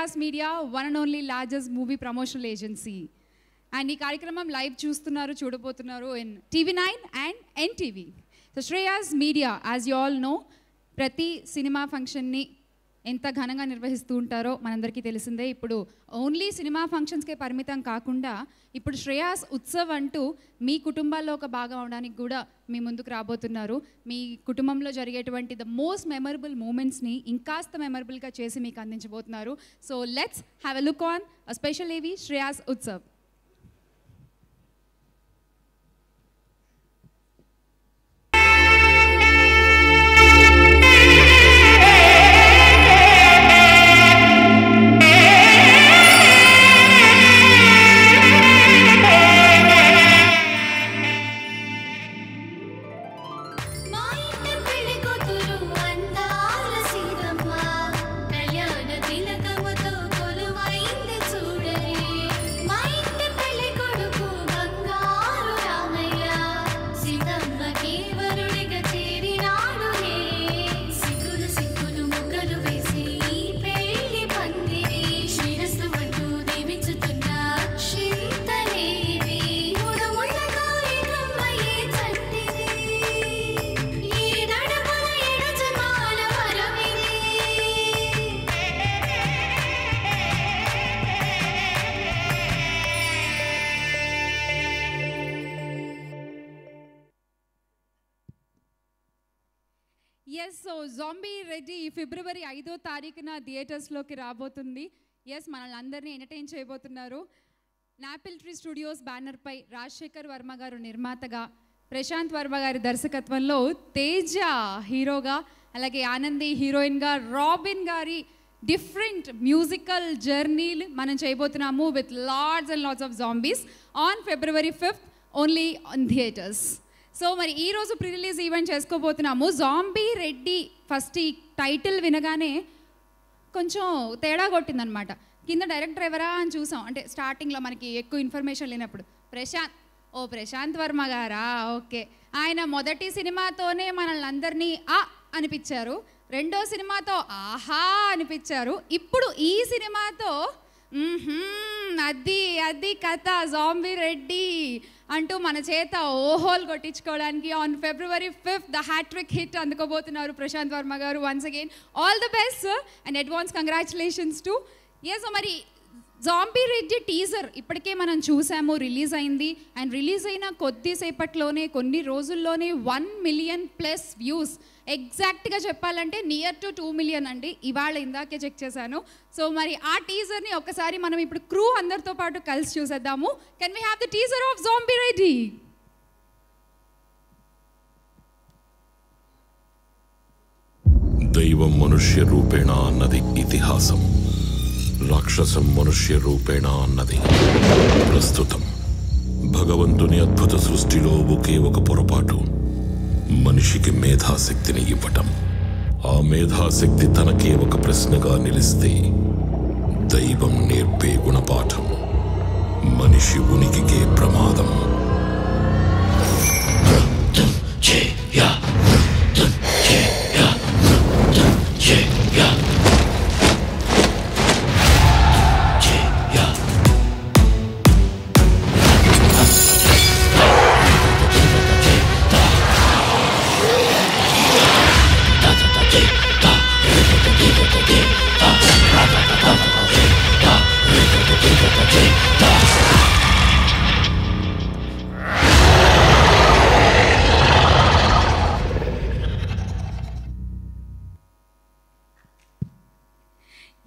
Shreyas media one and only largest movie promotional agency. And ఈ కార్యక్రమం live చూడబోతున్నారు in TV9 and NTV. So Shreyas media, as you all know, ప్రతి cinema ఫంక్షన్ని ఎంత ఘనంగా నిర్వహిస్తూ ఉంటారో మనందరికీ తెలిసిందే. ఇప్పుడు ఓన్లీ సినిమా ఫంక్షన్స్కే పరిమితం కాకుండా ఇప్పుడు శ్రేయాస్ ఉత్సవ్ అంటూ మీ కుటుంబాల్లో ఒక భాగం అవడానికి కూడా మీ ముందుకు రాబోతున్నారు. మీ కుటుంబంలో జరిగేటువంటి ద మోస్ట్ మెమరబుల్ మూమెంట్స్ని ఇంకాస్త మెమరబుల్గా చేసి మీకు అందించబోతున్నారు. So let's have a look on a special AV Shreyas Utsav. Yes, so zombie Reddy ఫిబ్రవరి 5వ తారీఖున థియేటర్స్లోకి రాబోతుంది. ఎస్, మనల్ని అందరినీ ఎంటర్టైన్ చేయబోతున్నారు. నాపిల్ ట్రీ స్టూడియోస్ బ్యానర్పై రాజశేఖర్ వర్మ గారు నిర్మాతగా, ప్రశాంత్ వర్మ గారి దర్శకత్వంలో తేజ హీరోగా, అలాగే ఆనంది హీరోయిన్గా, రాబిన్ గారి డిఫరెంట్ మ్యూజికల్ జర్నీలు మనం చేయబోతున్నాము with lots and lots of zombies on February 5th only on theatres. So మరి ఈరోజు ప్రీ రిలీజ్ ఈవెంట్ చేసుకోబోతున్నాము. జాంబీ రెడ్డి ఫస్ట్ ఈ టైటిల్ వినగానే కొంచెం తేడా కొట్టిందనమాట. కింద డైరెక్టర్ ఎవరా అని చూసాం, అంటే స్టార్టింగ్లో మనకి ఎక్కువ ఇన్ఫర్మేషన్ లేనప్పుడు ప్రశాంత్ వర్మ గారా, ఓకే. ఆయన మొదటి సినిమాతోనే మనల్ని అందరినీ అనిపించారు, రెండో సినిమాతో ఆహా అనిపించారు, ఇప్పుడు ఈ సినిమాతో అది కథ జాంబీ రెడ్డి అంటూ మన చేత ఓహోల్ కొట్టించుకోవడానికి on February 5th the hattrick hit అందుకోబోతున్నారు ప్రశాంత్ వర్మ గారు. Once again all the best and advance congratulations to. Yes, మరి జాంబీ రెడ్డి టీజర్ ఇప్పటికే మనం చూసాము, రిలీజ్ అయింది. అండ్ రిలీజ్ అయిన కొద్దిసేపట్లోనే, కొన్ని రోజుల్లోనే 1 million+ వ్యూస్. ఎగ్జాక్ట్గా చెప్పాలంటే నియర్ టు 2 million అండి. ఇవాళ ఇందాకే చెక్ చేశాను. సో మరి ఆ టీజర్ని ఒక్కసారి మనం ఇప్పుడు క్రూ అందరితో పాటు కలిసి చూసేద్దాము. Can we have the teaser of Zombie Reddy? దైవం మనుష్య రూపేణ అన్నది ఇతిహాసం, రాక్షసం మనుష్య రూపేణ అన్నది ప్రస్తుతం. భగవంతుని అద్భుత సృష్టిలో ఒకే ఒక పొరపాటు, మనిషికి మేధాశక్తిని ఇవ్వటం. ఆ మేధాశక్తి తనకే ఒక ప్రశ్నగా నిలిస్తే దైవం నేర్పే గుణపాఠం మనిషి ఉనికికే ప్రమాదం.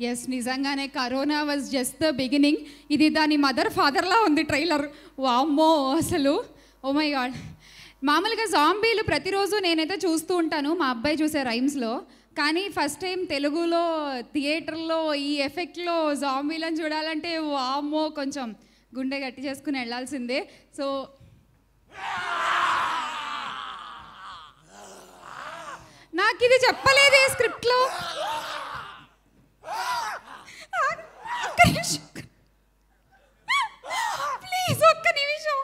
ఎస్, నిజంగానే corona was just the beginning. ఇది దాని మదర్ ఫాదర్లా ఉంది ట్రైలర్. వామ్మో, అసలు ఓ మై గాడ్. మామూలుగా జాంబీలు ప్రతిరోజు నేనైతే చూస్తూ ఉంటాను, మా అబ్బాయి చూసే రైమ్స్లో. కానీ ఫస్ట్ టైం తెలుగులో థియేటర్లో ఈ ఎఫెక్ట్లో జాంబీలను చూడాలంటే వామ్మో, కొంచెం గుండె గట్టి చేసుకుని వెళ్ళాల్సిందే. సో నాకు ఇది చెప్పలేదే స్క్రిప్ట్లో. ప్లీజ్ ఒక్క నిమిషం.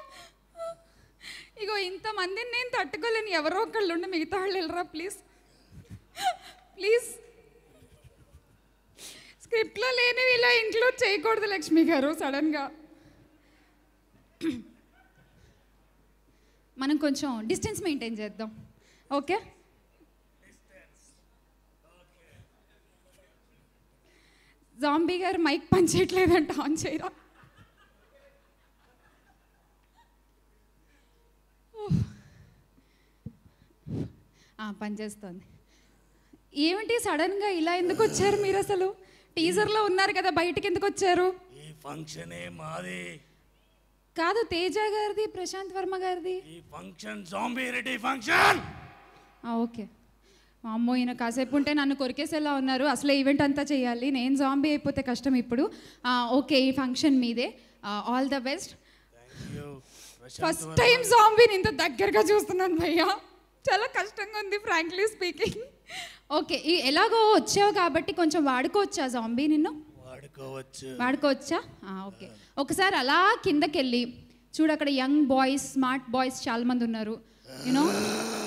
ఇగో ఇంతమందిని నేను తట్టుకోలేను, ఎవరో ఒకళ్ళు ఉండి మిగతా వాళ్ళు వెళ్ళరా ప్లీజ్. స్క్రిప్ట్లో లేనివి ఇలా ఇంక్లూడ్ చేయకూడదు లక్ష్మి గారు సడన్గా. మనం కొంచెం డిస్టెన్స్ మెయింటైన్ చేద్దాం. ఓకే, జాంబీ గారు మైక్ పనిచేయట్లేదంట, ఆన్ చేయరా. పనిచేస్తుంది. ఏమిటి సడన్గా ఇలా ఎందుకు వచ్చారు మీరు? అసలు టీజర్లో ఉన్నారు కదా, బయటకి ఎందుకు వచ్చారు? ఈ ఫంక్షనే మాది కాదు, తేజ గారిది, ప్రశాంత్ వర్మ గారిది. ఈ function zombie Reddy function. Okay, అమ్మో ఈయన కాసేపు ఉంటే నన్ను కొరికేసేలా ఉన్నారు. అసలే ఈవెంట్ అంతా చేయాలి, నేను జాంబీ అయిపోతే కష్టం ఇప్పుడు. ఓకే, ఈ ఫంక్షన్ మీదే. All the best. First time జాంబీని ఇంత దగ్గరగా చూస్తున్నాను భయ్యా, చాలా కష్టంగా ఉంది ఫ్రాంక్లీ స్పీకింగ్. ఓకే, ఎలాగో వచ్చావు కాబట్టి కొంచెం వాడుకోవచ్చా జాంబీ నిన్ను? వాడుకోవచ్చా? ఓకే, ఒకసారి అలా కిందకి వెళ్ళి చూడు, అక్కడ యంగ్ బాయ్స్, స్మార్ట్ బాయ్స్ చాలా మంది ఉన్నారు, యూనో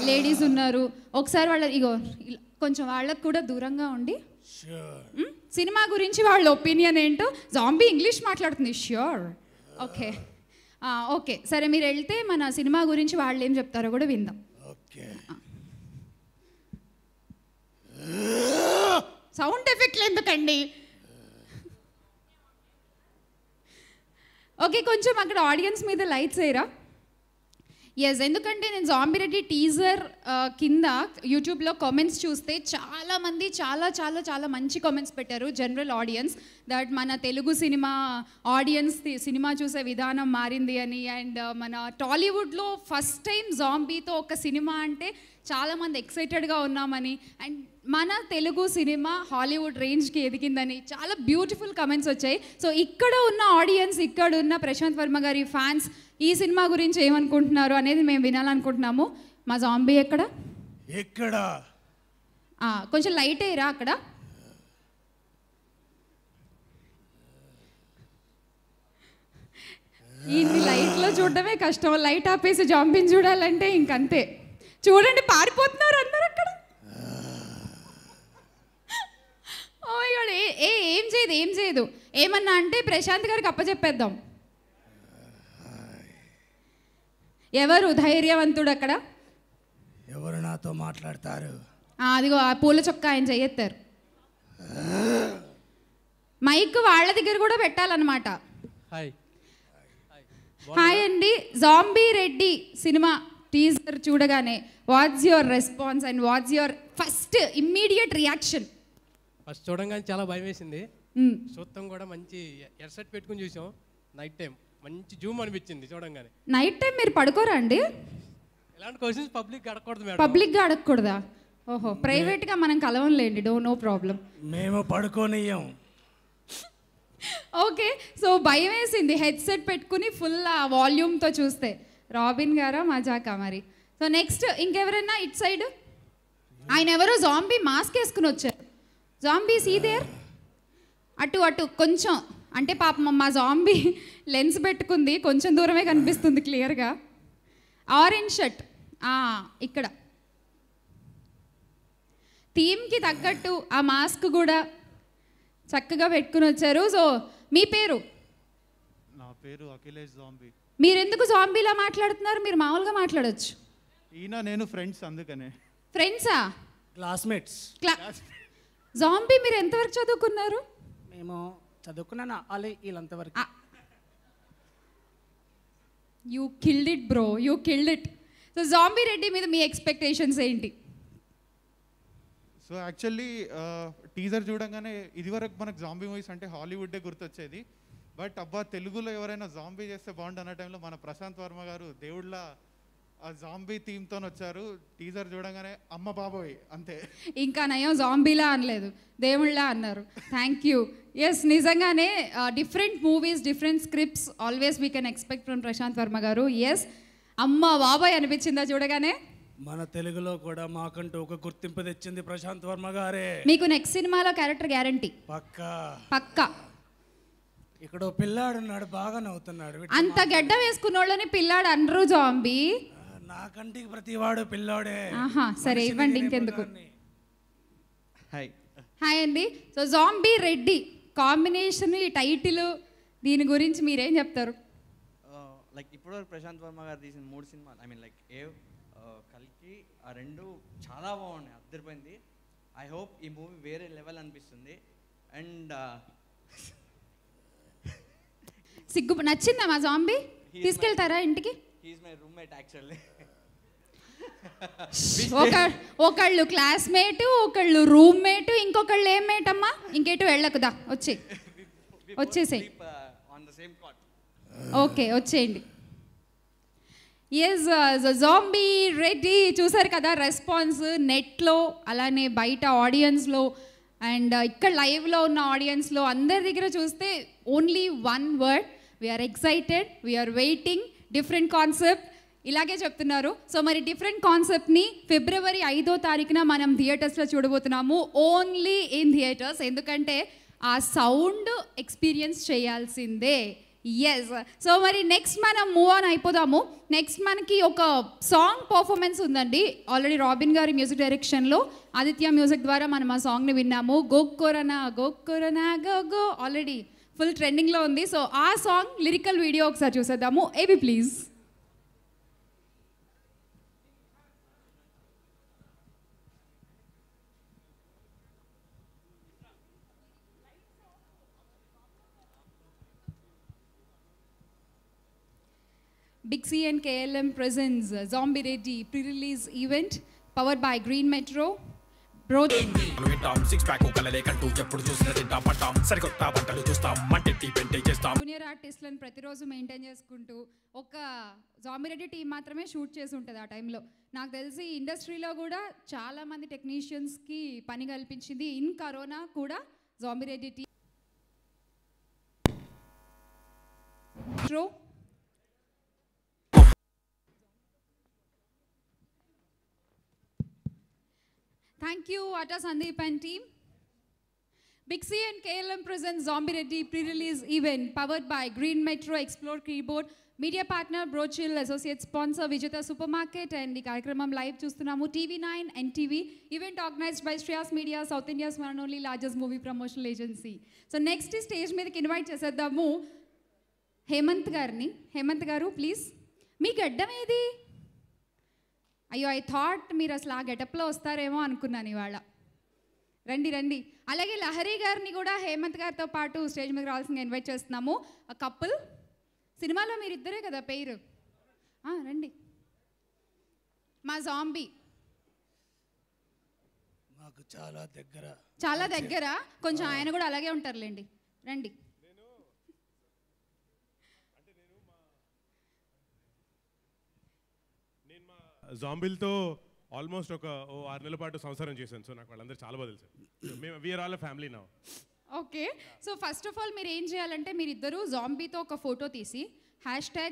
లేడీస్ ఉన్నారు. ఒకసారి వాళ్ళ ఇగో కొంచెం వాళ్ళకు కూడా దూరంగా ఉండి సినిమా గురించి వాళ్ళ ఒపీనియన్ ఏంటో. జాంబీ ఇంగ్లీష్ మాట్లాడుతుంది. ష్యూర్. ఓకే ఓకే, సరే మీరు వెళ్తే మన సినిమా గురించి వాళ్ళు ఏం చెప్తారో కూడా విందాం. సౌండ్ ఎఫెక్ట్లు ఎందుకండి? ఓకే, కొంచెం అక్కడ ఆడియన్స్ మీద లైట్స్ వేయరా? ఎస్, ఎందుకంటే నేను జాంబీ రెడ్డి టీజర్ కింద యూట్యూబ్లో కామెంట్స్ చూస్తే చాలామంది చాలా చాలా చాలా మంచి కామెంట్స్ పెట్టారు. జనరల్ ఆడియన్స్ దట్ మన తెలుగు సినిమా ఆడియన్స్ సినిమా చూసే విధానం మారింది అని. అండ్ మన టాలీవుడ్లో ఫస్ట్ టైం జాంబీతో ఒక సినిమా అంటే చాలామంది ఎక్సైటెడ్గా ఉన్నామని. అండ్ మన తెలుగు సినిమా హాలీవుడ్ రేంజ్కి ఎదిగిందని చాలా బ్యూటిఫుల్ కమెంట్స్ వచ్చాయి. సో ఇక్కడ ఉన్న ఆడియన్స్, ఇక్కడ ఉన్న ప్రశాంత్ వర్మ గారి ఫ్యాన్స్ ఈ సినిమా గురించి ఏమనుకుంటున్నారు అనేది మేము వినాలనుకుంటున్నాము. మా జాంబీ ఎక్కడ? కొంచెం లైట్ అయ్యరా అక్కడ. ఈ లైట్లో చూడడమే కష్టం, లైట్ ఆపేసి జాంబీని చూడాలంటే ఇంకంతే. చూడండి, పారిపోతున్నారు అందరు అక్కడ. ఓ మై గాడ్, ఏం చేయదు ఏమన్నా అంటే ప్రశాంత్ గారికి అప్పచెప్పేద్దాం. ఎవరు ధైర్యవంతుడు అక్కడ? ఎవరు నాతో మాట్లాడతారు? అదిగో ఆ పూల చొక్కా ఆయన చెయ్యెత్తారు. మైక్ వాళ్ళ దగ్గర కూడా పెట్టాలన్నమాట. హాయ్ అండి, జాంబీ రెడ్డి సినిమా టీజర్ చూడగానే what's your response and what's your first immediate reaction? First చూడంగానే చాలా భయం వేసింది. చూస్తాం కూడా మంచి ఎర్సెట్ పెట్టుకుని చూసాం. నైట్ టైం మంచి జూమ్ అనిపించింది చూడంగానే. నైట్ టైం మీరు పడుకోరా అండి? ఇలాంటి క్వశ్చన్స్ పబ్లిక్ అడగకూడదు మేడం. పబ్లిక్గా అడగకూడదా? ఓహో, ప్రైవేట్గా మనం కలవంలేండి, నో ప్రాబ్లం. మేము పడుకోనియం. ఓకే, సో భయం వేసింది హెడ్సెట్ పెట్టుకుని ఫుల్ వాల్యూమ్తో చూస్తే. రాబిన్ గారా మజాకా మరి. సో నెక్స్ట్ ఇంకెవరైనా ఇట్ సైడ్? ఆయన ఎవరో జాంబీ మాస్క్ వేసుకుని వచ్చారు. జాంబీ సీదేర్ అటు కొంచెం, అంటే పాపం మా జాంబీ లెన్స్ పెట్టుకుంది, కొంచెం దూరమే కనిపిస్తుంది క్లియర్గా. ఆరెంజ్ షర్ట్ ఇక్కడ. థీమ్కి తగ్గట్టు ఆ మాస్క్ కూడా చక్కగా పెట్టుకుని వచ్చారు. సో మీ పేరు? నా పేరు అఖిలేష్ జాంబీ. మీరు ఎందుకు జాంబీలా మాట్లాడుతున్నారు? మీరు మామూలుగా మాట్లాడొచ్చు. ఈయన నేను ఫ్రెండ్స్, అందుకనే. ఫ్రెండ్సా? క్లాస్మేట్స్. జాంబీ మీరు ఎంతవరకు చదువుకున్నారు? మేము చదువుకున్నాను వీళ్ళంతవరకు. You killed it bro, you killed it. So zombie Reddy మీద మీ ఎక్స్పెక్టేషన్స్ ఏంటి? సో యాక్చువల్లీ టీజర్ చూడంగానే ఇదివరకు మనకు జాంబీ మూవీస్ అంటే హాలీవుడ్డే గుర్తొచ్చేది. బట్ అబ్బా తెలుగులో ఎవరైనా జాంబీ చేస్తే బాగుండు అన్న టైంలో మన ప్రశాంత్ వర్మ గారు దేవుళ్ళ ఆ జాంబీ థీమ్తో వచ్చారు. టీజర్ చూడంగానే అమ్మ బాబోయ్ అంతే. ఇంకా నయం జాంబీలా అనలేదు, దేవుళ్ళ అన్నారు. Thank you. ఎస్, నిజంగానే different movies, different scripts always we can expect from Prashanth Varma garu. Yes, అమ్మ బాబాయ్ అనిపించిందా చూడగానే? మన తెలుగులో కూడా మాకంటూ ఒక గుర్తింపు తెచ్చింది ప్రశాంత్ వర్మ గారే. మీకు నెక్స్ట్ సినిమాలో క్యారెక్టర్ గ్యారంటీ? పక్కా. ఇక్కడ పిల్లాడు ఉన్నాడు, బాగా నవ్వుతున్నాడు. అంత గడ్డ వేసుకున్న వాళ్ళని పిల్లాడు అనరు జాంబీ. నా కంటికి ప్రతివాడు పిల్లాడే. సరే ఇవ్వండి, ఇంకెందుకు. హాయ్ హాయ్ అండి. సో జాంబీ రెడ్డి కాంబినేషన్, ఈ టైటిల్, దీని గురించి మీరేం చెప్తారు? లైక్ ఇప్పటివరకు ప్రశాంత్ వర్మ గారు తీసిన 3 సినిమాలు, ఐ మీన్ లైక్ కల్కి, ఆ 2 చాలా బాగున్నాయి, అద్దరిపోయింది. ఐ హోప్ ఈ మూవీ వేరే లెవెల్ అనిపిస్తుంది. అండ్ నచ్చిందా మా జాంబీ? తీసుకెళ్తారా ఇంటికి? He's my roommate actually. ఒకళ్ళు క్లాస్మేట్, ఒకళ్ళు రూమ్మేట్, ఇంకొకళ్ళు ఏం మేట్ అమ్మా? ఇంకేటు వెళ్ళకుదా, వచ్చేసేయి. On the same cot. Okay, వచ్చేయండి. ఎస్, జాంబీ రెడ్డి చూసారు కదా రెస్పాన్స్ నెట్లో, అలానే బయట ఆడియన్స్లో అండ్ ఇక్కడ లైవ్లో ఉన్న ఆడియన్స్లో అందరి దగ్గర చూస్తే only one word, we are excited, we are waiting, different concept ఇలాగే చెప్తున్నారు. సో మరి డిఫరెంట్ కాన్సెప్ట్ని ఫిబ్రవరి 5వ తారీఖున మనం థియేటర్స్లో చూడబోతున్నాము, ఓన్లీ ఇన్ థియేటర్స్. ఎందుకంటే ఆ సౌండ్ ఎక్స్పీరియన్స్ చేయాల్సిందే. ఎస్, సో మరి నెక్స్ట్ మనం మూవ్ ఆన్ అయిపోదాము. నెక్స్ట్ మనకి ఒక సాంగ్ పర్ఫార్మెన్స్ ఉందండి. ఆల్రెడీ రాబిన్ గారి మ్యూజిక్ డైరెక్షన్లో ఆదిత్య మ్యూజిక్ ద్వారా మనం ఆ సాంగ్ని విన్నాము. గోక్కొరనా గోక్కొరనా గో గో ఆల్రెడీ ఫుల్ ట్రెండింగ్లో ఉంది. సో ఆ సాంగ్ లిరికల్ వీడియో ఒకసారి చూసేద్దాము. AB please. Big C and KLM presents Zombie Ready pre-release event powered by Green Metro. Junior ఆర్టిస్ట్లను ప్రతిరోజు మెయింటైన్ చేసుకుంటూ ఒక జాంబీ రెడ్డి టీం మాత్రమే షూట్ చేసి ఉంటుంది ఆ టైంలో. నాకు తెలిసి ఇండస్ట్రీలో కూడా చాలామంది టెక్నీషియన్స్కి పని కల్పించింది. ఇన్ కరోనా కూడా zombie Reddy team. Thank you, Atta Sandeep and team. Big C and KLM presents Zombie Ready pre-release event powered by Green Metro, Explore Keyboard, media partner Brochill, associate sponsor Vijeta Supermarket, and the కార్యక్రమం live చూస్తున్నాము TV9 NTV. Event organized by Shreyas Media, South India's one and only largest movie promotional agency. So next stage మీదకి invite చేసేద్దాము హేమంత్ గారిని. హేమంత్ గారు please. మీ గడ్డం ఏది? అయ్యో, I thought మీరు అసలు ఆ గెటప్లో వస్తారేమో అనుకున్నాను ఇవాళ. రండి రండి. అలాగే లహరి గారిని కూడా హేమంత్ గారితో పాటు స్టేజ్ మీద రావాల్సిందిగా ఇన్వైట్ చేస్తున్నాము. ఆ కపుల్ సినిమాలో మీరిద్దరే కదా పేరు. రండి. మా జాంబీ మాకు చాలా దగ్గర, కొంచెం ఆయన కూడా అలాగే ఉంటారులేండి. రండి. జాంబిల్తో ఆల్మోస్ట్ ఒక 6 నెలల పాటు సంసారం చేశాను. సో నాకు వాళ్ళందరూ చాలా బాగా తెలుసు. మేము we are all family now. Okay, so first of all మీరు ఏం చేయాలంటే మీరిద్దరూ జాంబీతో ఒక ఫోటో తీసి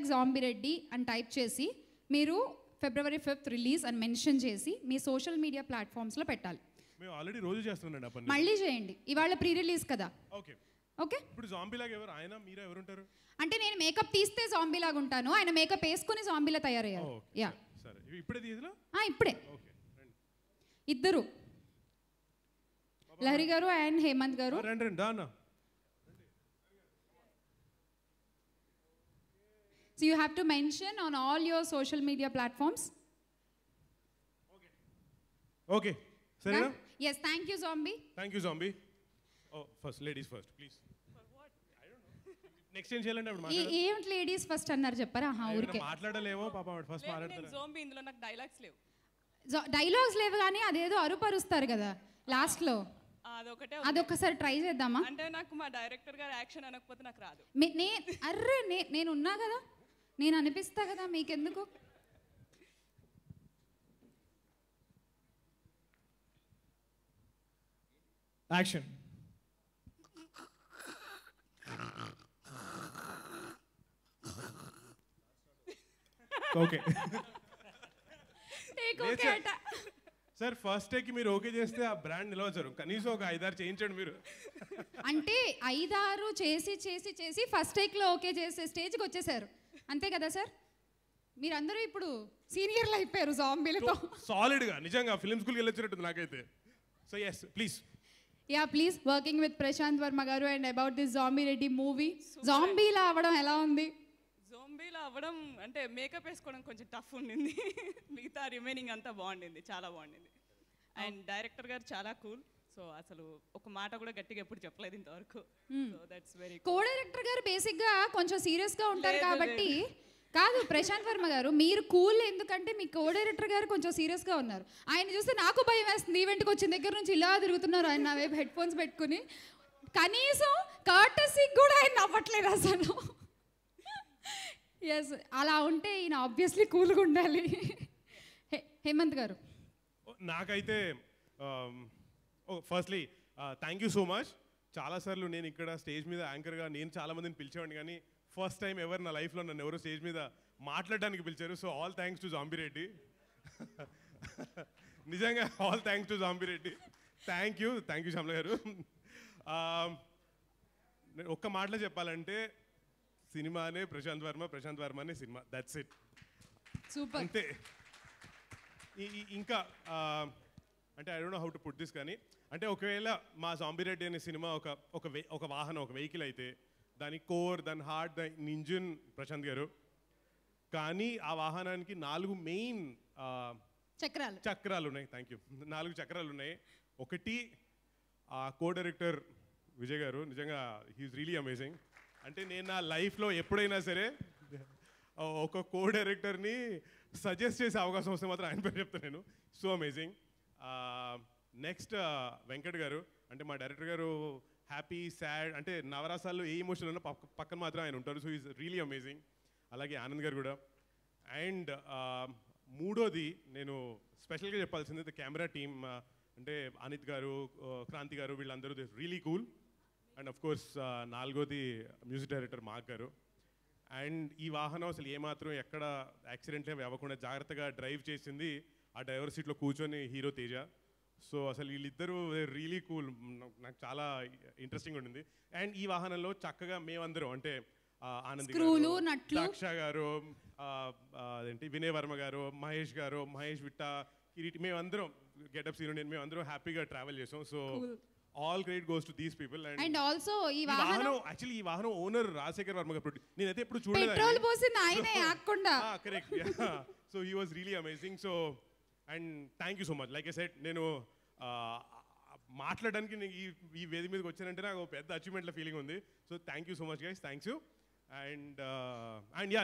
#జాంబీరెడ్డి అని టైప్ చేసి మీరు February 5th రిలీజ్ అని మెన్షన్ చేసి మీ సోషల్ మీడియా ప్లాట్ఫామ్స్లో పెట్టాలి. మేము ఆల్రెడీ రోజు చేస్తున్నాండి ఆ పని. మళ్ళీ చేయండి, ఇవాళ ప్రీ రిలీజ్ కదా. Okay okay. ఇప్పుడు జాంబీ లాగా ఎవరు ఆయన మీరా ఎవరుంటారు? అంటే నేను మేకప్ తీస్తే జాంబీ లాగా ఉంటాను, ఆయన మేకప్ వేసుకుని జాంబీలా తయారయ్యారు. యా, సరే. ఇప్పుడే తీయదులా? ఇప్పుడే. ఓకే, రండి. ఇద్దరు, లహరి గారు అండ్ హేమంత్ గారు. రండి రండి దానా. So you have to mention on all your social media platforms. Okay. Sarina? Yes, thank you Zombie. Thank you Zombie. Oh, first ladies first please. For what? I don't know. Next ఏం చేయాలంటే అప్పుడు మాట్లాడాలి. ఏంటి ladies first అన్నారు చెప్పరా? ఊరికే మాట్లాడలేమో పాపం first మాట్లాడతారు. జోంబీ ఇందులో నాకు డైలాగ్స్ లేవు. డైలాగ్స్ లేవు కానీ అదేదో అరుపరుస్తారు కదా లాస్ట్ లో, అదొకసారి ట్రై చేద్దామా? అంటే నాకు మా డైరెక్టర్ గారు యాక్షన్ అనకపోతే నాకు రాదు. నేను ఉన్నా కదా, నేను అనిపిస్తా కదా, మీకెందుకు? Action. Okay sir, first take మీరు ఓకే చేస్తే ఆ బ్రాండ్ నిలవచ్చు. కనీసం ఒక 5-6 చేయించండి మీరు. అంటే 5-6 చేసి చేసి చేసి ఫస్ట్ టేక్లో ఓకే చేసే స్టేజ్కి వచ్చేసారు, అంతే కదా సార్? మీరందరూ ఇప్పుడు సీనియర్లు అయిపోయారు జాంబీలతో. సాలిడ్గా నిజంగా ఫిల్మ్ స్కూల్కి వెళ్ళొచ్చినట్టుంది నాకైతే. So yes please. Yeah please working with Prashanth Varma గారు and about this zombie Reddy movie జాంబీలా అవ్వడం ఎలా ఉంది? జోంబీలో అవ్వడం అంటే మేకప్ వేసుకోవడం కొంచెం టఫ్ ఉండింది. మిగతా రిమైనింగ్ అంతా బాగుండింది, చాలా బాగుండింది. అండ్ డైరెక్టర్ గారు చాలా కూల్. సో అసలు ఒక మాట కూడా గట్టిగా ఎప్పుడు చెప్పలేదు ఇంతవరకు. So that's very co director గారు బేసిక్గా కొంచెం సీరియస్గా ఉంటారు కాబట్టి కాదు ప్రశాంత్ వర్మ గారు మీరు కూల్ ఎందుకంటే మీ కో డైరెక్టర్ గారు కొంచెం సీరియస్గా ఉన్నారు. ఆయన చూస్తే నాకు భయం వేస్తుంది. ఈవెంట్కి వచ్చిన దగ్గర నుంచి ఇలా తిరుగుతున్నారు ఆయన నా వైపు హెడ్ ఫోన్స్ పెట్టుకుని. కనీసం కర్టసీకి కూడా ఆయన నవ్వట్లేదు అసలు. ఎస్ అలా ఉంటే ఈయన ఆబ్వియస్లీ కూల్గా ఉండాలి. హేమంత్ గారు నాకైతే firstly thank you so much. చాలాసార్లు నేను ఇక్కడ స్టేజ్ మీద యాంకర్గా నేను చాలామందిని పిలిచేవాడిని, కానీ ఫస్ట్ టైం ఎవరు నా లైఫ్లో నన్ను ఎవరో స్టేజ్ మీద మాట్లాడడానికి పిలిచారు. So all thanks to zombie Reddy. నిజంగా all thanks to zombie Reddy. Thank you Shyamala గారు. ఒక్క మాటలో చెప్పాలంటే సినిమానే ప్రశాంత్ వర్మనే సినిమా. That's it. సూపర్. అంతే. ఇంకా అంటే I don't know how to put this, కానీ అంటే ఒకవేళ మా జాంబీ రెడ్డి అనే సినిమా ఒక వాహనం, ఒక వెహికల్ అయితే దాని కోర్, దాని హార్ట్, దాని ఇంజిన్ ప్రశాంత్ గారు. కానీ ఆ వాహనానికి 4 మెయిన్ చక్రాలు ఉన్నాయి. Thank you. 4 చక్రాలు ఉన్నాయి. ఒకటి ఆ కో డైరెక్టర్ విజయ్ గారు. నిజంగా హీఈస్ రియలీ అమేజింగ్. అంటే నేను నా లైఫ్లో ఎప్పుడైనా సరే ఒక కో డైరెక్టర్ని సజెస్ట్ చేసే అవకాశం వస్తే మాత్రం ఆయన పేరు చెప్తాను నేను. So amazing. నెక్స్ట్ వెంకట్ గారు. అంటే మా డైరెక్టర్ గారు హ్యాపీ, సాడ్ అంటే నవరసాల్లో ఏ ఎమోషన్ ఉన్నా పక్కన మాత్రం ఆయన ఉంటారు. So is really amazing. అలాగే ఆనంద్ గారు కూడా. అండ్ మూడోది నేను స్పెషల్గా చెప్పాల్సింది కెమెరా టీమ్. అంటే అనిత్ గారు, క్రాంతి గారు, వీళ్ళందరూ really cool. And of course నాలుగోది మ్యూజిక్ డైరెక్టర్ మార్క్ గారు. అండ్ ఈ వాహనం అసలు ఏమాత్రం ఎక్కడ యాక్సిడెంట్లు అవ్వకుండా జాగ్రత్తగా డ్రైవ్ చేసింది ఆ డ్రైవర్ సీట్లో కూర్చొని హీరో తేజ. సో అసలు వీళ్ళిద్దరూ రియలీ కూల్. నాకు చాలా ఇంట్రెస్టింగ్ ఉండింది. అండ్ ఈ వాహనంలో చక్కగా మేమందరం అంటే ఆనంద్ గారు, దాక్ష గారు, అదేంటి వినయ్ వర్మ గారు, మహేష్ విట్ట, కిరీటి, మేమందరం గెటప్ సీన్ మేమందరం హ్యాపీగా ట్రావెల్ చేసాం. So all credit goes to these people. And also ఈ వాహనం ఓనర్ రాజశేఖర్ వర్మ గారు. నేనైతే ఎప్పుడు చూడలేదు. పెట్రోల్ పోసింది ఆయనే ఆకుండా. Correct. So he was really amazing. So and thank you so much. Like I said, నేను మాట్లాడడానికి ఈ వేది మీదకి వచ్చానంటే నాకు పెద్ద అచీవ్మెంట్ల ఫీలింగ్ ఉంది. So thank you so much guys. Thanks you. And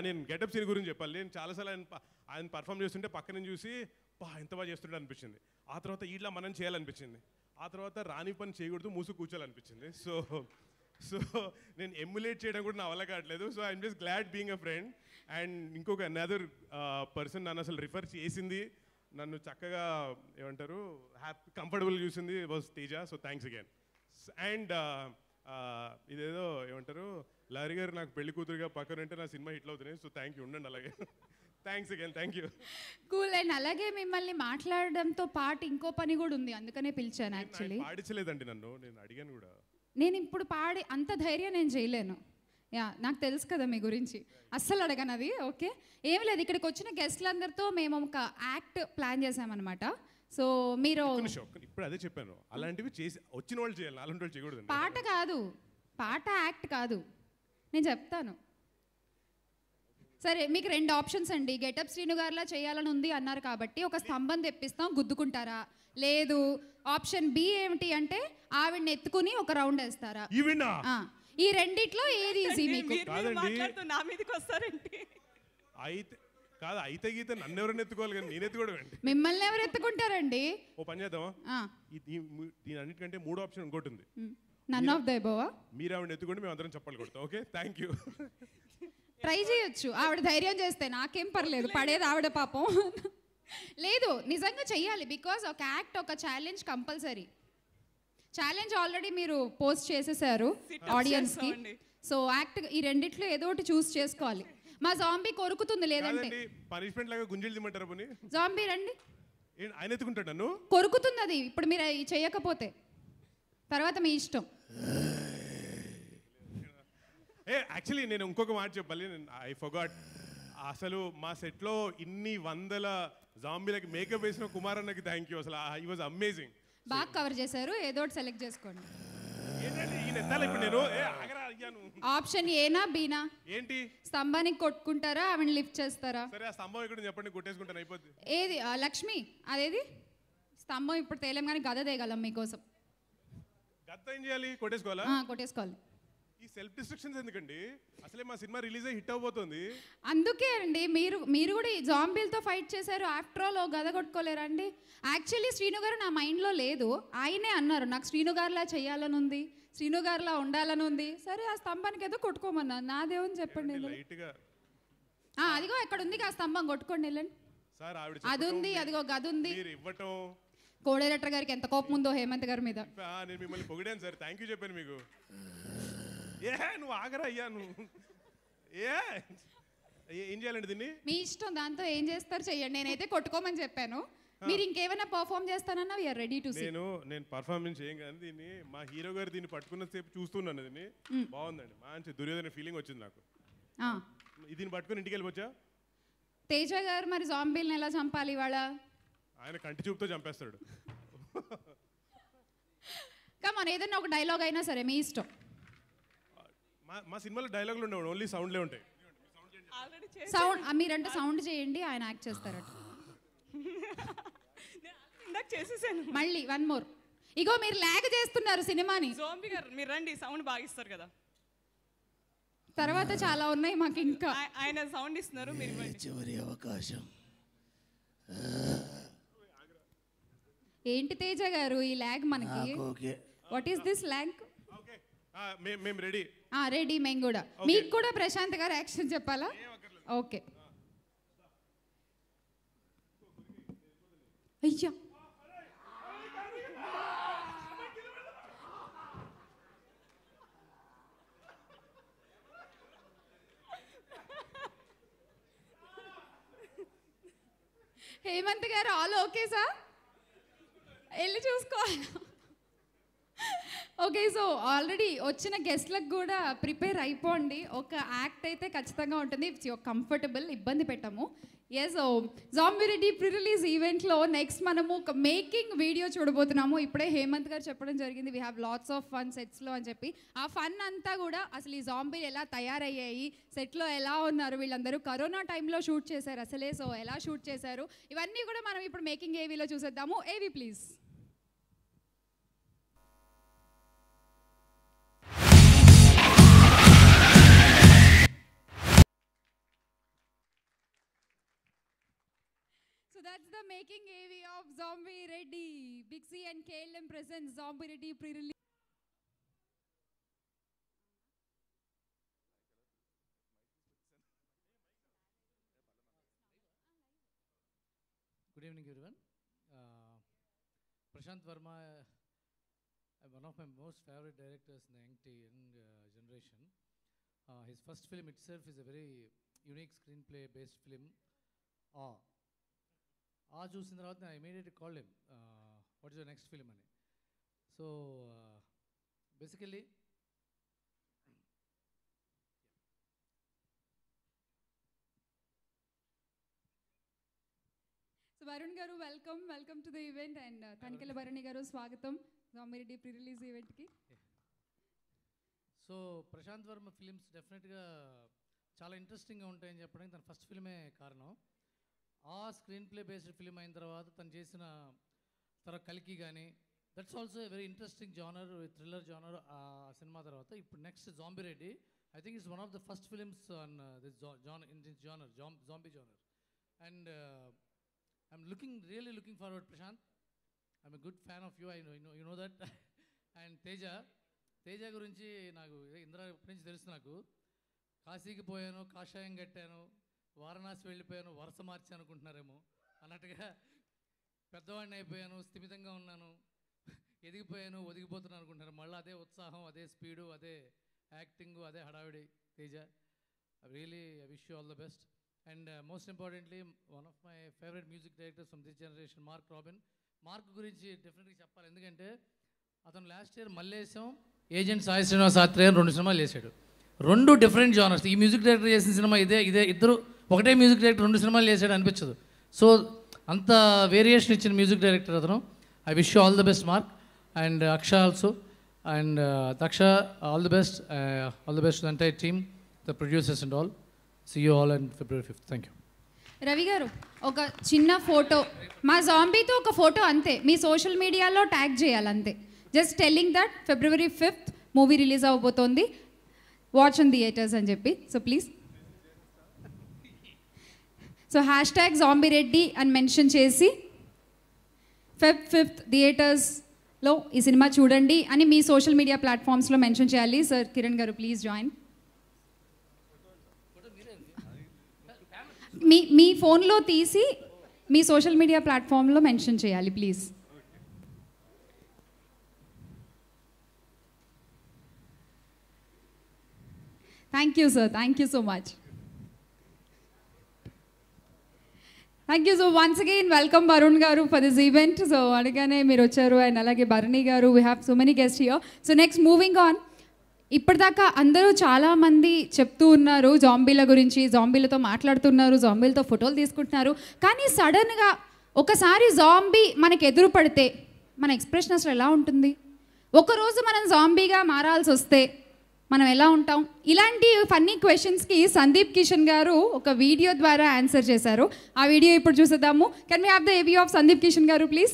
నేను గెటప్ సీన్ గురించి చెప్పాలి. నేను చాలాసార్లు ఆయన పర్ఫామ్ చేస్తుంటే పక్క నుంచి చూసి ఎంత బాగా చేస్తుంటే అనిపించింది. ఆ తర్వాత ఇట్లా మనం చేయాలనిపించింది. ఆ తర్వాత రాని పని చేయకూడదు, మూసు కూర్చోాలనిపించింది. సో నేను ఎమ్యులేట్ చేయడం కూడా నా వల్ల కావట్లేదు. So I'm just glad being a friend. And ఇంకొక అనదర్ పర్సన్ నన్ను అసలు రిఫర్ చేసింది, నన్ను చక్కగా ఏమంటారు కంఫర్టబుల్ చూసింది was Teja. So thanks again. And ఇదేదో ఏమంటారు లారీ గారు నాకు పెళ్లి కూతురుగా పక్కన అంటే నా సినిమా హిట్లు అవుతున్నాయి. So thank you. ఉండండి అలాగే. Thanks again. Thank you. Cool. And అలాగే మిమ్మల్ని మాట్లాడడంతో పాటు ఇంకో పని కూడా ఉంది, అందుకనే పిలిచాను. యాక్చువల్లీ పాడించలేదండి నన్ను, నేను అడిగాను కూడా. నేను ఇప్పుడు పాడి అంత ధైర్యం నేను చేయలేను. నాకు తెలుసు కదా మీ గురించి, అస్సలు అడగను అది. ఓకే, ఏం లేదు, ఇక్కడికి వచ్చిన గెస్ట్లందరితో మేము ఒక యాక్ట్ ప్లాన్ చేసామన్నమాట. సో మీరు ఇప్పుడు అదే చెప్పాను, అలాంటివి చేసి వచ్చిన వాళ్ళు చేయాలి, అలాంటి వాళ్ళు చేయకూడదు. పాట కాదు, పాట యాక్ట్ కాదు, నేను చెప్తాను. సరే, మీకు 2 ఆప్షన్స్ అండి. గెటప్ శ్రీను గారిలా చేయాలని ఉంది అన్నారు కాబట్టి ఒక స్తంభం తెప్పిస్తాం, గుద్దుకుంటారా? లేదు, ఆప్షన్ బి ఏమిటి అంటే ఆవిడ్ని ఎత్తుకుని ఒక రౌండ్ వేస్తారా? ఈ రెండిట్లో ఏది ఈజీ మీకు? నా మీదకి వస్తారండి. అయితే కాదు, అయితే గీత నన్ను ఎవరైనా ఎత్తుకోవాలి కానీ నేను ఎత్తుకోవడం. మిమ్మల్ని ఎవరు ఎత్తుకుంటారండి? ఓ పని చేద్దామా, దీని అన్నిటికంటే 3 ఆప్షన్ ఇంకోటి ఉంది. None of the above. మీరు ఆవిడ ఎత్తుకుంటే మేము అందరం చెప్పాలి కొడతాం. Okay, thank you. ట్రై చేయొచ్చు, ఆవిడ ధైర్యం చేస్తే నాకేం పర్లేదు, పడేది ఆవిడ పాపం. లేదు, నిజంగా చెయ్యాలి. బికాజ్ ఒక యాక్ట్, ఒక ఛాలెంజ్ కంపల్సరీ. ఛాలెంజ్ ఆల్రెడీ మీరు పోస్ట్ చేసేసారు ఆడియన్స్కి. సో యాక్ట్ ఈ రెండిట్లో ఏదో ఒకటి చూస్ చేసుకోవాలి. మా జాంబీ కొరుకుతుంది, లేదంటే పనిష్మెంట్ లాగా గుంజలు దిమ్మంటారా? పోనీ జాంబీ రండి. ఆయన ఎత్తుకుంటాడు నన్ను, కొరుకుతుంది అది. ఇప్పుడు మీరు చేయకపోతే తర్వాత మీ ఇష్టం. యాక్చువల్లీ నేను ఇంకొక మాట చెప్పాలి, ఐ ఫర్గాట్. అసలు మా సెట్లో ఇన్ని 100 జాంబీలకి మేకప్ వేసిన కుమార్ అన్నకి థ్యాంక్ యూ. అసలు హీ వాజ్ అమేజింగ్. బాగా కవర్ చేశారు, ఏదో ఒకటి సెలెక్ట్ చేసుకోండి. ఏంటంటే ఈయన ఎత్తాలి ఇప్పుడు నేను ఆగరా అయ్యాను. ఆప్షన్ ఏనా బీనా? ఏంటి? స్తంభానికి కొట్టుకుంటారా, ఆవిడ లిఫ్ట్ చేస్తారా? సరే ఆ స్తంభం ఇక్కడ చెప్పండి, కొట్టేసుకుంటాను అయిపోద్ది. ఏది లక్ష్మి అదేది స్తంభం ఇప్పుడు తేలేం కానీ గద తేగలం మీకోసం. గద్ద ఏం చేయాలి? కొట్టేసుకోవాలా? కొట్టేసుకోవాలి. ఈ సెల్ఫ్ డిస్ట్రక్షన్స్ ఎందుకండి? అసలే మా సినిమా రిలీజ్ అయ్యి హిట్ అవబోతుంది. అందుకే అండి మీరు కూడా ఈ జాంబీలతో ఫైట్ చేశారు. ఆఫ్టర్ ఆల్ గద కొట్టుకోలేరా అండి? యాక్చువల్లీ శ్రీను గారు నా మైండ్లో లేదు, ఆయనే అన్నారు నాకు శ్రీను గారిలా చేయాలని ఉంది, శ్రీను గారిలా ఉండాలని ఉంది. సరే ఆ స్తంభానికి ఏదో కొట్టుకోమన్నా, నాదేమని చెప్పండి. అదిగో ఎక్కడ ఉంది ఆ స్తంభం, కొట్టుకోండి వెళ్ళండి. అది ఉంది, అదిగో గది ఉంది. కో డైరెక్టర్ గారికి ఎంత కోపం ఉందో హేమంత్ గారి మీద. నేను మిమ్మల్ని పొగిడాను సార్, థ్యాంక్ యూ చెప్పాను మీకు. నువ్వు ఆగరా అయ్యా నువ్వు. ఏం చేయాలండి దీన్ని? మీ ఇష్టం, దాంతో ఏం చేస్తారు చెయ్యండి. నేనైతే కొట్టుకోమని చెప్పాను, మీరు ఇంకేమైనా పర్ఫామ్ చేస్తానన్నా వీఆర్ రెడీ టు సీ. నేను పర్ఫార్మెన్స్ ఏం కానీ దీన్ని మా హీరో గారు దీన్ని పట్టుకున్న సేపు చూస్తున్నాను. దీన్ని బాగుందండి, మంచి దుర్యోధన ఫీలింగ్ వచ్చింది నాకు. దీన్ని పట్టుకుని ఇంటికి వెళ్ళిపోవచ్చా? తేజ గారు మరి జాంబీల్ని ఎలా చంపాలి ఇవాళ? ఆయన కంటి చూపుతో చంపేస్తాడు. కమాన్ ఏదైనా ఒక డైలాగ్ అయినా సరే మీ ఇష్టం. మా సినిమాలో డైలాగులు ఉండవు, ఓన్లీ సౌండ్లే ఉంటాయి. సౌండ్ మీరంటే సౌండ్ చేయండి, ఆయన యాక్ట్ చేస్తారట. మళ్ళీ వన్ మోర్. ఇగో మీరు లాగ్ చేస్తున్నారు సినిమాని. జోంబీ గారు మీరు రండి, సౌండ్ బాగా ఇస్తారు కదా. తర్వాత చాలా ఉన్నాయి మాకు ఇంకా. ఆయన సౌండ్ ఇస్తున్నారు, మీరు చివరి అవకాశం. ఏంటి తేజ గారు ఈ లాగ్ మనకి? What is this log? మేము రెడీ. రెడీ మేము కూడా. మీకు కూడా ప్రశాంత్ గారు యాక్షన్ చెప్పాలా? ఓకే. అయ్యా హేమంత్ గారు ఆల్ ఓకే సార్? వెళ్ళి చూసుకోవాలి. ఓకే, సో ఆల్రెడీ వచ్చిన గెస్ట్లకు కూడా ప్రిపేర్ అయిపోండి. ఒక యాక్ట్ అయితే ఖచ్చితంగా ఉంటుంది, ఇట్స్ కంఫర్టబుల్, ఇబ్బంది పెట్టాము. Yes, zombie Reddy pre release ఈవెంట్లో నెక్స్ట్ మనము ఒక మేకింగ్ వీడియో చూడబోతున్నాము. ఇప్పుడే హేమంత్ గారు చెప్పడం జరిగింది we have lots of fun సెట్స్లో అని చెప్పి. ఆ ఫన్ అంతా కూడా అసలు ఈ జాంబీలు ఎలా తయారయ్యాయి, సెట్లో ఎలా ఉన్నారు, వీళ్ళందరూ కరోనా టైంలో షూట్ చేశారు అసలే, సో ఎలా షూట్ చేశారు, ఇవన్నీ కూడా మనం ఇప్పుడు మేకింగ్ ఏవీలో చూసేద్దాము. ఏవి please. So that's the making AV of Zombie Reddy. Big C and KLM presents Zombie Reddy pre-release. Good evening, everyone. Prashant Verma, one of my most favorite directors in the young generation. His first film itself is a very unique screenplay-based film. చూసిన తర్వాత I immediately called him, what is your next film అని. So basically so Varun గారు welcome to the event and Tanikella Bharani garu స్వాగతం zombie Reddy pre release ఈవెంట్కి. So Prashanth Varma films డెఫినెట్గా చాలా ఇంట్రెస్టింగ్గా ఉంటాయని చెప్పడానికి తన ఫస్ట్ ఫిల్మే కారణం. ఆ స్క్రీన్ ప్లే బేస్డ్ ఫిలిం అయిన తర్వాత తను చేసిన తర్వాత కల్కి కానీ, that's also a very interesting genre, thriller genre. ఆ సినిమా తర్వాత ఇప్పుడు next zombie Reddy, I think it's one of the first films on this genre, zombie genre. And I'm really looking forward. Prashanth, I'm a good fan of you, you know that. And Teja గురించి నాకు ఇంద్ర నుంచి తెలుసు. నాకు కాశీకి పోయాను, కాషాయం కట్టాను, వారణాసి వెళ్ళిపోయాను, వరుస మార్చి అనుకుంటున్నారేమో అన్నట్టుగా పెద్దవాడిని అయిపోయాను, స్థిమితంగా ఉన్నాను, ఎదిగిపోయాను, ఒదిగిపోతున్నాను అనుకుంటున్నారు. మళ్ళీ అదే ఉత్సాహం, అదే స్పీడు, అదే యాక్టింగ్, అదే హడావిడి. Teja, really I wish you all the best. And most importantly one of my favourite music directors from this generation, Mark Robin. Mark గురించి డెఫినెట్గా చెప్పాలి, ఎందుకంటే అతను last year Mallesham, agent Sai Srinivas Athreya 2 సినిమాలు చేశాడు. 2 డిఫరెంట్ జానర్స్. ఈ మ్యూజిక్ డైరెక్టర్ చేసిన సినిమా ఇదే ఇద్దరు ఒకటే మ్యూజిక్ డైరెక్టర్ 2 సినిమాలు చేశాడు అనిపించదు. సో అంత వేరియేషన్ ఇచ్చిన మ్యూజిక్ డైరెక్టర్ అతను. I wish you all the best, Mark, and Aksha also. And Daksha, all the best to the entire team, the producers and all. See you all on February 5th. Thank you. Ravi గారు ఒక చిన్న photo మా జాంబీతో ఒక photo అంతే మీ social మీడియాలో tag చేయాలి అంతే just telling that February 5th movie release అవబోతోంది వాచ్ ఇన్ థియేటర్స్ అని చెప్పి సో ప్లీజ్ సో #ZombieReddy అని మెన్షన్ చేసి Feb 5th థియేటర్స్లో ఈ సినిమా చూడండి అని మీ సోషల్ మీడియా ప్లాట్ఫామ్స్లో మెన్షన్ చేయాలి సార్ కిరణ్ గారు ప్లీజ్ జాయిన్ మీ ఫోన్లో తీసి మీ సోషల్ మీడియా ప్లాట్ఫామ్లో మెన్షన్ చేయాలి please thank you sir thank you so much thank you so once again welcome Varun గారు ఫర్ దిస్ ఈవెంట్ సో అడగానే మీరు వచ్చారు అండ్ అలాగే Bharani garu we have so many guest here so next moving on ఇప్పటిదాకా అందరూ చాలామంది చెప్తూ ఉన్నారు జాంబీల గురించి జాంబీలతో మాట్లాడుతున్నారు జాంబీలతో ఫోటోలు తీసుకుంటున్నారు కానీ సడన్గా ఒకసారి జాంబీ మనకు ఎదురు పడితే మన ఎక్స్ప్రెషన్ అసలు ఎలా ఉంటుంది ఒకరోజు మనం జాంబీగా మారాల్సి వస్తే మనం ఎలా ఉంటాం ఇలాంటి ఫన్నీ క్వశ్చన్స్కి సందీప్ కిషన్ గారు ఒక వీడియో ద్వారా ఆన్సర్ చేశారు ఆ వీడియో ఇప్పుడు చూసేద్దాము కెన్ వీ హ్యావ్ ద ఏవీ ఆఫ్ సందీప్ కిషన్ గారు ప్లీజ్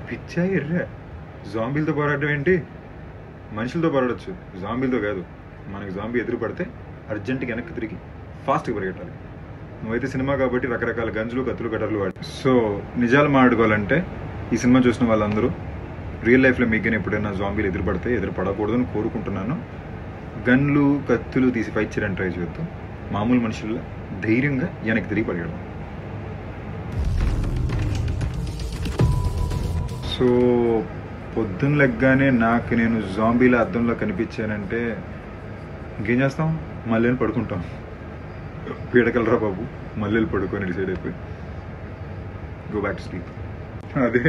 పిచ్చా ఎర్రా జాంబీలతో పోరాటం ఏంటి మనుషులతో పోరాడచ్చు జాంబీలతో కాదు మనకి జాంబీ ఎదురు పడితే అర్జెంటుగా వెనక్కి తిరిగి ఫాస్ట్గా పరిగెట్టాలి నువ్వైతే సినిమా కాబట్టి రకరకాల గంజులు కత్తులు కట్టర్లు వాడు సో నిజాలు మాట్లాడుకోవాలంటే ఈ సినిమా చూసిన వాళ్ళందరూ రియల్ లైఫ్లో మీకు ఎప్పుడైనా జాంబీలు ఎదురు పడితే ఎదురు పడకూడదని కోరుకుంటున్నాను గన్లు కత్తులు తీసి ఫైట్ చేయడానికి ట్రై చేయొద్దు మామూలు మనుషుల్లో ధైర్యంగా వెనక్కి తిరిగి పరిగెడదాం సో పొద్దున్న లెగ్గానే నాకు నేను జాంబీల అద్దంలో కనిపించానంటే ఇంకేం చేస్తాం మళ్ళీ పడుకుంటాం పీడకలరా బాబు మళ్ళీ పడుకొని డిసైడ్ అయిపోయి గో బ్యాక్ టు స్లీప్ అదే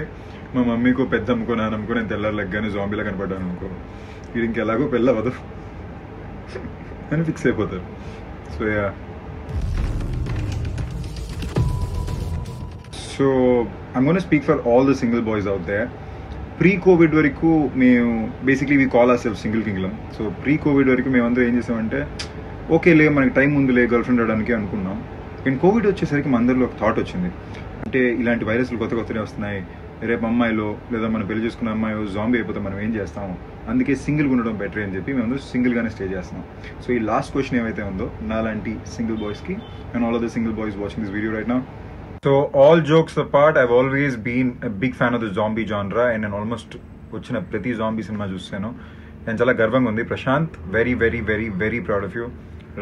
మా మమ్మీకో పెద్ద అమ్ముకో నాన్న అమ్ముకో నేను తెల్లారు లెగ్గానే జాంబీలా కనపడ్డాను అనుకో ఇది ఇంకెలాగో పెళ్ళవదు అని ఫిక్స్ అయిపోతారు so yeah so I'm going to speak for all the single boys out there. Pre-COVID వరకు మేము basically we call our self single Kingdom so pre-Covid వరకు మేమందరూ ఏం చేసామంటే ఓకేలే మనకి టైం ఉందిలే గర్ల్ ఫ్రెండ్ రావడానికి అనుకున్నాం కానీ కోవిడ్ వచ్చేసరికి మన అందరిలో ఒక థాట్ వచ్చింది అంటే ఇలాంటి వైరస్లు కొత్తనే వస్తున్నాయి రేపు అమ్మాయిలో లేదా మనం పెళ్లి చేసుకున్న అమ్మాయి జాంబీ అయిపోతే మనం ఏం చేస్తాం అందుకే సింగిల్గా ఉండడం బెటర్ అని చెప్పి మేము సింగిల్గానే స్టే చేస్తున్నాం సో ఈ లాస్ట్ క్వశ్చన్ ఏమైతే ఉందో నాలాంటి సింగిల్ బాయ్స్కి and all of the single boys watching this video right now So all jokes apart, I've always been a big fan of the zombie genre and నేను almost వచ్చిన ప్రతి zombie cinema చూస్తాను నేను చాలా గర్వంగా ఉంది Prashanth very very very very proud of you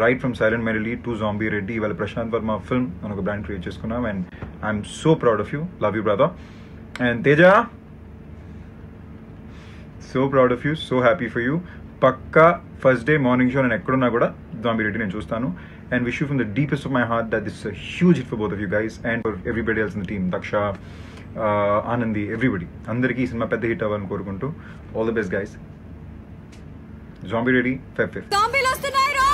right from silent merely to ZombieReddy ఇవాళ Prashanth Varma film అని ఒక బ్రాండ్ క్రియేట్ చేసుకున్నాం and I'm so proud of you love you brother and Teja so proud of you so happy for you పక్కా first day morning show నేను ఎక్కడున్నా కూడా ZombieReddy నేను చూస్తాను and wish you from the deepest of my heart that this is a huge hit for both of you guys and for everybody else in the team Daksha Anandi everybody andariki ee cinema pedda hit avvalani korukuntu all the best guys ZombieReddy Feb 5th జాంబీలు వస్తున్నాయి రో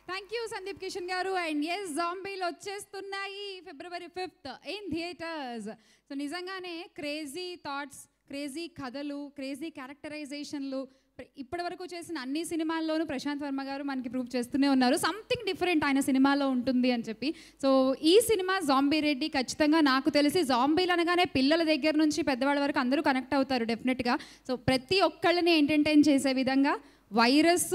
thank you Sandeep Kishan గారు and yes జాంబీలు వచ్చేస్తున్నాయి February 5th in theatres so నిజంగానే crazy thoughts crazy కథలు crazy క్యారెక్టరైజేషన్లు ఇప్పటి వరకు చేసిన అన్ని సినిమాల్లోనూ ప్రశాంత్ వర్మ గారు మనకి ప్రూవ్ చేస్తూనే ఉన్నారు సంథింగ్ డిఫరెంట్ ఆయన సినిమాలో ఉంటుంది అని చెప్పి సో ఈ సినిమా ZombieReddy ఖచ్చితంగా నాకు తెలిసి జాంబీలు అనగానే పిల్లల దగ్గర నుంచి పెద్దవాళ్ళ వరకు అందరూ కనెక్ట్ అవుతారు డెఫినెట్గా సో ప్రతి ఒక్కళ్ళని ఎంటర్టైన్ చేసే విధంగా వైరస్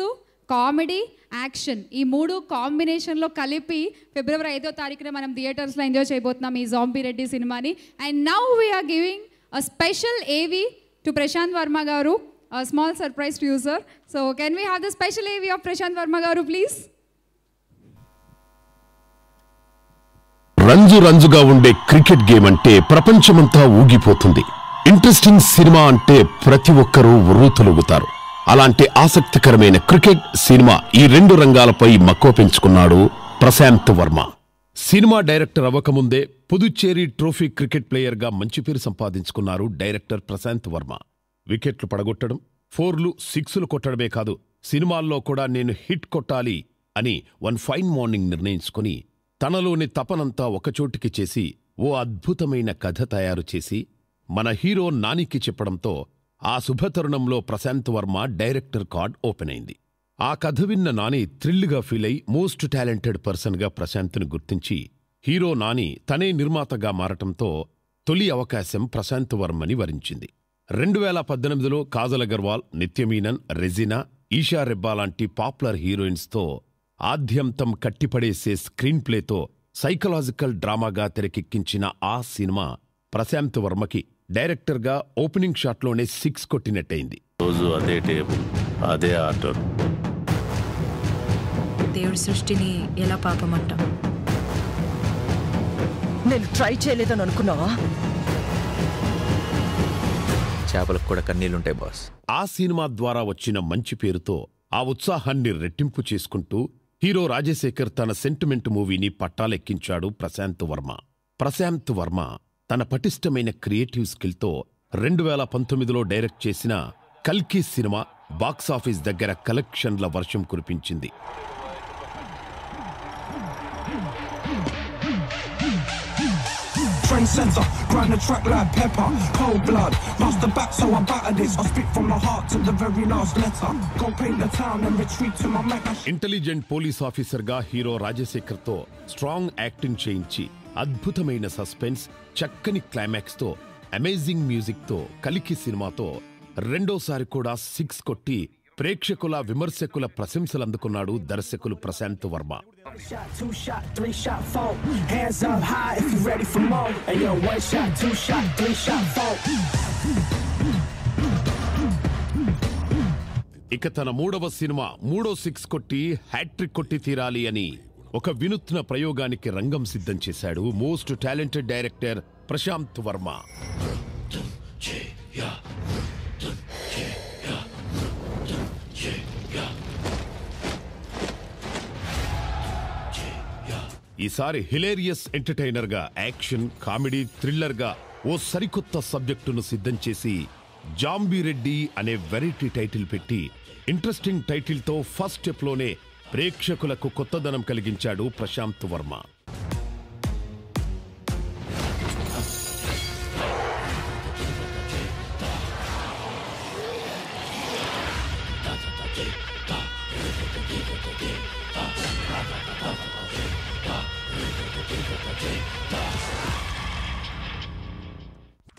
కామెడీ యాక్షన్ ఈ మూడు కాంబినేషన్లో కలిపి February 5వ తారీఖున మనం థియేటర్స్లో ఎంజాయ్ చేయబోతున్నాం ఈ ZombieReddy సినిమాని and now we're giving a special AV to Prashant Varma garu a small surprise to you sir so can we have the special AV of Prashant Varma garu please రంజుగా ఉండే క్రికెట్ గేమ్ అంటే ప్రపంచమంతా ఊగిపోతుంది ఇంట్రెస్టింగ్ సినిమా అంటే ప్రతి ఒక్కరూ ఉర్రూతలూగుతారు అలాంటి ఆసక్తికరమైన cricket cinema ఈ రెండు రంగాలపై మక్కువ పెంచుకున్నాడు ప్రశాంత్ వర్మ సినిమా డైరెక్టర్ అవ్వకముందే పుదుచ్చేరి ట్రోఫీ క్రికెట్ ప్లేయర్గా మంచి పేరు సంపాదించుకున్నారు డైరెక్టర్ ప్రశాంత్ వర్మ వికెట్లు పడగొట్టడం, 4లు 6లు కొట్టడమే కాదు, సినిమాల్లో కూడా నేను హిట్ కొట్టాలి అని వన్ ఫైన్ మార్నింగ్ నిర్ణయించుకుని తనలోని తపనంతా ఒకచోటికి చేసి ఓ అద్భుతమైన కథ తయారు చేసి మన హీరో నానికి చెప్పడంతో ఆ శుభతరుణంలో Prashanth Varma director card open అయింది. ఆ కథ విన్న నాని థ్రిల్గా ఫీల్ అయి మోస్ట్ టాలెంటెడ్ పర్సన్గా ప్రశాంత్ను గుర్తించి హీరో నాని తనే నిర్మాతగా మారటంతో తొలి అవకాశం ప్రశాంత్ వర్మని వరించింది. 2018లో కాజల్ అగర్వాల్, నిత్యమీనన్, రెజినా, ఈషా రెబ్బా లాంటి పాపులర్ హీరోయిన్స్తో ఆద్యంతం కట్టిపడేసే స్క్రీన్ ప్లేతో సైకలాజికల్ డ్రామాగా తెరకెక్కించిన ఆ సినిమా ప్రశాంత్ వర్మకి డైరెక్టర్గా ఓపెనింగ్ షాట్లోనే 6 కొట్టినట్టయింది. రోజు అదే టేబుల్, అదే ఆర్డర్. దేవుడి సృష్టిని ఎలా పాపమంటాం? నేను ట్రై చేయలేదని అనుకున్నావా? చేపలకు కూడా కన్నీళ్లుంటాయి బాస్. ఆ సినిమా ద్వారా వచ్చిన మంచి పేరుతో ఆ ఉత్సాహాన్ని రెట్టింపు చేసుకుంటూ హీరో రాజశేఖర్ తన సెంటిమెంట్ మూవీని పట్టాలెక్కించాడు ప్రశాంత్ వర్మ. ప్రశాంత్ వర్మ తన పటిష్టమైన క్రియేటివ్ స్కిల్తో 2019లో డైరెక్ట్ చేసిన కల్కి సినిమా బాక్సాఫీస్ దగ్గర కలెక్షన్ల వర్షం కురిపించింది. Trendsetter, grind the track like pepper, cold blood, lost the back so I batter this, I speak from the heart to the very last letter, go paint the town and retreat to my mecca. Intelligent police ఆఫీసర్గా hero రాజశేఖర్తో strong acting చేయించి అద్భుతమైన suspense, చక్కని క్లైమాక్స్తో, amazing మ్యూజిక్తో కల్కి సినిమాతో రెండోసారి కూడా 6 కొట్టి ప్రేక్షకుల విమర్శకుల ప్రశంసలందుకున్నాడు దర్శకులు Prashanth Varma. Shot, 2 shot, 3 shot, 4. Hands up high if you ready for more. Hey yo, 1 shot, 2 shot, 3 shot, 4. ఇక తన 3వ సినిమా 3 6 కొట్టి హ్యాట్రిక్ కొట్టి తీరాలి అని ఒక వినూత్న ప్రయోగానికి రంగం సిద్ధం చేశాడు most talented director Prashant Varma. ఈసారి హిలేరియస్ ఎంటర్టైనర్గా యాక్షన్, కామెడీ, థ్రిల్లర్గా ఓ సరికొత్త సబ్జెక్టును సిద్ధం చేసి జాంబీ రెడ్డి అనే వెరైటీ టైటిల్ పెట్టి ఇంట్రెస్టింగ్ టైటిల్తో ఫస్ట్ స్టెప్లోనే ప్రేక్షకులకు కొత్తదనం కలిగించాడు ప్రశాంత్ వర్మ.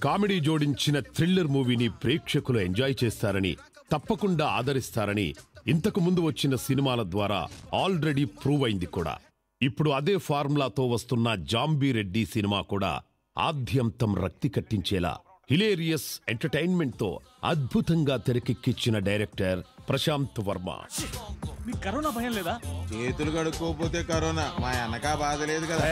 కామెడీ జోడించిన థ్రిల్లర్ మూవీని ప్రేక్షకులు ఎంజాయ్ చేస్తారని, తప్పకుండా ఆదరిస్తారని ఇంతకు ముందు వచ్చిన సినిమాల ద్వారా ఆల్రెడీ ప్రూవ్ అయింది కూడా. ఇప్పుడు అదే ఫార్ములాతో వస్తున్న జాంబీ రెడ్డి సినిమా కూడా ఆద్యంతం రక్తి కట్టించేలా హిలేరియస్ ఎంటర్టైన్మెంట్తో అద్భుతంగా తెరకెక్కించిన డైరెక్టర్ ప్రశాంత్ వర్మ. కరోనా భయం లేదా? చేతులు కడుక్కోపోతే కరోనా, మా అన్నకా బాధ లేదు కదా.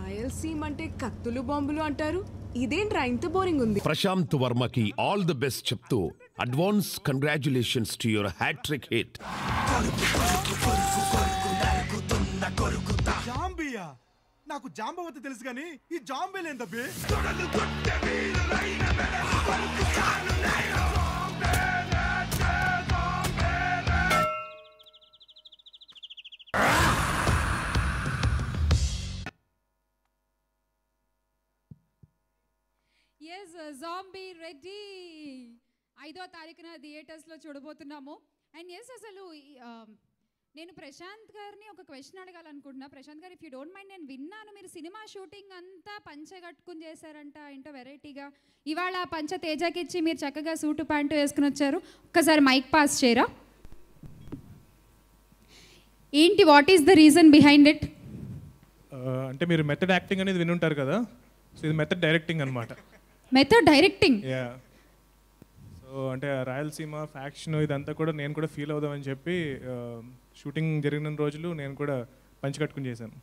రాయలసీమ అంటే కత్తులు బాంబులు అంటారు, ఇదేంట్రా ఇంత బోరింగ్ ఉంది. ప్రశాంత్ వర్మకి ఆల్ ది బెస్ట్ చెప్తూ advance congratulations to your hat trick hit. Zambia? నాకు జాంబవతి తెలుసు కానీ ఈ జాంబీలు ఏంట బే? ఎస్, జాంబీ రెడ్డి 5వ తారీఖున థియేటర్స్లో చూడబోతున్నాము. అండ్ ఎస్, అసలు నేను ప్రశాంత్ గారిని ఒక క్వశ్చన్ అడగాలనుకుంటున్నా. ప్రశాంత్ గారు, ఇఫ్ యూ డోంట్ మైండ్, నేను విన్నాను మీరు సినిమా షూటింగ్ అంతా పంచ కట్టుకుని చేశారంట, ఏంటో వెరైటీగా. ఇవాళ ఆ పంచ తేజాకి ఇచ్చి మీరు చక్కగా సూటు ప్యాంటు వేసుకుని వచ్చారు. ఒక్కసారి మైక్ పాస్ చేయరా? ఏంటి, what is the reason behind it? అంటే మీరు మెథడ్ యాక్టింగ్ అనేది వినుంటారు కదా, సో ఇది మెథడ్ డైరెక్టింగ్ అనమాట. Method directing? యా. సో అంటే రాయలసీమ ఫ్యాక్షన్ ఇదంతా కూడా నేను కూడా ఫీల్ అవుదామని చెప్పి షూటింగ్ జరిగిన రోజులు నేను కూడా పంచి కట్టుకుని చేశాను.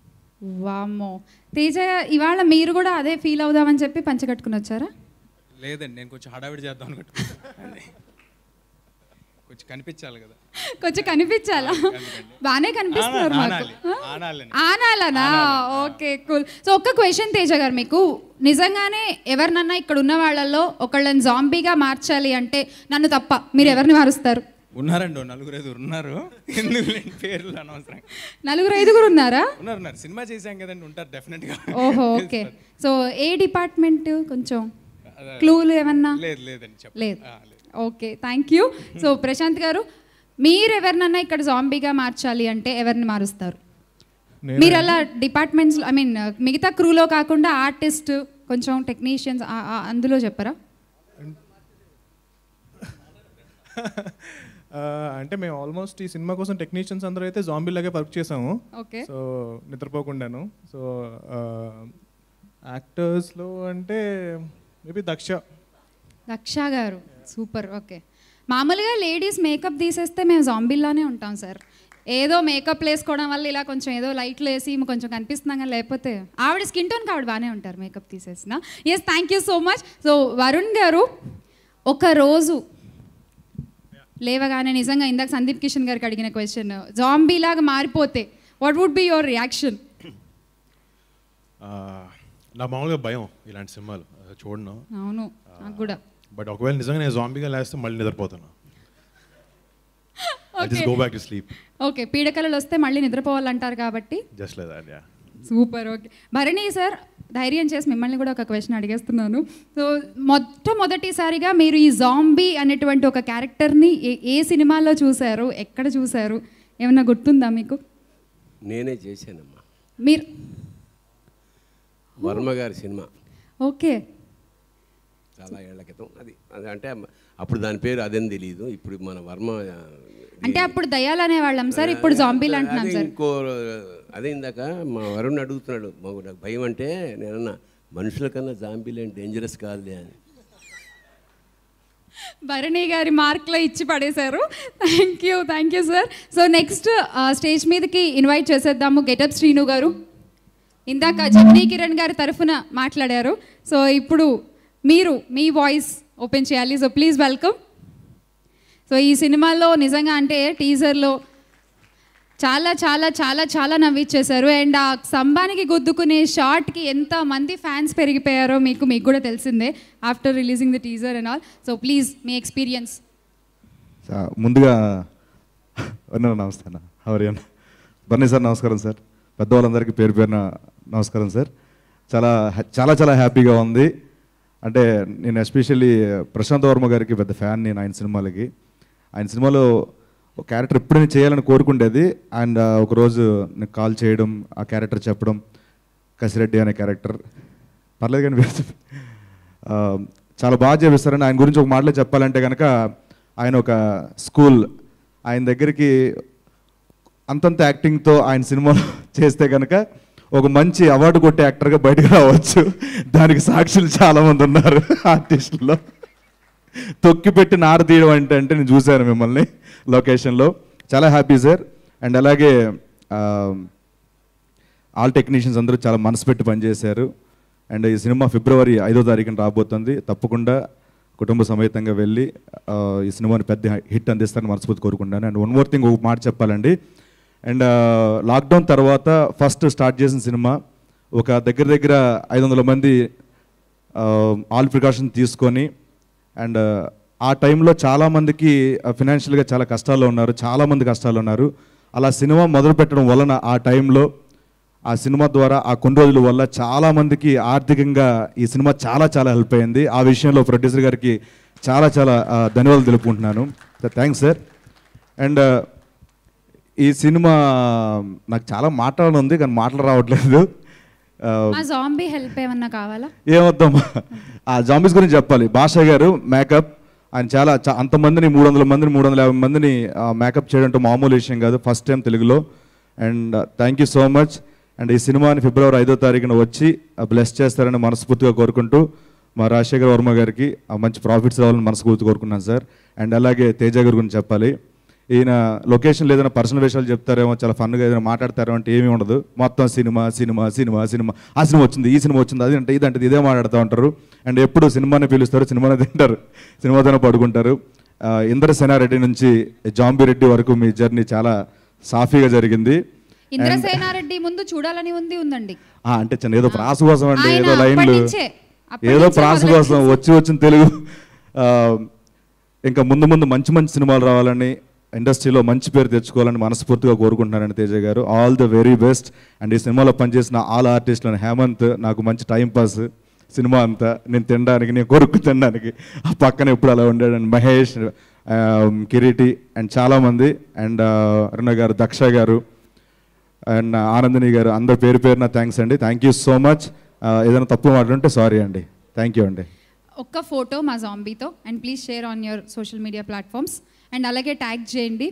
వామ్మో, తేజ ఇవాళ మీరు కూడా అదే ఫీల్ అవుదామని చెప్పి పంచ కట్టుకుని వచ్చారా? లేదండి, నేను కొంచెం హడావిడి చేద్దాం అనుకుంటున్నాను. కొంచెం కనిపించాలి కదా. కొంచెం కనిపించాలా? బాగానే కనిపిస్తున్నారు మాకు. ఆనాలనా? Okay cool. సో ఒక్క క్వశ్చన్ తేజ గారు, మీకు నిజంగానే ఎవరినన్నా ఇక్కడ ఉన్న వాళ్ళల్లో ఒకళ్ళని జాంబీగా మార్చాలి అంటే నన్ను తప్ప మీరు ఎవరిని మారుస్తారు? ఉన్నారండి, 4-5 ఉన్నారు. ఎందుకు పేర్లు అనవసరం. 4-5 ఉన్నారా? ఉన్నారు. సినిమా చేశాం కదండి, ఉంటారు డెఫినెట్గా. ఓహో ఓకే. సో ఏ డిపార్ట్మెంట్ కొంచెం క్లూలు ఏమన్నా? లేదండి లేదు. Okay thank you. So Prashant garu, మీరు ఎవరినన్నా ఇక్కడ జాంబీగా మార్చాలి అంటే ఎవరిని మారుస్తారు? మీరు అలా డిపార్ట్మెంట్స్ ఐ మీన్ మిగతా క్రూలో కాకుండా ఆర్టిస్ట్, కొంచెం టెక్నీషియన్స్ అందులో చెప్పరా? అంటే మేము ఆల్మోస్ట్ ఈ సినిమా కోసం టెక్నీషియన్స్ అందరూ అయితే జాంబీ లాగే వర్క్ చేసాము. ఓకే. సో నిద్రపోకుండాను. సో యాక్టర్స్లో అంటే మేబీ దక్ష గారు సూపర్. ఓకే. మామూలుగా లేడీస్ మేకప్ తీసేస్తే మేము జాంబీలానే ఉంటాం సార్. ఏదో మేకప్ వేసుకోవడం వల్ల ఇలా కొంచెం ఏదో లైట్లు వేసి కొంచెం కనిపిస్తున్నాం కానీ లేకపోతే ఆవిడ స్కిన్ టోన్కి ఆవిడ బాగానే ఉంటారు మేకప్ తీసేసిన. Yes thank you so much. So Varun garu, ఒక రోజు లేవగానే నిజంగా ఇందాక సందీప్ కిషన్ గారికి అడిగిన క్వశ్చన్, జాంబీ లాగా మారిపోతే what would be your reaction? నా మామూలుగా భయం ఇలాంటి సినిమాలు చూడను. అవును నాకు కూడా. బట్ ఒకవేళ నిజంగా నేను జాంబీగా లేస్తే మళ్ళీ నిద్రపోతాను. ఓకే. పీడకలలు వస్తే మళ్ళీ నిద్రపోవాలంటారు కాబట్టి just like that. Yeah super. Okay Bharani sir, ధైర్యం చేసి మిమ్మల్ని కూడా ఒక క్వశ్చన్ అడిగేస్తున్నాను. సో మొట్టమొదటిసారిగా మీరు ఈ జాంబీ అనేటువంటి ఒక క్యారెక్టర్ని ఏ సినిమాలో చూశారు, ఎక్కడ చూశారు, ఏమన్నా గుర్తుందా మీకు? నేనే చేశానమ్మా. మీరు వర్మ గారి సినిమా. ఓకే. చాలా ఏళ్ల క్రితం. అది అంటే అప్పుడు దాని పేరు అదేం తెలియదు. ఇప్పుడు మన వర్మ అంటే అప్పుడు దయ్యాలు అనేవాళ్ళం సార్, ఇప్పుడు జాంబీలు అంటున్నాం సార్. ఇంకో అదే ఇందాక మా వరుణ్ అడుగుతున్నాడు, మాకు నాకు భయం అంటే నేనన్నా మనుషుల కన్నా జాంబీలు అంటే డేంజరస్ కాదులే అని. భరణి గారి మార్క్లో ఇచ్చి పడేశారు. Thank you sir. So next stage మీదకి ఇన్వైట్ చేసేద్దాము గెటప్ శ్రీను గారు. ఇందాక జగనీ కిరణ్ గారి తరఫున మాట్లాడారు. సో ఇప్పుడు మీరు మీ వాయిస్ ఓపెన్ చేయాలి. So please welcome. సో ఈ సినిమాలో నిజంగా అంటే టీజర్లో చాలా చాలా చాలా చాలా నవ్విచ్చేశారు. అండ్ ఆ సంబానికి గుద్దుకునే షార్ట్కి ఎంతమంది ఫ్యాన్స్ పెరిగిపోయారో మీకు కూడా తెలిసిందే after releasing the teaser and all. So please me experience. ముందుగా నమస్తే అన్న, హవరియన్ బన్నీ సార్. నమస్కారం సార్. పెద్దవాళ్ళందరికీ పేరు పేరున నమస్కారం సార్. చాలా చాలా చాలా హ్యాపీగా ఉంది. అంటే నేను ఎస్పెషల్లీ ప్రశాంత్ వర్మ గారికి పెద్ద ఫ్యాన్. నేను ఆయన సినిమాలకి, ఆయన సినిమాలో ఒక క్యారెక్టర్ ఎప్పుడు నేను చేయాలని కోరుకుండేది. అండ్ ఒకరోజు నేను కాల్ చేయడం, ఆ క్యారెక్టర్ చెప్పడం, కసిరెడ్డి అనే క్యారెక్టర్ పర్లేదు కానీ చాలా బాగా చేపిస్తారని. ఆయన గురించి ఒక మాటలో చెప్పాలంటే కనుక, ఆయన ఒక స్కూల్, ఆయన దగ్గరికి అంతంత యాక్టింగ్తో ఆయన సినిమాలో చేస్తే కనుక ఒక మంచి అవార్డు కొట్టే యాక్టర్గా బయటకు రావచ్చు. దానికి సాక్షులు చాలామంది ఉన్నారు ఆర్టిస్టుల్లో. తొక్కిపెట్టి నార తీయడం అంటే నేను చూశాను మిమ్మల్ని లొకేషన్లో. చాలా హ్యాపీ సార్. అండ్ అలాగే ఆల్ టెక్నీషియన్స్ అందరూ చాలా మనసు పెట్టి పనిచేశారు. అండ్ ఈ సినిమా ఫిబ్రవరి 5వ తారీఖున రాబోతుంది. తప్పకుండా కుటుంబ సమేతంగా వెళ్ళి ఈ సినిమాని పెద్ద హిట్ అందిస్తారని మనస్ఫూర్తి కోరుకుంటాను. అండ్ వన్ మోర్ థింగ్, ఒక మాట చెప్పాలండి. అండ్ లాక్డౌన్ తర్వాత ఫస్ట్ స్టార్ట్ చేసిన సినిమా, ఒక దగ్గర 500 మంది ఆల్ ప్రికాషన్ తీసుకొని, అండ్ ఆ టైంలో చాలామందికి ఫినాన్షియల్గా చాలా కష్టాల్లో ఉన్నారు, చాలామంది కష్టాలు ఉన్నారు. అలా సినిమా మొదలు పెట్టడం వలన ఆ టైంలో ఆ సినిమా ద్వారా ఆ కొన్ని రోజుల వల్ల చాలామందికి ఆర్థికంగా ఈ సినిమా చాలా చాలా హెల్ప్ అయింది. ఆ విషయంలో ప్రొడ్యూసర్ గారికి చాలా చాలా ధన్యవాదాలు తెలుపుకుంటున్నాను. Thanks sir. అండ్ ఈ సినిమా నాకు చాలా మాట్లాడడం ఉంది కానీ మాటలు రావట్లేదు. జాంబీ హెల్ప్ ఏమన్నా కావాలా? ఏమొద్దాం, ఆ జాంబీస్ గురించి చెప్పాలి. భాష గారు మేకప్, ఆయన చాలా అంతమందిని 300 మందిని 350 మందిని మేకప్ చేయడం మామూలు విషయం కాదు, ఫస్ట్ టైం తెలుగులో. And thank you so much. And ఈ సినిమాని ఫిబ్రవరి 5వ తారీఖున వచ్చి బ్లెస్ చేస్తారని మనస్ఫూర్తిగా కోరుకుంటూ, మా రాజశేఖర్ వర్మ గారికి మంచి ప్రాఫిట్స్ రావాలని మనస్ఫూర్తి కోరుకున్నాను సార్. అండ్ అలాగే తేజ గారి గురించి చెప్పాలి. ఈయన లొకేషన్లో ఏదైనా పర్సనల్ విషయాలు చెప్తారేమో, చాలా ఫన్గా ఏదైనా మాట్లాడతారేమో అంటే ఏమీ ఉండదు. మొత్తం సినిమా సినిమా సినిమా సినిమా, ఆ సినిమా వచ్చింది, ఈ సినిమా వచ్చింది, అది అంటే ఇదంటే ఇదే మాట్లాడుతూ ఉంటారు. అండ్ ఎప్పుడు సినిమానే పిలుస్తారు, సినిమానే తింటారు, సినిమాతోనే పడుకుంటారు. ఇంద్రసేనారెడ్డి నుంచి జాంబీ రెడ్డి వరకు మీ జర్నీ చాలా సాఫీగా జరిగింది. ఇంద్రసేనారెడ్డి ముందు చూడాలని ఉందండి. అంటే చిన్న ఏదో ప్రాస కోసం అండి, ఏదో లైన్లు అప్పటి ఏదో నుంచే ప్రాస కోసం వచ్చిన తెలుగు. ఇంకా ముందు ముందు మంచి మంచి సినిమాలు రావాలని, ఇండస్ట్రీలో మంచి పేరు తెచ్చుకోవాలని మనస్ఫూర్తిగా కోరుకుంటున్నానండి తేజ గారు. All the very best. And ఈ సినిమాలో పనిచేసిన ఆల్ ఆర్టిస్టులను, హేమంత్ నాకు మంచి టైంపాస్ సినిమా అంతా, నేను తినడానికి, నేను కొరుక్కు తినడానికి ఆ పక్కన ఎప్పుడు అలా ఉండాడు. అండ్ మహేష్, కిరీటి అండ్ చాలామంది, అండ్ అరుణ గారు, దక్ష గారు అండ్ ఆనందిని గారు, అందరు పేరు పేరున థ్యాంక్స్ అండి. Thank you so much. ఏదైనా తప్పు మాట్లాడుంటే సారీ అండి. థ్యాంక్ యూ అండి. ఒక్క ఫోటో మా జాంబీతో and please share on your social media platforms and అలాగే ట్యాగ్ చేయండి.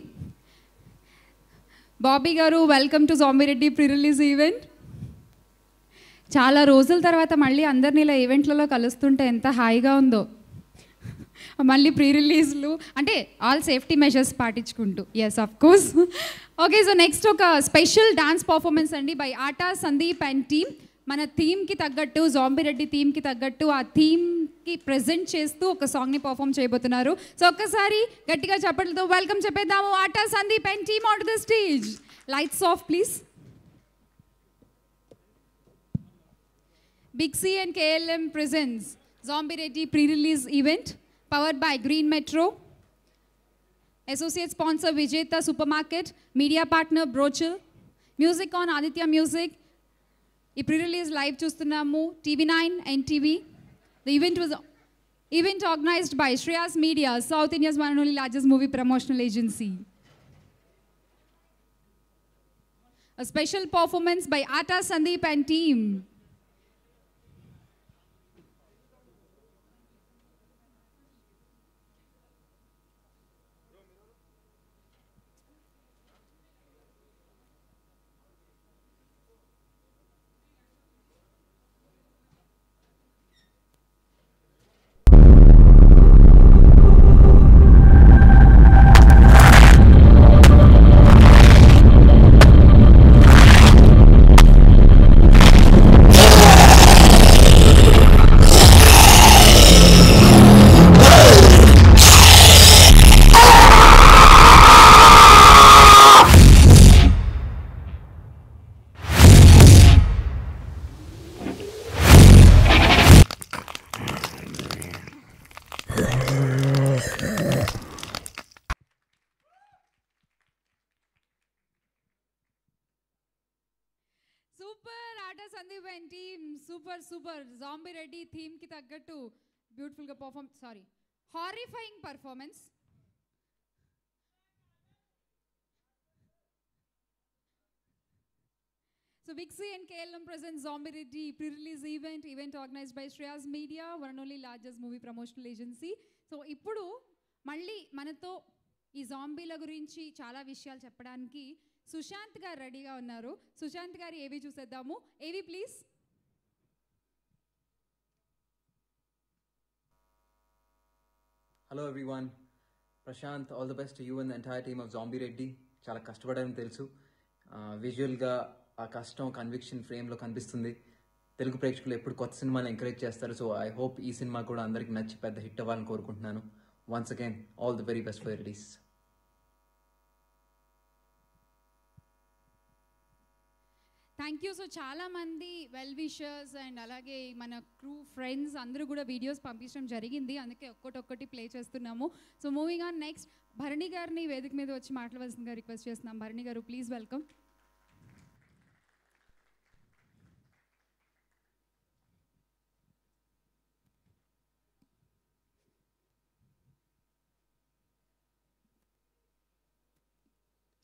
బాబీ గారు, welcome to zombie Reddy pre release event. చాలా రోజుల తర్వాత మళ్ళీ అందరినీ ఇలా ఈవెంట్లలో కలుస్తుంటే ఎంత హాయిగా ఉందో. మళ్ళీ ప్రీ రిలీజ్లు అంటే ఆల్ సేఫ్టీ మెజర్స్ పాటించుకుంటూ. Yes of course. Okay, so next ఒక స్పెషల్ డాన్స్ పర్ఫార్మెన్స్ అండి by Aata Sandeep and team. మన థీమ్కి తగ్గట్టు, జాంబీ రెడ్డి థీమ్కి తగ్గట్టు ఆ థీమ్కి ప్రెజెంట్ చేస్తూ ఒక సాంగ్ని పర్ఫామ్ చేయబోతున్నారు. సో ఒక్కసారి గట్టిగా చప్పట్లతో వెల్కమ్ చెప్పేద్దాము Aata Sandeep and team on to the stage. Lights off please. Big C and KLM presents Zombie Reddy pre-release event powered by Green Metro. Associate sponsor Vijeta Supermarket. Media partner Brochil. Music on Aditya Music. ఈ pre-release live చూస్తున్నాము TV9 and TV. The event was organized by Shreyas Media, South India's one and only largest movie promotional agency. A special performance by Atta Sandeep and team. Super zombie Reddy theme కి తగ్గట్టు beautiful గా horrifying performance. So Big C and KLM presents Zombie Reddy pre-release event organized by Shreyas Media, one and only largest movie promotional agency. So ఇప్పుడు మళ్ళీ మనతో ఈ జాంబీల గురించి చాలా విషయాలు చెప్పడానికి సుశాంత్ గారు రెడీగా ఉన్నారు. సుశాంత్ గారు ఏవి చూసేద్దాము. ఏవి please. Hello everyone, Prashant, all the best to you and the entire team of Zombie Reddy. చాలా కష్టపడారని తెలుసు. విజువల్గా ఆ కష్టం, కన్విక్షన్ ఫ్రేమ్లో కనిపిస్తుంది. తెలుగు ప్రేక్షకులు ఎప్పుడు కొత్త సినిమాలు ఎంకరేజ్ చేస్తారు. సో ఐ హోప్ ఈ సినిమా కూడా అందరికి నచ్చి పెద్ద హిట్ అవ్వాలని కోరుకుంటున్నాను. Once again all the very best for release. Thank you. So చాలామంది వెల్ విషర్స్ అండ్ అలాగే మన క్రూ ఫ్రెండ్స్ అందరూ కూడా వీడియోస్ పంపించడం జరిగింది, అందుకే ఒక్కటొక్కటి ప్లే చేస్తున్నాము. So moving on next Bharani గారిని వేదిక మీద వచ్చి మాట్లాడవలసిందిగా రిక్వెస్ట్ చేస్తున్నాం. Bharani garu please welcome.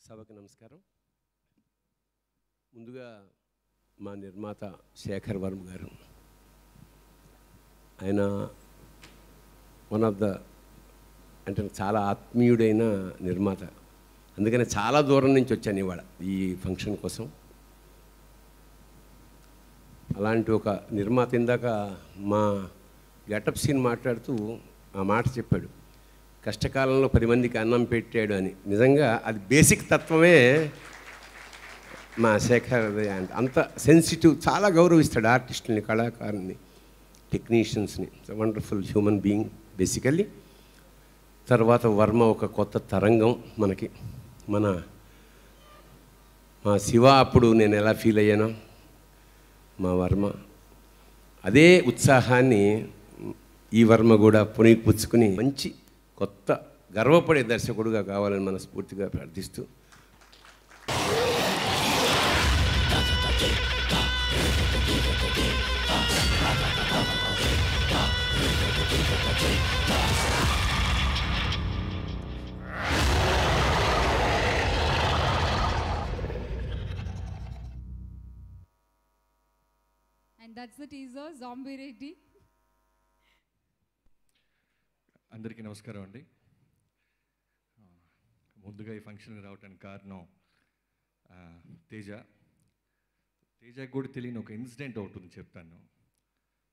సభకు నమస్కారం. ముందుగా మా నిర్మాత శేఖర్ వర్మ గారు, ఆయన వన్ ఆఫ్ ద అంటే చాలా ఆత్మీయుడైన నిర్మాత. అందుకని చాలా దూరం నుంచి వచ్చాను ఇవాళ ఈ ఫంక్షన్ కోసం. అలాంటి ఒక నిర్మాత ఇందాక మా గెటప్ సీన్ మాట్లాడుతూ ఆ మాట చెప్పాడు, కష్టకాలంలో 10 మందికి అన్నం పెట్టాడు అని. నిజంగా అది బేసిక్ తత్వమే మా శేఖర్. అంత సెన్సిటివ్, చాలా గౌరవిస్తాడు ఆర్టిస్టులని, కళాకారుని, టెక్నీషియన్స్ని. Wonderful human being basically. తర్వాత వర్మ ఒక కొత్త తరంగం మనకి. మా శివ అప్పుడు నేను ఎలా ఫీల్ అయ్యానో, మా వర్మ అదే ఉత్సాహాన్ని ఈ వర్మ కూడా పుణికిపుచ్చుకుని మంచి కొత్త గర్వపడే దర్శకుడుగా కావాలని మనస్ఫూర్తిగా ప్రార్థిస్తూ And that's the teaser, Zombie Reddy. అందరికీ నమస్కారం అండి. ముందుగా ఈ ఫంక్షన్కి రావడానికి కారణం తేజకు కూడా తెలియని ఒక ఇన్సిడెంట్ ఒకటి ఉంది, చెప్తాను.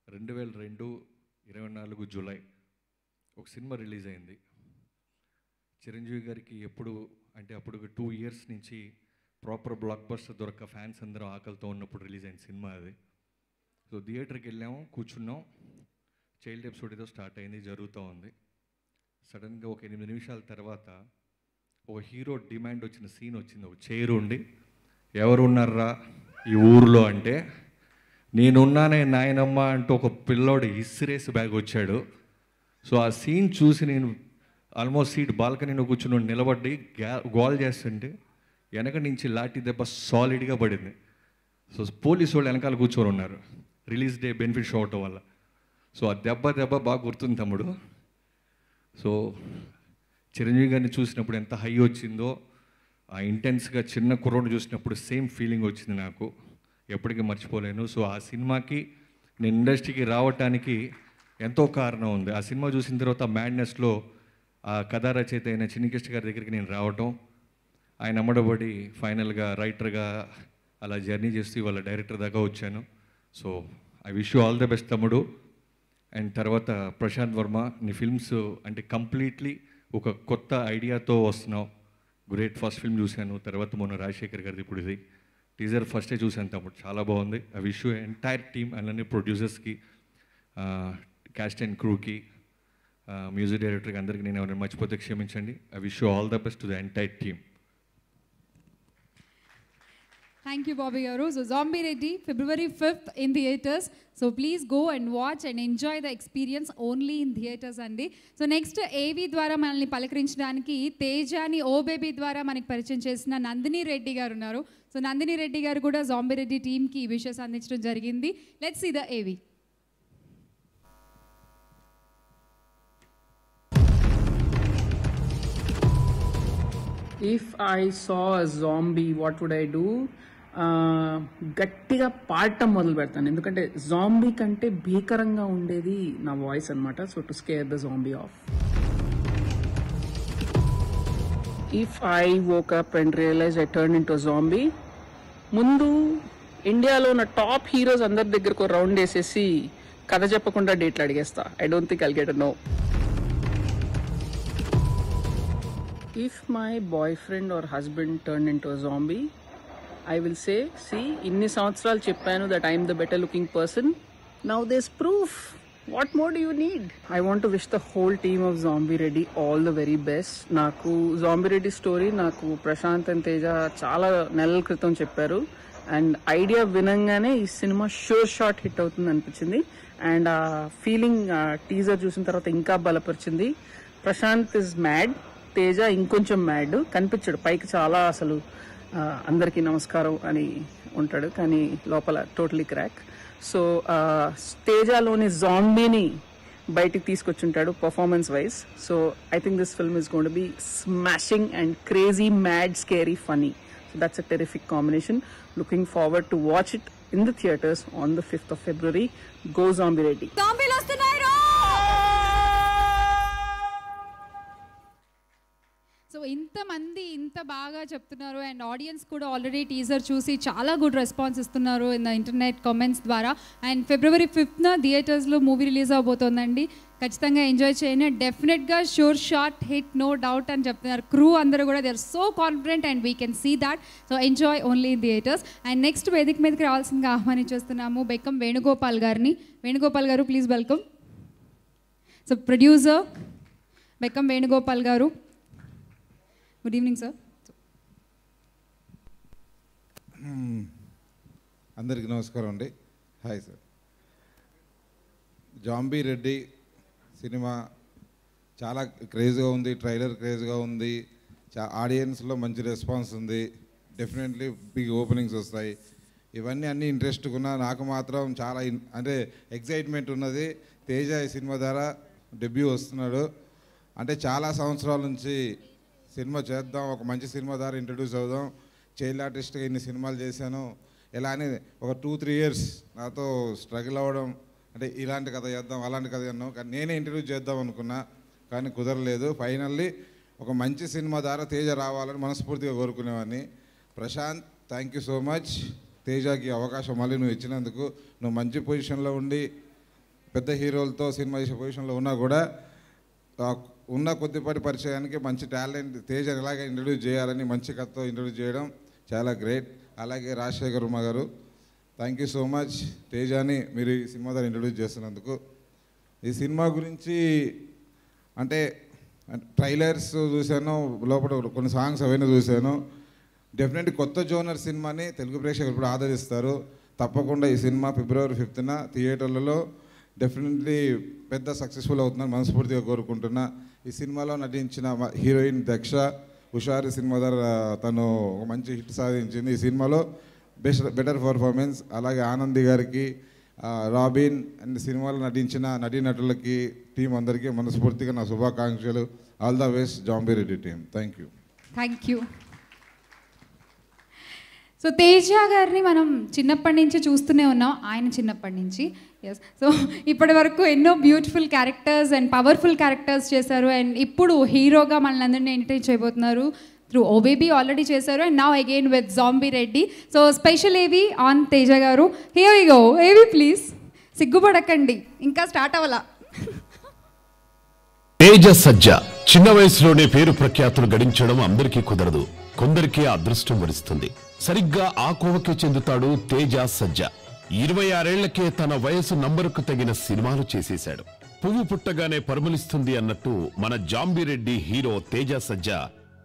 2002 24 జూలై ఒక సినిమా రిలీజ్ అయింది. చిరంజీవి గారికి అప్పుడు 2 years నుంచి ప్రాపర్ బ్లాక్ బస్టర్ దొరక్క ఫ్యాన్స్ అందరూ ఆకలితో ఉన్నప్పుడు రిలీజ్ అయిన సినిమా అది. సో థియేటర్కి వెళ్ళాము, కూర్చున్నాం. చైల్డ్ ఎపిసోడ్ ఏదో స్టార్ట్ అయింది, జరుగుతూ ఉంది. సడన్గా ఒక 8 నిమిషాల తర్వాత ఒక హీరో డిమాండ్ వచ్చిన సీన్ వచ్చింది. ఒక చైర్ ఉండి, ఎవరు ఉన్నారా ఈ ఊరిలో అంటే, నేనున్నానే నాయనమ్మ అంటూ ఒక పిల్లోడు ఇసిరేసి బ్యాగ్ వచ్చాడు. సో ఆ సీన్ చూసి నేను ఆల్మోస్ట్ సీట్ బాల్కనీలో కూర్చుని నిలబడి గోల్ చేస్తుంటే వెనక నుంచి లాఠీ దెబ్బ సాలిడ్గా పడింది. సో పోలీసు వాళ్ళు వెనకాల కూర్చొని ఉన్నారు, రిలీజ్ డే బెనిఫిట్ షో అవటం వల్ల. సో ఆ దెబ్బ బాగా గుర్తుంది తమ్ముడు. సో చిరంజీవి గారిని చూసినప్పుడు ఎంత హై వచ్చిందో, ఆ ఇంటెన్స్గా చిన్న కుర్రోడ్ని చూసినప్పుడు సేమ్ ఫీలింగ్ వచ్చింది నాకు, ఎప్పటికీ మర్చిపోలేను. సో ఆ సినిమాకి నేను ఇండస్ట్రీకి రావటానికి ఎంతో కారణం ఉంది. ఆ సినిమా చూసిన తర్వాత మ్యాడ్నెస్లో ఆ కథా రచయిత అయిన చిన్నికృష్ణ గారి దగ్గరికి నేను రావటం, ఆయన అమ్మడబడి ఫైనల్గా రైటర్గా అలా జర్నీ చేస్తూ ఇవాళ డైరెక్టర్ దాకా వచ్చాను. So I wish you all the best తమ్ముడు. అండ్ తర్వాత ప్రశాంత్ వర్మ, నీ ఫిల్మ్స్ అంటే కంప్లీట్లీ ఒక కొత్త ఐడియాతో వస్తున్నావు. గ్రేట్ ఫస్ట్ ఫిల్మ్ చూశాను, తర్వాత మొన్న రాజశేఖర్ గారిది ఇప్పుడు ఇది టీజర్ ఫస్టే చూశాను తమ్ముడు, చాలా బాగుంది. I wish you entire team, అలానే ప్రొడ్యూసర్స్కి, క్యాస్ట్ అండ్ క్రూకి, మ్యూజిక్ డైరెక్టర్కి అందరికీ నేను ఎవరైనా మర్చిపోతే క్షమించండి. I wish you all the best to the entire team. Thank you, Bobby Garu. So Zombie Reddy, February 5th in theaters. So please go and watch and enjoy the experience only in theaters andi. So next AV ద్వారా మనల్ని పలకరించడానికి తేజాని ఓ baby ద్వారా మనకి పరిచయం చేసిన నందిని రెడ్డి గారు ఉన్నారు. So Nandini Reddy గారు కూడా జాంబీ రెడ్డి టీమ్కి ఈ విషెస్ అందించడం జరిగింది. Let's see the AV. If I saw a zombie, what would I do? గట్టిగా పాడటం మొదలు పెడతాను, ఎందుకంటే జాంబీ కంటే భీకరంగా ఉండేది నా వాయిస్ అనమాట. So to scare the zombie off. If I woke up and realize I turn into zombie, ముందు ఇండియాలో ఉన్న టాప్ హీరోస్ అందరి దగ్గరకు రౌండ్ వేసేసి కథ చెప్పకుండా డేట్లు అడిగేస్తా. I don't think I'll get a no. If my boyfriend or husband turned into a zombie, I will say, see, inni samvatsaralu cheppanu that I am the better looking person. Now there's proof. What more do you need? I want to wish the whole team of Zombie Reddy all the very best. Naku Zombie Reddy story naku Prashant and Teja chaala నెలల క్రితం చెప్పారు. And idea వినంగానే ఈ cinema sure shot hit అవుతుంది అనిపించింది. And ఆ feeling teaser చూసిన తర్వాత ఇంకా బలపరిచింది. ప్రశాంత్ ఇస్ మ్యాడ్, తేజ ఇంకొంచెం మ్యాడ్. కనిపించాడు పైకి చాలా, అసలు అందరికీ నమస్కారం అని ఉంటాడు, కానీ లోపల టోటలీ క్రాక్. సో తేజలోని జాంబీని బయటికి తీసుకొచ్చుంటాడు performance wise. So I think this film is going to be smashing and crazy, mad, scary, funny. So that's a terrific combination. Looking forward to watch it in the theaters on the 5th of February. Go Zombie Reddy. Zombies వస్తున్నాయి రో. So ఇంతమంది ఇంత బాగా చెప్తున్నారు and audience కూడా already teaser చూసి చాలా good response ఇస్తున్నారు ఇన్ ద ఇంటర్నెట్ కామెంట్స్ ద్వారా. అండ్ February 5th థియేటర్స్లో మూవీ రిలీజ్ అవబోతోందండి. ఖచ్చితంగా ఎంజాయ్ చేయండి. డెఫినెట్గా sure shot hit, no doubt అని చెప్తున్నారు. క్రూ అందరూ కూడా they are so confident and we can see that. So enjoy only in theatres. And next వేదిక మీదకి రావాల్సిందిగా ఆహ్వానించేస్తున్నాము బెక్కం వేణుగోపాల్ గారిని. వేణుగోపాల్ గారు please welcome. So producer Bekkam Venugopal గారు. Good evening sir. అందరికీ నమస్కారం అండి. Hi sir. జాంబీ రెడ్డి సినిమా చాలా క్రేజ్గా ఉంది, ట్రైలర్ క్రేజ్గా ఉంది, ఆడియన్స్లో మంచి రెస్పాన్స్ ఉంది, డెఫినెట్లీ బిగ్ ఓపెనింగ్స్ వస్తాయి. ఇవన్నీ అన్నీ ఇంట్రెస్ట్గా ఉన్నా నాకు మాత్రం చాలా అంటే ఎక్సైట్మెంట్ ఉన్నది. తేజ ఈ సినిమా ద్వారా డెబ్యూ వస్తున్నాడు. అంటే చాలా సంవత్సరాల నుంచి సినిమా చేద్దాం, ఒక మంచి సినిమా ద్వారా ఇంట్రడ్యూస్ అవుదాం, చైల్డ్ ఆర్టిస్ట్గా ఇన్ని సినిమాలు చేశాను, ఇలా అని ఒక 2-3 ఇయర్స్ నాతో స్ట్రగుల్ అవ్వడం, అంటే ఇలాంటి కథ చేద్దాం అలాంటి కథ చేద్దాం, కానీ నేనే ఇంట్రడ్యూస్ చేద్దాం అనుకున్నా, కానీ కుదరలేదు. ఫైనల్లీ ఒక మంచి సినిమా ద్వారా తేజ రావాలని మనస్ఫూర్తిగా కోరుకునేవాడిని. Prashanth, thank you so much. తేజకి అవకాశం మళ్ళీ నువ్వు ఇచ్చినందుకు. నువ్వు మంచి పొజిషన్లో ఉండి పెద్ద హీరోలతో సినిమా చేసే పొజిషన్లో ఉన్నా కూడా ఉన్న కొద్దిపాటి పరిచయానికి మంచి టాలెంట్ తేజని ఎలాగే ఇంట్రడ్యూస్ చేయాలని మంచి కథతో ఇంట్రడ్యూస్ చేయడం చాలా గ్రేట్. అలాగే రాజశేఖర్ ఉమ్మ గారు, థ్యాంక్ యూ సో మచ్. తేజాని మీరు ఈ సినిమా ద్వారా ఇంట్రడ్యూస్ చేస్తున్నందుకు. ఈ సినిమా గురించి అంటే ట్రైలర్స్ చూశాను, లోపల కొన్ని సాంగ్స్ అవన్నీ చూశాను. డెఫినెట్లీ కొత్త జోనర్ సినిమాని తెలుగు ప్రేక్షకులు ఇప్పుడు ఆదరిస్తారు. తప్పకుండా ఈ సినిమా ఫిబ్రవరి 5న థియేటర్లలో డెఫినెట్లీ పెద్ద సక్సెస్ఫుల్ అవుతుందని మనస్ఫూర్తిగా కోరుకుంటున్నా. ఈ సినిమాలో నటించిన హీరోయిన్ దక్ష హుషారు సినిమా ద్వారా తను ఒక మంచి హిట్ సాధించింది. ఈ సినిమాలో బెటర్ పర్ఫార్మెన్స్. అలాగే ఆనంది గారికి, రాబిన్ అండ్ సినిమాలో నటించిన నటీనటులకి టీం అందరికీ మనస్ఫూర్తిగా నా శుభాకాంక్షలు. All the best zombie Reddy team. Thank you. Thank you. So Teja గారిని మనం చిన్నప్పటి నుంచి చూస్తూనే ఉన్నాం, ఆయన చిన్నప్పటి నుంచి. ఎస్. సో ఇప్పటి వరకు ఎన్నో beautiful characters and powerful characters చేశారు. అండ్ ఇప్పుడు హీరోగా మనల్ని అందరినీ ఎంటర్టైన్ చేయబోతున్నారు. త్రూ ఓబేబీ ఆల్రెడీ చేశారు and now again with zombie Reddy. So special AV on Teja garu. Here we go. AV please, సిగ్గుపడకండి, ఇంకా స్టార్ట్ అవ్వాలా. తేజ సజ్జ చిన్న వయసులోనే పేరు ప్రఖ్యాతులు గడించడం అందరికీ కుదరదు, కొందరికే అదృష్టం వరిస్తుంది. సరిగ్గా ఆ కోవకే చెందుతాడు తేజ సజ్జ. 26 తన వయసు నంబరుకు తగిన సినిమాలు చేసేశాడు. పువ్వు పుట్టగానే పరిమళిస్తుంది అన్నట్టు మన జాంబీరెడ్డి హీరో తేజ సజ్జ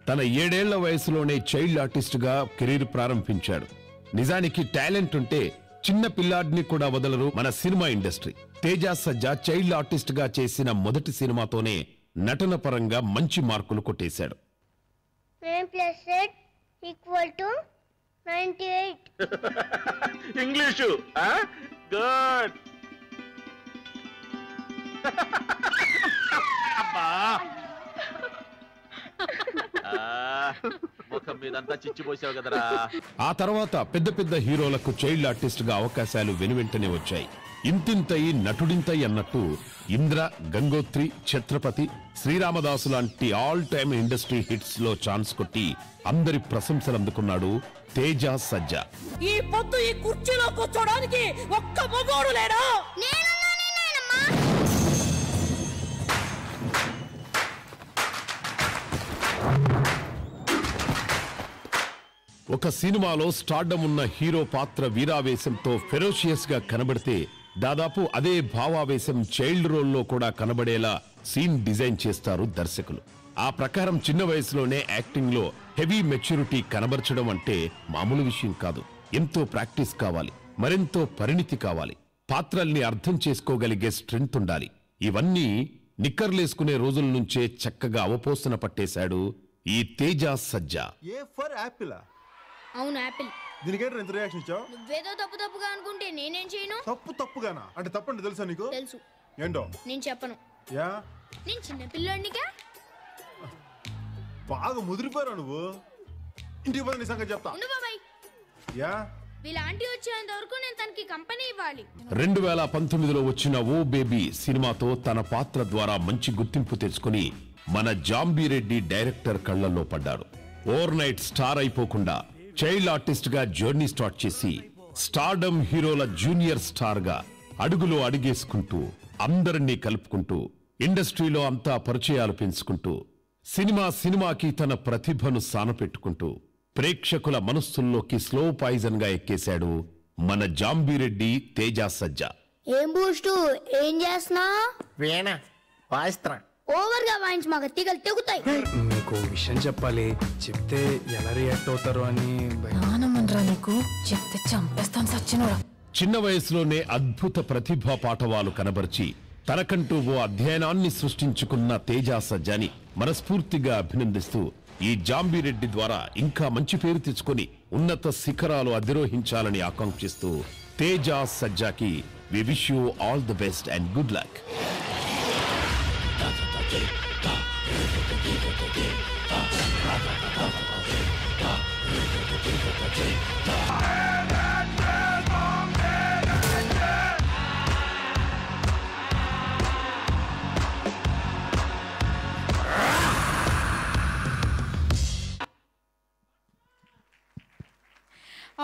తన 7 వయసులోనే చైల్డ్ ఆర్టిస్టుగా కెరీర్ ప్రారంభించాడు. నిజానికి టాలెంట్ ఉంటే చిన్న పిల్లాడిని కూడా వదలరు మన సినిమా ఇండస్ట్రీ. తేజ సజ్జ చైల్డ్ ఆర్టిస్ట్ గా చేసిన మొదటి సినిమాతోనే నటన పరంగా మంచి మార్కులు కొట్టేశాడు. 9+8 = 98. English good. అబ్బా ముఖం మీదంతా చిచ్చిపోసావు కదరా. ఆ తర్వాత పెద్ద పెద్ద హీరోలకు చైల్డ్ ఆర్టిస్ట్ గా అవకాశాలు వెనువెంటనే వచ్చాయి. ఇంతింతయి నటుడింతై అన్నట్టు ఇంద్ర, గంగోత్రి, ఛత్రపతి, శ్రీరామదాసు లాంటి ఆల్ టైమ్ ఇండస్ట్రీ హిట్స్ లో ఛాన్స్ కొట్టి అందరి ప్రశంసలు అందుకున్నాడు తేజ సజ్జ. ఈ పొద్దు ఈ కుర్చీలో కూర్చోడానికి ఒక్క మగోడు లేడా? ఒక సినిమాలో స్టార్డమ్ ఉన్న హీరో పాత్ర వీరావేశంతో ఫెరోషియస్ గా కనబడితే దాదాపు అదే భావావేశం చైల్డ్ రోల్లో కూడా కనబడేలా సీన్ డిజైన్ చేస్తారు దర్శకులు. ఆ ప్రకారం చిన్న వయసులోనే యాక్టింగ్ లో హెవీ మెచ్యూరిటీ కనబరచడం అంటే మామూలు విషయం కాదు. ఎంతో ప్రాక్టీస్ కావాలి, మరెంతో పరిణితి కావాలి, పాత్రల్ని అర్థం చేసుకోగలిగే స్ట్రెంగ్త్ ఉండాలి. ఇవన్నీ నిక్కర్లేసుకునే రోజుల నుంచే చక్కగా అవపోసన పట్టేశాడు ఈ తేజ సజ్జ. అవును యాపిల్. దీనికేంటి ఎంత రియాక్షన్ ఇచ్చావు? నువ్వేదో తప్పుగా అనుకుంటే నేనేం చేయను. తప్పుగానా? అంటే తప్పంటే తెలుసా నీకు? తెలుసు. ఏంటో? నేను చెప్పను. యా నేను చిన్న పిల్లోడినిగా. బాగా ముదిరిపోయారు నువ్వు. ఇంటికి పోయి నీ సంగతి చెప్తా. ఉండు బాబాయ్. యా వీళ్ళ ఆంటీ వచ్చేంత వరకు నేను తనకి కంపెనీ ఇవ్వాలి. 2019లో వచ్చిన ఓ బేబీ సినిమాతో తన పాత్ర ద్వారా మంచి గుర్తింపు తెచ్చుకుని మన జాంబీరెడ్డి డైరెక్టర్ కళ్లలో పడ్డాడు. ఓవర్ నైట్ స్టార్ అయిపోకుండా చైల్డ్ ఆర్టిస్ట్ గా జర్నీ స్టార్ట్ చేసి స్టార్డమ్ హీరోల జూనియర్ స్టార్ గా అడుగులో అడుగేసుకుంటూ అందరినీ కలుపుకుంటూ ఇండస్ట్రీలో అంతా పరిచయాలు పెంచుకుంటూ సినిమాకి తన ప్రతిభను సానపెట్టుకుంటూ ప్రేక్షకుల మనస్సుల్లోకి స్లో పాయిజన్ గా ఎక్కేశాడు మన జాంబీరెడ్డి తేజ సజ్జ. ఏం బూస్టు ఏం చేస్తున్నా? వీణ వాయిస్త్రా. ఓవర్గా వాయించి మాకు తీగలు తెగుతాయి. మీకు విషయం చెప్పాలి, చెప్తే ఎలా రియాక్ట్ అవుతారో అని నానమ్మన్రా నీకు, చెప్తే చంపేస్తాను సచ్చినోడా. చిన్న వయసులోనే అద్భుత ప్రతిభా పాఠవాలు కనబరిచి తనకంటూ ఓ అధ్యయనాన్ని సృష్టించుకున్న తేజ సజ్జాని మనస్ఫూర్తిగా అభినందిస్తూ ఈ జాంబిరెడ్డి ద్వారా ఇంకా మంచి పేరు తెచ్చుకొని ఉన్నత శిఖరాలు అధిరోహించాలని ఆకాంక్షిస్తూ తేజ సజ్జాకి we wish you all the best and good luck.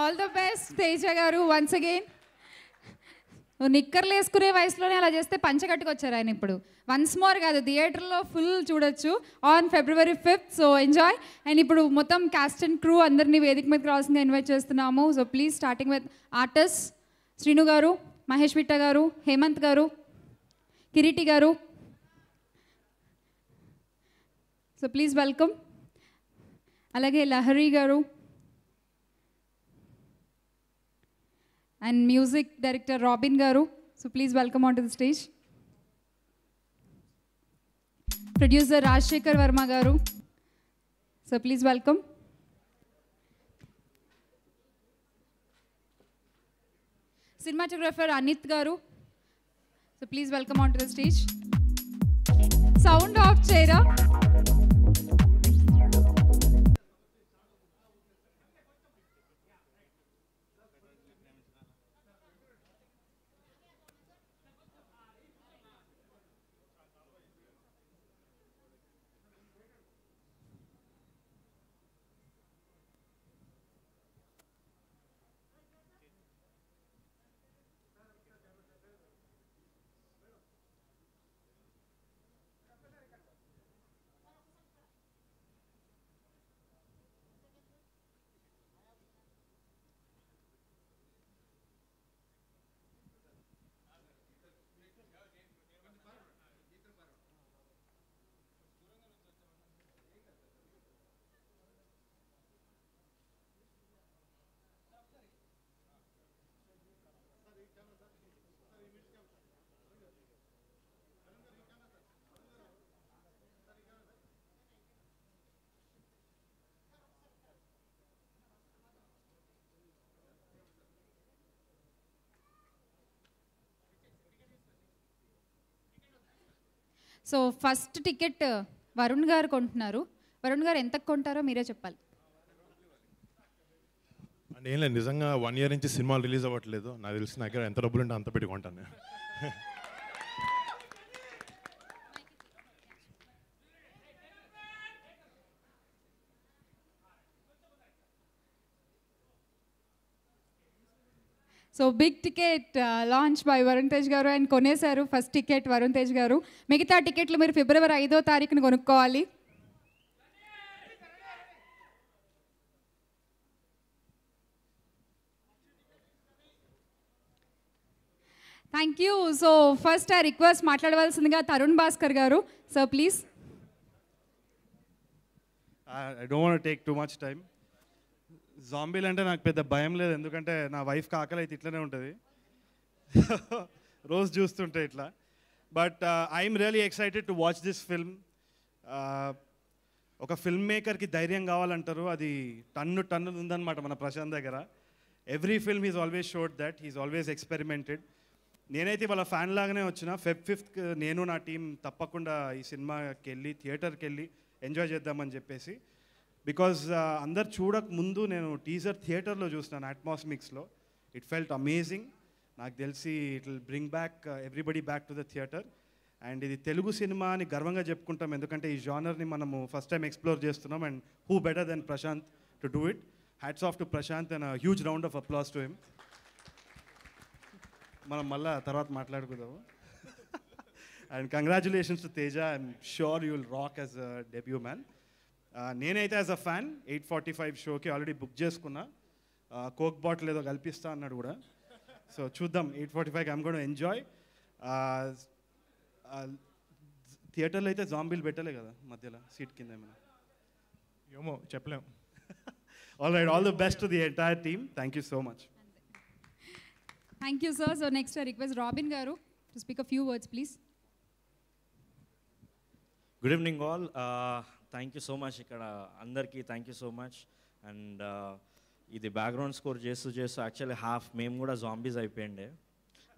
All the best Teja garu once again. నిక్కర్లు వేసుకునే వయసులోనే అలా చేస్తే పంచగట్టుకొచ్చారు ఆయన. ఇప్పుడు వన్స్ మోర్ కాదు, థియేటర్లో ఫుల్ చూడొచ్చు on February 5th. So enjoy. And ఇప్పుడు మొత్తం క్యాస్ట్ అండ్ క్రూ అందరినీ వేదిక మీదకి రావాల్సిందిగా ఇన్వైట్ చేస్తున్నాము. So please starting with artist Srinu గారు, మహేష్ విట్ట గారు, హేమంత్ గారు, కిరీటి గారు. So please welcome. అలాగే లహరి గారు and music director Robin Garu. So please welcome onto the stage. Producer Rajshekhar Verma Garu. So please welcome. Cinematographer Anit Garu. So please welcome onto the stage. Sound off Chera. So first ticket Varun గారు కొంటున్నారు. వరుణ్ గారు ఎంతకు కొంటారో మీరే చెప్పాలి. అంటే ఏం లేదు, నిజంగా 1 year నుంచి సినిమాలు రిలీజ్ అవ్వట్లేదు. నాకు తెలిసి నా దగ్గర ఎంత డబ్బులు ఉంటే అంత పెట్టి కొంటాను నేను. So big ticket launch by Varun Tej garu and కొనేశారు ఫస్ట్ టికెట్ వరుణ్ తేజ్ గారు. మిగతా టికెట్లు మీరు February 5వ తారీఖున కొనుక్కోవాలి. Thank you. సో ఫస్ట్ ఆ రిక్వెస్ట్ మాట్లాడవలసిందిగా తరుణ్ భాస్కర్ గారు. So please. I don't want to take too much time. జాంబీలు అంటే నాకు పెద్ద భయం లేదు, ఎందుకంటే నా వైఫ్కి ఆకలి అయితే ఇట్లనే ఉంటుంది రోజు చూస్తుంటే ఇట్లా. But I'm really excited to watch this film. ఒక ఫిల్మ్ మేకర్కి ధైర్యం కావాలంటారు, అది టన్ను ఉందన్నమాట మన ప్రశాంత్ దగ్గర. Every film is always showed that he's always experimented. నేనైతే వాళ్ళ ఫ్యాన్ లాగానే వచ్చిన. Feb 5th నేను నా టీం తప్పకుండా ఈ సినిమాకి వెళ్ళి థియేటర్కి వెళ్ళి ఎంజాయ్ చేద్దామని చెప్పేసి. బికాజ్ అందరు చూడక ముందు నేను టీజర్ థియేటర్లో చూసినాను అట్మాస్మిక్స్లో. It felt amazing. నాకు తెలిసి it will bring back everybody back to the theatre. And ఇది తెలుగు సినిమా అని గర్వంగా చెప్పుకుంటాం, ఎందుకంటే ఈ జానర్ని మనము ఫస్ట్ టైం ఎక్స్ప్లోర్ చేస్తున్నాం. And who better than Prashant to do it. Hats off to Prashant and huge round of applause to him. మనం మళ్ళీ తర్వాత మాట్లాడుకుందాము. And congratulations to Teja. I'm sure you will rock as a debut man. నేనైతే as a fan 8:45 షోకి already book చేసుకున్నా. Coke bottle ఏదో కల్పిస్తా అన్నాడు కూడా. సో చూద్దాం 8:45కి ఐమ్ గోన్ టు ఎంజాయ్. థియేటర్లో అయితే జాంబీలు పెట్టలే కదా మధ్యలో సీట్ కింద ఏమైనా. ఏమో చెప్పలేం. All right, all the best to the entire team. Thank you so much. Thank you, sir. So next I request Robin Garu to speak a few words, please. Good evening all. Thank you so much. ఇక్కడ అందరికీ thank you so much. And ఇది background score చేస్తూ actually half మేము కూడా zombies అయిపోయిండే.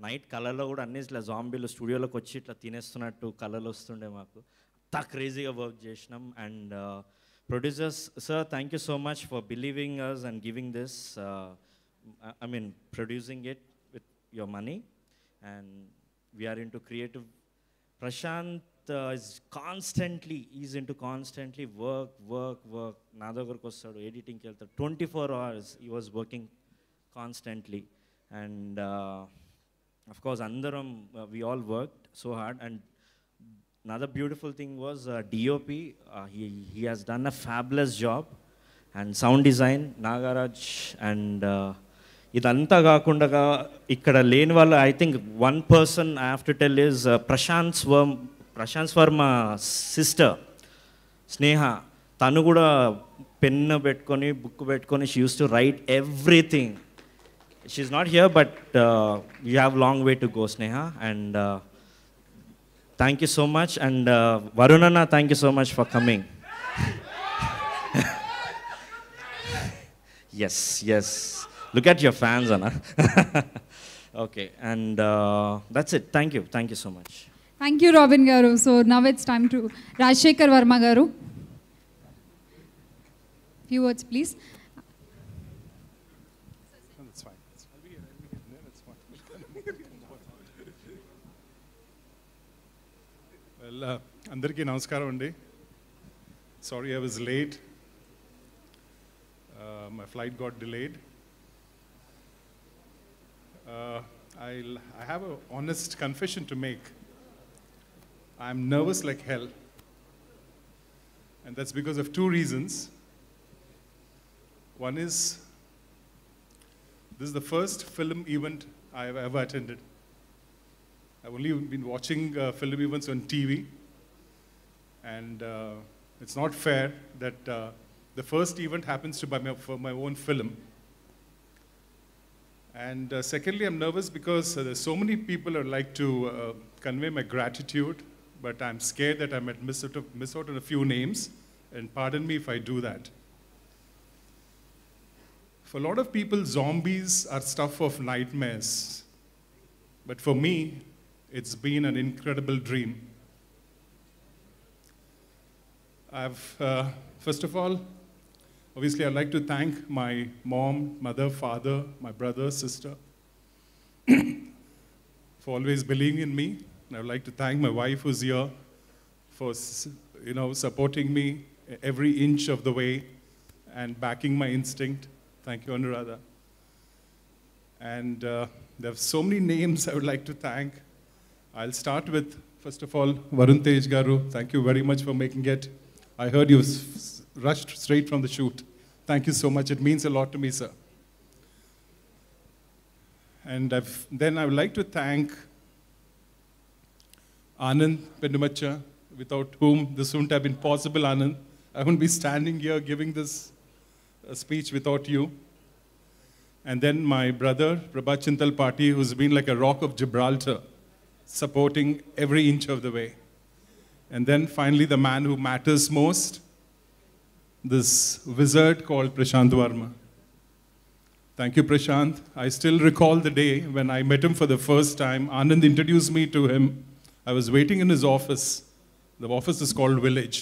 Night కలర్లో కూడా అన్ని ఇట్లా జాంబీలు స్టూడియోలోకి వచ్చి ఇట్లా తినేస్తున్నట్టు కలర్లు వస్తుండే మాకు. అంతా క్రేజీగా వర్క్ చేసినాం. And producers sir, thank you so much for believing us and giving this, I mean producing it with your money. And we're into creative. Prashant is into constantly work. నా దగ్గరకు వస్తాడు, ఎడిటింగ్కి వెళ్తాడు. 24 hours he was working constantly. And of course andaram we all worked so hard. And another beautiful thing was DOP. He has done a fabulous job. And sound design Nagaraj. And ఇదంతా కాకుండా ఇక్కడ లేని వాళ్ళు, I think one person I have to tell is Prashanth Varma sister Sneha. తను కూడా pen పెట్టుకొని book పెట్టుకొని she used to write everything. She is not here but you have long way to go Sneha. And thank you so much. And Varun అన్న, thank you so much for coming. Yes look at your fans అన్న. Okay, and that's it. Thank you so much. Thank you, Robin Garu. So now it's time to Rajshekhar Verma Garu. Few words, please. That's fine. That's fine. Well, andarki namaskaram andi. Sorry I was late. My flight got delayed. I have an honest confession to make. I'm nervous like hell. And that's because of two reasons. One is, this is the first film event I have ever attended. I've only been watching film events on TV. And it's not fair that the first event happens to be for my own film. And secondly, I'm nervous because there's so many people who like to convey my gratitude. But I'm scared that I might miss out on a few names, and pardon me if I do that. For a lot of people, zombies are stuff of nightmares. But for me, it's been an incredible dream. First of all, obviously, I'd like to thank my mom, mother, father, my brother, sister, for always believing in me. And I would like to thank my wife who's here for, supporting me every inch of the way and backing my instinct. Thank you, Anuradha. And there are so many names I would like to thank. I'll start with, first of all, Varun Tej Garu. Thank you very much for making it. I heard you rushed straight from the shoot. Thank you so much. It means a lot to me, sir. And then I would like to thank Anand Pendumacha, without whom this wouldn't have been possible, Anand. I wouldn't be standing here giving this speech without you. And then my brother, Prabha Chintal Pati, who's been like a rock of Gibraltar, supporting every inch of the way. And then finally, the man who matters most, this wizard called Prashant Verma. Thank you, Prashant. I still recall the day when I met him for the first time. Anand introduced me to him. I was waiting in his office. The office is called Village.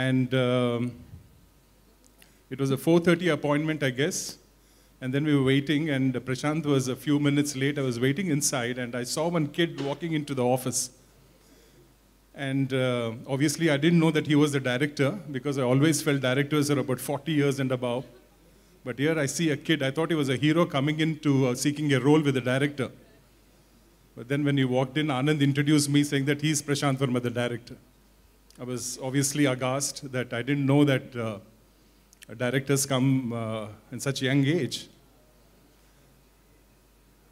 And it was a 4:30 appointment, I guess. And then we were waiting, and Prashant was a few minutes late. I was waiting inside, and I saw one kid walking into the office. And obviously, I didn't know that he was the director, because I always felt directors are about 40 years and above. But here I see a kid. I thought he was a hero coming into seeking a role with the director. But then when he walked in, Anand introduced me saying that he's Prashant Verma, the director. I was obviously aghast that I didn't know that directors come in such a young age.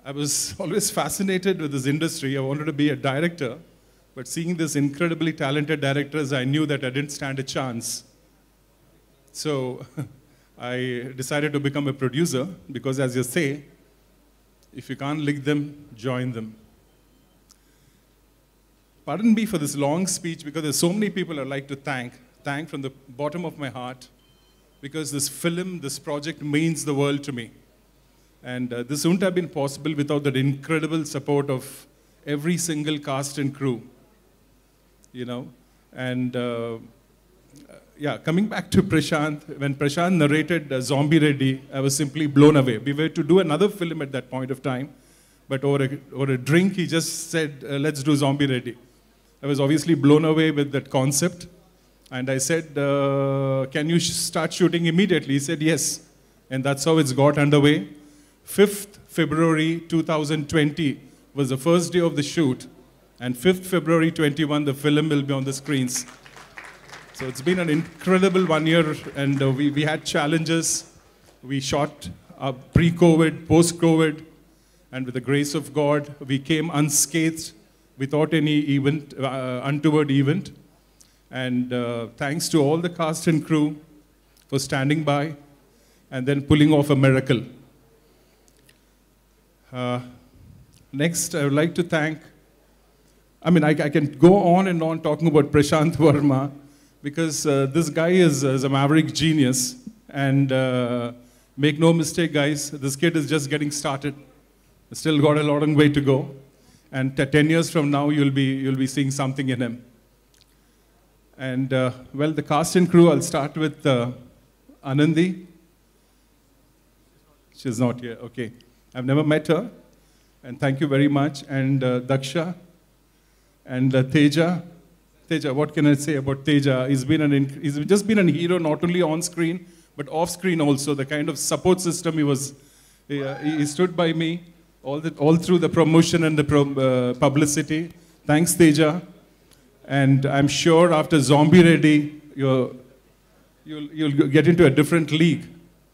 I was always fascinated with this industry. I wanted to be a director. But seeing this incredibly talented directors, I knew that I didn't stand a chance. So I decided to become a producer because, as you say, if you can't lick them, join them. Pardon me for this long speech because there's so many people I'd like to thank from the bottom of my heart, because this film, this project means the world to me. And this wouldn't have been possible without that incredible support of every single cast and crew, you know. And yeah, coming back to Prashant, when Prashant narrated Zombie Reddy, I was simply blown away. We were to do another film at that point of time, but over a drink, he just said, let's do Zombie Reddy. I was obviously blown away with that concept. And I said, can you start shooting immediately? He said, yes. And that's how it's got underway. 5th February 2020 was the first day of the shoot. And 5th February 21, the film will be on the screens. So it's been an incredible 1 year, and we had challenges. We shot pre-COVID, post-COVID, and with the grace of God, we came unscathed without any untoward event. And thanks to all the cast and crew for standing by and then pulling off a miracle. Next, I would like to thank, I mean, I can go on and on talking about Prashant Verma, because this guy is a maverick genius. And make no mistake, guys, this kid is just getting started. Still got a long way to go. And 10 years from now, you'll be seeing something in him. And well, the cast and crew, I'll start with Anandi. She's not here, okay. I've never met her, and thank you very much. And Daksha and Teja. Teja, what can I say about Teja? He's just been a hero, not only on screen, but off screen also. The kind of support system he stood by me all through the promotion and the publicity. Thanks, Teja. And I'm sure after Zombie Reddy, you'll get into a different league.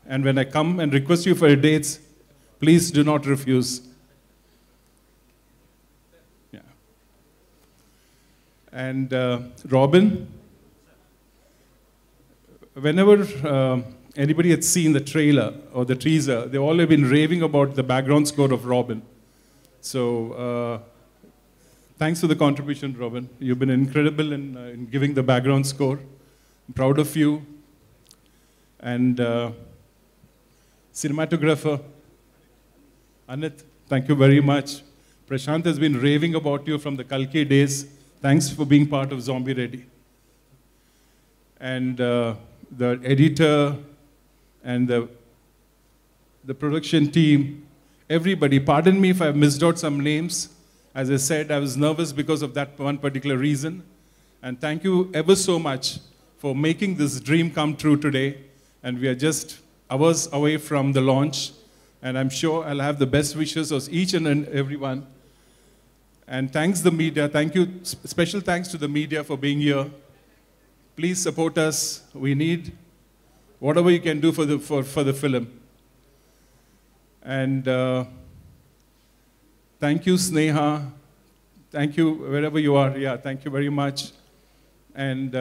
And when I come and request you for dates, please do not refuse. Yeah. And Robin, whenever anybody had seen the trailer or the teaser, they all have been raving about the background score of Robin. So thanks for the contribution, Robin. You've been incredible in giving the background score. I'm proud of you. And cinematographer, Anit, thank you very much. Prashant has been raving about you from the Kalki days. Thanks for being part of Zombie Reddy. And the editor and the production team, everybody, pardon me if I've missed out some names. As I said, I was nervous because of that one particular reason. And thank you ever so much for making this dream come true today. And we are just hours away from the launch. And I'm sure I'll have the best wishes of each and everyone. And thanks the media. Thank you. Special thanks to the media for being here. Please support us. We need whatever you can do for the film. And thank you, Sneha. Thank you, wherever you are. Yeah, thank you very much. And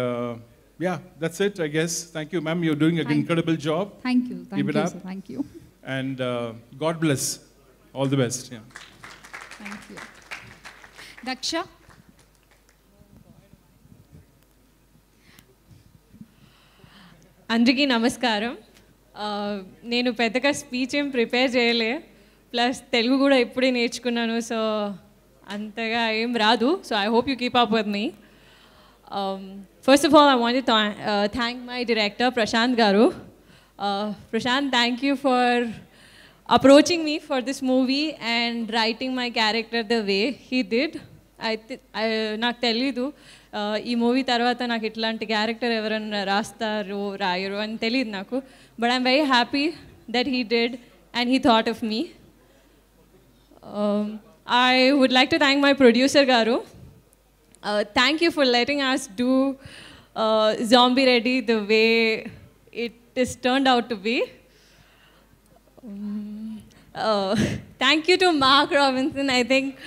yeah, that's it, I guess. Thank you, ma'am. You're doing an incredible job. Thank you. Keep it up. Sir. Thank you. And God bless. All the best. Yeah. Thank you. Daksha. అందరికీ నమస్కారం. నేను పెద్దగా speech ఏం prepare చేయలే, plus Telugu కూడా ఇప్పుడే నేర్చుకున్నాను, so అంతగా ఏం రాదు. So I hope you keep up with me. First of all I want to thank my director Prashant garu. Prashant, thank you for approaching me for this movie and writing my character the way he did. నాకు తెలీదు ఈ movie తర్వాత నాకు ఇట్లాంటి character ఎవరైనా రాస్తారు రాయరు అని తెలియదు నాకు, but I'm very happy that he did and he thought of me. I would like to thank my producer గారు. Thank you for letting us do Zombie Reddy the way it is turned out to be. Thank you to Mark Robinson. I think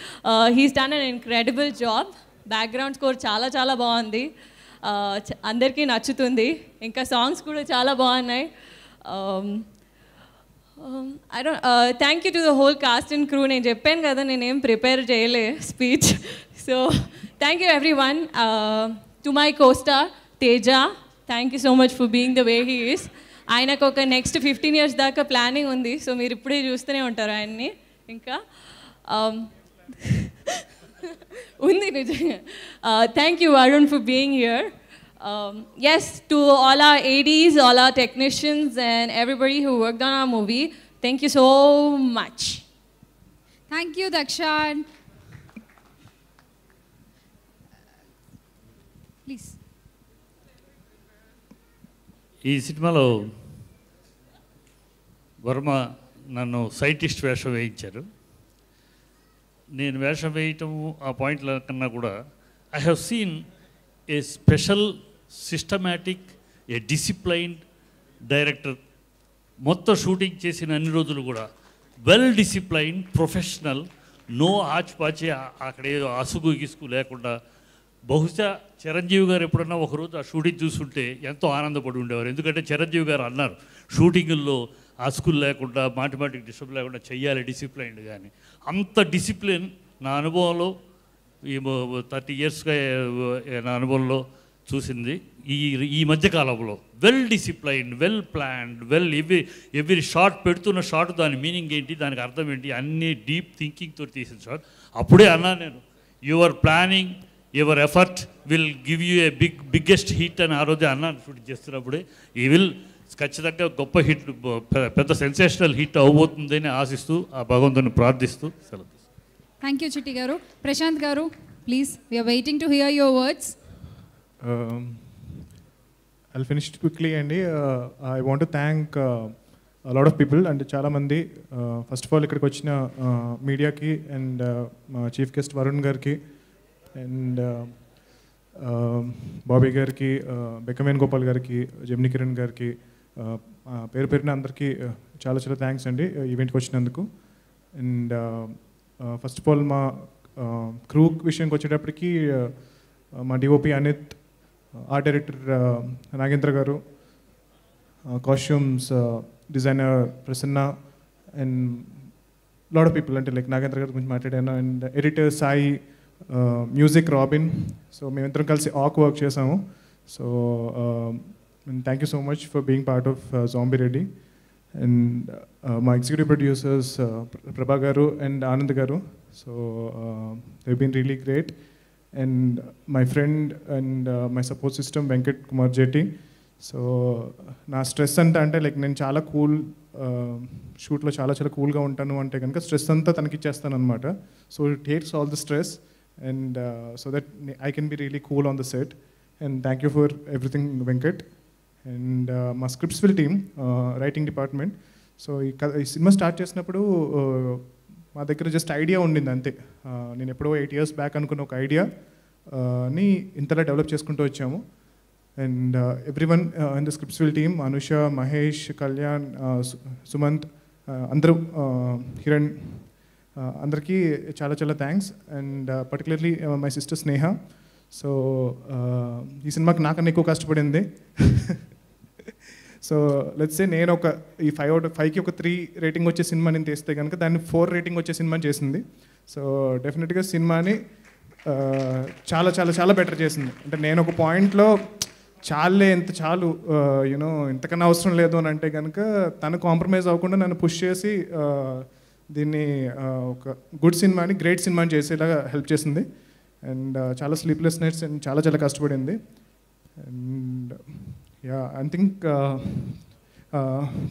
he's done an incredible job. Background score చాలా చాలా బాగుంది, అందరికీ నచ్చుతుంది. ఇంకా songs కూడా చాలా బాగున్నాయి. Thank you to the whole cost and crew. నేను చెప్పాను కదా నేనేం ప్రిపేర్ చేయలే speech. So thank you every one. To my co-star Teja, thank you so much for being the way he is. ఆయనకు ఒక నెక్స్ట్ 15 years దాకా ప్లానింగ్ ఉంది, so మీరు ఇప్పుడే చూస్తూనే ఉంటారు ఆయన్ని. ఇంకా ఉంది నిజంగా. Thank you Varun for being here. Yes, to all our ADs, all our technicians and everybody who worked on our movie, thank you so much. Thank you, Dakshan. Please. ఈ సినిమాలో వర్మ నన్ను సైంటిస్ట్ వేషం వేయించారు. నేను వేషం వేయటం ఆ పాయింట్ల కన్నా కూడా I have seen a special systematic A disciplined director. మొత్తం షూటింగ్ చేసిన అన్ని రోజులు కూడా వెల్ డిసిప్లైన్డ్ ప్రొఫెషనల్, నో ఆచిపాచి, అక్కడ ఏదో అసుగు గిసుగు లేకుండా. బహుశా చిరంజీవి గారు ఎప్పుడన్నా ఒకరోజు ఆ షూటింగ్ చూస్తుంటే ఎంతో ఆనందపడి ఉండేవారు. ఎందుకంటే చిరంజీవి గారు అన్నారు షూటింగుల్లో అసుగులు లేకుండా మాటిమాటికి డిస్టర్బ్ లేకుండా చెయ్యాలి డిసిప్లైన్డ్. కానీ అంత డిసిప్లిన్ నా అనుభవంలో ఈ 30 yearsగా నా అనుభవంలో చూసింది ఈ మధ్యకాలంలో. Well disciplined, well planned, every shot పెడుతున్న షాట్ దాని మీనింగ్ ఏంటి, దానికి అర్థం ఏంటి, అన్ని డీప్ థింకింగ్తో తీసిన షాట్. అప్పుడే అన్నా నేను your planning, your effort will give you a biggest hit అని ఆ రోజే అన్నాను షూటింగ్ చేస్తున్నప్పుడే. ఈ విల్ ఖచ్చితంగా గొప్ప హిట్, పెద్ద సెన్సేషనల్ హిట్ అవబోతుందని ఆశిస్తూ ఆ భగవంతుని ప్రార్థిస్తూ సెలవు. Thank you, Chitti garu. Prashant garu, please, we are waiting to hear your words. I'll finish it quickly, Andy. I want to thank a lot of people, and చాలా మంది. First of all ఇక్కడికి వచ్చిన మీడియాకి and chief guest Varun గారికి and Bobby గారికి, బెక్కమేన్ గోపాల్ గారికి, Gemini Kiran గారికి, పేరు పేరున అందరికీ చాలా చాలా థ్యాంక్స్ అండి ఈవెంట్కి వచ్చినందుకు. అండ్ ఫస్ట్ ఆఫ్ ఆల్ మా క్రూ విషయానికి వచ్చేటప్పటికి మా DOP Anith, art director Nagendra garu, costumes designer Prasanna, and lot of people, అంటే లైక్ నాగేంద్ర గారి గురించి మాట్లాడాను, and editor Sai, music Robin. So మేమిద్దరం కలిసి ఆక్ వర్క్ చేసాము. So thank you so much for being part of Zombie Reddy. And మా executive producers Prabha garu and Anand garu. So they been really great. And my friend and my support system Venkat Kumar Jetti. So నా stress అంతా అంటే like నేను చాలా కూల్, షూట్లో చాలా చాలా కూల్గా ఉంటాను అంటే కనుక స్ట్రెస్ అంతా తనకి ఇచ్చేస్తాను అనమాట. So it takes all the stress and so that I can be really cool on the set. And thank you for everything Venkat. And మా స్క్రిప్ట్స్విల్ టీమ్, రైటింగ్ డిపార్ట్మెంట్. సో ఈ సినిమా స్టార్ట్ చేసినప్పుడు మా దగ్గర జస్ట్ ఐడియా ఉండింది అంతే. నేను ఎప్పుడో 8 years back అనుకున్న ఒక ఐడియాని ఇంతలా డెవలప్ చేసుకుంటూ వచ్చాము. అండ్ ఎవ్రీవన్ ఇన్ ద స్క్రిప్ట్స్విల్ టీమ్, అనుష, మహేష్, కళ్యాణ్, సుమంత్, అందరూ, హిరణ్, అందరికీ చాలా చాలా thanks. And particularly my sister Sneha. So ఈ సినిమాకి నాకన్నా ఎక్కువ కష్టపడింది. సో లెట్స్ సే నేను ఒక ఈ 5 out of 5కి ఒక 3 రేటింగ్ వచ్చే సినిమా నేను తీస్తే కనుక దాన్ని 4 రేటింగ్ వచ్చే సినిమా చేసింది. సో డెఫినెట్గా సినిమాని చాలా చాలా చాలా బెటర్ చేసింది. అంటే నేను ఒక పాయింట్లో చాలే ఎంత చాలు యూనో ఇంతకన్నా అవసరం లేదు అని అంటే కనుక తను కాంప్రమైజ్ అవ్వకుండా నన్ను పుష్ చేసి దీన్ని ఒక గుడ్ సినిమాని గ్రేట్ సినిమాని చేసేలాగా హెల్ప్ చేసింది. అండ్ చాలా స్లీప్లెస్ నైట్స్ అండ్ చాలా చాలా కష్టపడింది. And yeah I think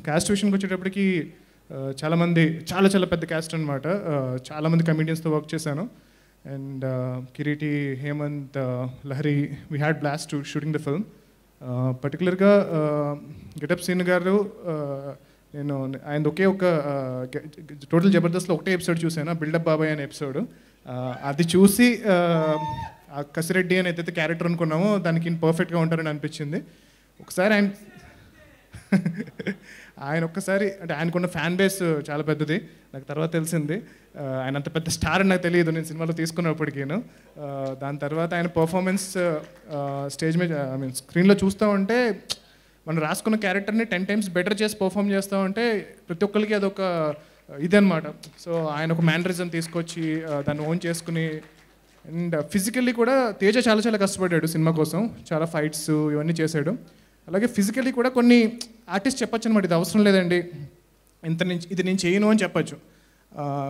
cast విషయానికి వచ్చేటప్పటికి చాలామంది చాలా చాలా పెద్ద క్యాస్ట్ అనమాట. చాలామంది కమెడియన్స్తో వర్క్ చేశాను. And Kireeti, Hemanth, Lahari, we had blast shooting the film. పర్టికులర్గా గెటప్ సీన్ గారు, నేను ఆయన ఒకే ఒక టోటల్ జబర్దస్త్లో ఒకటే ఎపిసోడ్ చూశాను, బిల్డప్ బాబాయ్ అనే ఎపిసోడ్. అది చూసి కసిరెడ్డి అని ఏదైతే క్యారెక్టర్ అనుకున్నామో దానికి పర్ఫెక్ట్గా ఉంటారని అనిపించింది. ఒకసారి ఆయన ఆయన ఒక్కసారి అంటే ఆయనకున్న ఫ్యాన్ బేస్ చాలా పెద్దది, నాకు తర్వాత తెలిసింది. ఆయన అంత పెద్ద స్టార్ అని నాకు తెలియదు నేను సినిమాలో తీసుకున్నప్పటికీను. దాని తర్వాత ఆయన పర్ఫార్మెన్స్ స్టేజ్ మీద ఐ మీన్ స్క్రీన్లో చూస్తూ ఉంటే మనం రాసుకున్న క్యారెక్టర్ని 10 times బెటర్ చేసి పర్ఫామ్ చేస్తూ ఉంటే ప్రతి ఒక్కరికి అదొక ఇదనమాట. సో ఆయన ఒక మ్యానరిజం తీసుకొచ్చి దాన్ని ఓన్ చేసుకుని, అండ్ ఫిజికల్లీ కూడా తేజ చాలా చాలా కష్టపడ్డాడు సినిమా కోసం, చాలా ఫైట్స్ ఇవన్నీ చేశాడు. అలాగే ఫిజికల్లీ కూడా కొన్ని ఆర్టిస్ట్ చెప్పచ్చు అనమాట, ఇది అవసరం లేదండి ఇంత నుంచి ఇది నేను చేయను అని చెప్పచ్చు,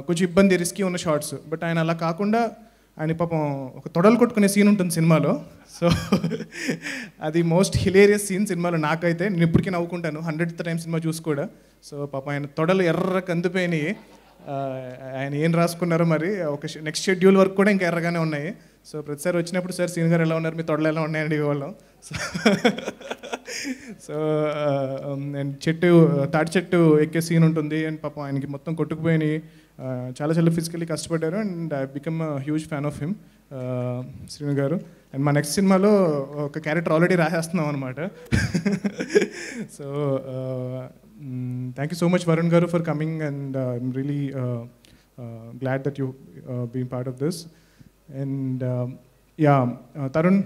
కొంచెం ఇబ్బంది రిస్కీ ఉన్న షార్ట్స్. బట్ ఆయన అలా కాకుండా ఆయన పాపం ఒక తొడలు కొట్టుకునే సీన్ ఉంటుంది సినిమాలో. సో అది మోస్ట్ హిలేరియస్ సీన్ సినిమాలో నాకైతే, నేను ఇప్పటికీ నవ్వుకుంటాను 100th time సినిమా చూసి కూడా. సో పాపం ఆయన తొడలు ఎర్ర కందిపోయినాయి, ఆయన ఏం రాసుకున్నారో మరి, ఒక నెక్స్ట్ షెడ్యూల్ వరకు కూడా ఇంకా ఎర్రగానే ఉన్నాయి. సో ప్రతిసారి వచ్చినప్పుడు సార్ సీన్ గారు ఎలా ఉన్నారు, మీ తొడలు ఎలా ఉన్నాయండి ఇవాళ. సో అండ్ తాటి చెట్టు ఎక్కే సీన్ ఉంటుంది, అండ్ పాపం ఆయనకి మొత్తం కొట్టుకుపోయినాయి, చాలా చాలా ఫిజికల్లీ కష్టపడ్డారు. And I become huge fan of him Srinu గారు. అండ్ మా నెక్స్ట్ సినిమాలో ఒక క్యారెక్టర్ ఆల్రెడీ రాసేస్తున్నాం అనమాట. So thank you so much Varun గారు for coming, and I'm really glad that you being part of this. And yeah Tarun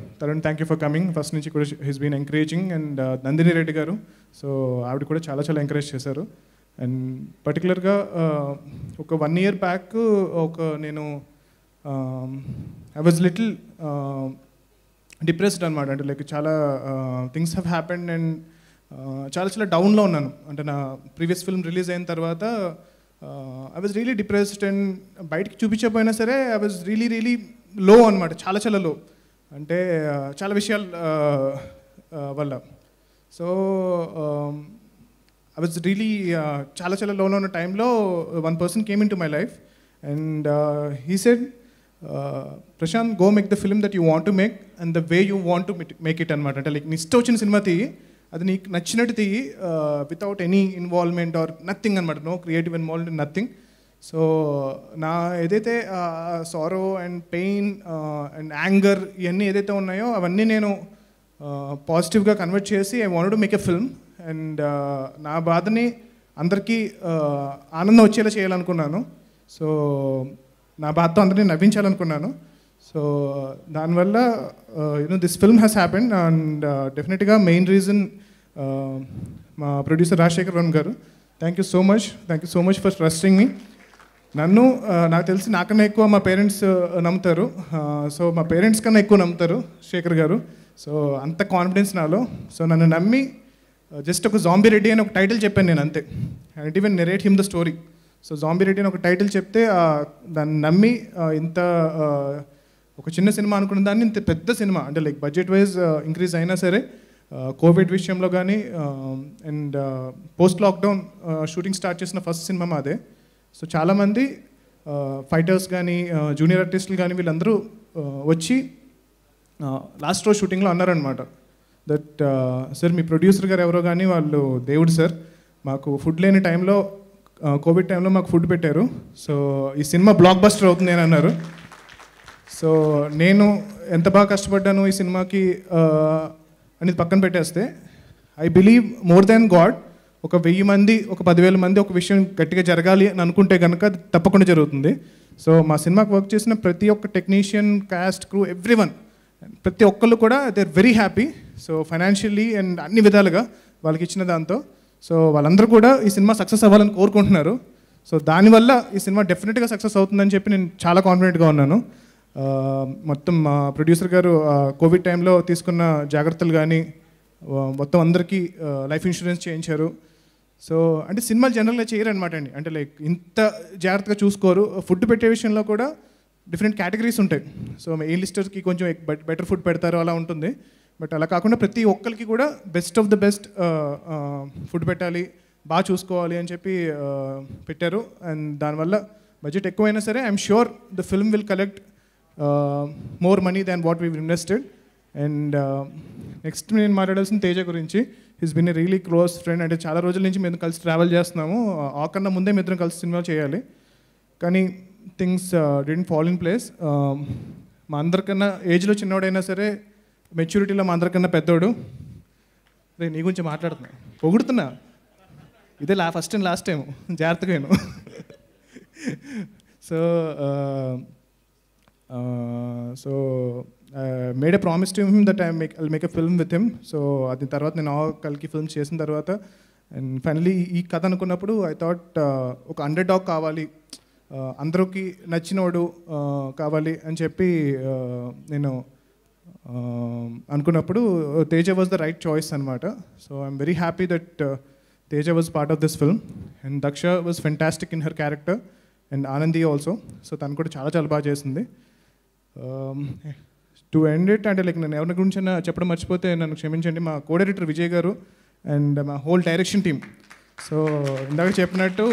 thank you for coming. First నుంచి కూడా he's been encouraging. And Nandini Reddy garu, so ఆవిడ కూడా చాలా చాలా encourage చేశారు. అండ్ పర్టికులర్గా ఒక 1 year బ్యాక్ నేను ఐ వాజ్ లిటిల్ డిప్రెస్డ్ అనమాట. అంటే లైక్ చాలా థింగ్స్ హ్యావ్ హ్యాపెండ్ అండ్ చాలా చాలా డౌన్లో ఉన్నాను. అంటే నా ప్రీవియస్ ఫిల్మ్ రిలీజ్ అయిన తర్వాత I was really depressed, and బయటికి చూపించకపోయినా సరే ఐ వాజ్ రియలీ లో అనమాట, చాలా చాలా లో, అంటే చాలా విషయాల వల్ల. సో ఐ వాజ్ రియలీ చాలా చాలా లోలో ఉన్న టైంలో one person came into my life and he said, Prashant, go make the film that you want to make and the way you want to make it అనమాట. అంటే like నీ ఇష్టం వచ్చిన cinema తీయి, అది నీకు నచ్చినట్టు తీయి, without any involvement or nothing అనమాట, no creative involvement, nothing. So నా ఏదైతే sorrow and pain and anger ఇవన్నీ ఏదైతే ఉన్నాయో అవన్నీ నేను పాజిటివ్గా కన్వర్ట్ చేసి I wanted to make a film. And నా బాధని అందరికీ ఆనందం వచ్చేలా చేయాలనుకున్నాను. సో నా బాధతో అందరినీ నవ్వించాలనుకున్నాను. సో దానివల్ల this film has happened. And డెఫినెట్గా మెయిన్ రీజన్ మా ప్రొడ్యూసర్ రాజశేఖర్ వరుణ్ గారు. Thank you so much for trusting me. నన్ను నాకు తెలిసి నాకన్నా ఎక్కువ మా పేరెంట్స్ నమ్ముతారు. సో మా పేరెంట్స్ కన్నా ఎక్కువ నమ్ముతారు శేఖర్ గారు. సో అంత కాన్ఫిడెన్స్ నాలో. సో నన్ను నమ్మి జస్ట్ ఒక జాంబీ రెడ్డి అని ఒక టైటిల్ చెప్పాను నేను, అంతే. And even narrate him the story. So zombie Reddy అని ఒక టైటిల్ చెప్తే దాన్ని నమ్మి ఇంత ఒక చిన్న సినిమా అనుకున్న దాన్ని ఇంత పెద్ద సినిమా, అంటే లైక్ బడ్జెట్ వైజ్ ఇంక్రీజ్ అయినా సరే కోవిడ్ విషయంలో కానీ and post lockdown shooting start చేసిన ఫస్ట్ సినిమా మాదే. సో చాలామంది ఫైటర్స్ కానీ జూనియర్ ఆర్టిస్టులు కానీ వీళ్ళందరూ వచ్చి లాస్ట్ రోజు షూటింగ్లో అన్నారనమాట దట్ సార్ మీ ప్రొడ్యూసర్ గారు ఎవరో కానీ వాళ్ళు దేవుడు సార్, మాకు ఫుడ్ లేని టైంలో కోవిడ్ టైంలో మాకు ఫుడ్ పెట్టారు, సో ఈ సినిమా బ్లాక్ బస్టర్ అవుతుంది అని అన్నారు. సో నేను ఎంత బాగా కష్టపడ్డాను ఈ సినిమాకి అనేది పక్కన పెట్టేస్తే I believe more than God, ఒక 1000 మంది ఒక 10,000 మంది ఒక విషయం గట్టిగా జరగాలి అని అనుకుంటే కనుక అది తప్పకుండా జరుగుతుంది. సో మా సినిమాకి వర్క్ చేసిన ప్రతి ఒక్క టెక్నీషియన్, కాస్ట్, క్రూ, ఎవ్రీవన్, ప్రతి ఒక్కళ్ళు కూడా they are very happy. So financially and అన్ని విధాలుగా వాళ్ళకి ఇచ్చిన దాంతో సో వాళ్ళందరూ కూడా ఈ సినిమా సక్సెస్ అవ్వాలని కోరుకుంటున్నారు. సో దానివల్ల ఈ సినిమా డెఫినెట్గా సక్సెస్ అవుతుందని చెప్పి నేను చాలా కాన్ఫిడెంట్గా ఉన్నాను. మొత్తం మా ప్రొడ్యూసర్ గారు కోవిడ్ టైంలో తీసుకున్న జాగ్రత్తలు కానీ మొత్తం అందరికీ లైఫ్ ఇన్సూరెన్స్ చేయించారు. సో అంటే సినిమాలు జనరల్గా చేయరనమాట అండి, అంటే లైక్ ఇంత జాగ్రత్తగా చూసుకోరు. ఫుడ్ పెట్టే విషయంలో కూడా డిఫరెంట్ కేటగిరీస్ ఉంటాయి. సో ఏ లిస్టర్స్కి కొంచెం బెటర్ ఫుడ్ పెడతారు, అలా ఉంటుంది. బట్ అలా కాకుండా ప్రతి ఒక్కరికి కూడా best of the best food పెట్టాలి, బాగా చూసుకోవాలి అని చెప్పి పెట్టారు. అండ్ దానివల్ల బడ్జెట్ ఎక్కువైనా సరే I'm sure the film will collect more money than what we invested. And next నేను మాట్లాడాల్సిన తేజ గురించి. His bin a really close friend. అంటే చాలా రోజుల నుంచి మేము కలిసి ట్రావెల్ చేస్తున్నాము. ఆ కన్నా ముందే మేము ఇద్దరం కలిసి సినిమా చేయాలి, కానీ things didn't fall in place. మా అందరికన్నా ఏజ్లో చిన్నవాడైనా సరే మెచ్యూరిటీలో మా అందరికన్నా పెద్దోడు. రే నీ గురించి మాట్లాడుతున్నా, పొగుడుతున్నా, ఇదే ఫస్ట్ అండ్ లాస్ట్ టైం, జాగ్రత్తగా విను. So made a promise to him that I'll make a film with him. So అది తర్వాత నేను కలికి ఫిల్మ్స్ చేసిన తర్వాత అండ్ ఫైనలీ ఈ కథ అనుకున్నప్పుడు ఐ థాట్ ఒక అండర్ డాగ్ కావాలి, అందరికి నచ్చినోడు కావాలి అని చెప్పి నేను అనుకున్నప్పుడు Teja was the right choice అనమాట. So I'm very happy that Teja was part of this film and Daksha was fantastic in her character and Anandi also. So తను కూడా చాలా చాలా బాగా చేసింది. టు ఎండ్ ఇట్ అంటే లైక్ నేను ఎవరి గురించి చెప్పడం మర్చిపోతే నన్ను క్షమించండి. మా కో డైరెక్టర్ విజయ్ గారు అండ్ మా హోల్ డైరెక్షన్ టీమ్. సో ఇందాక చెప్పినట్టు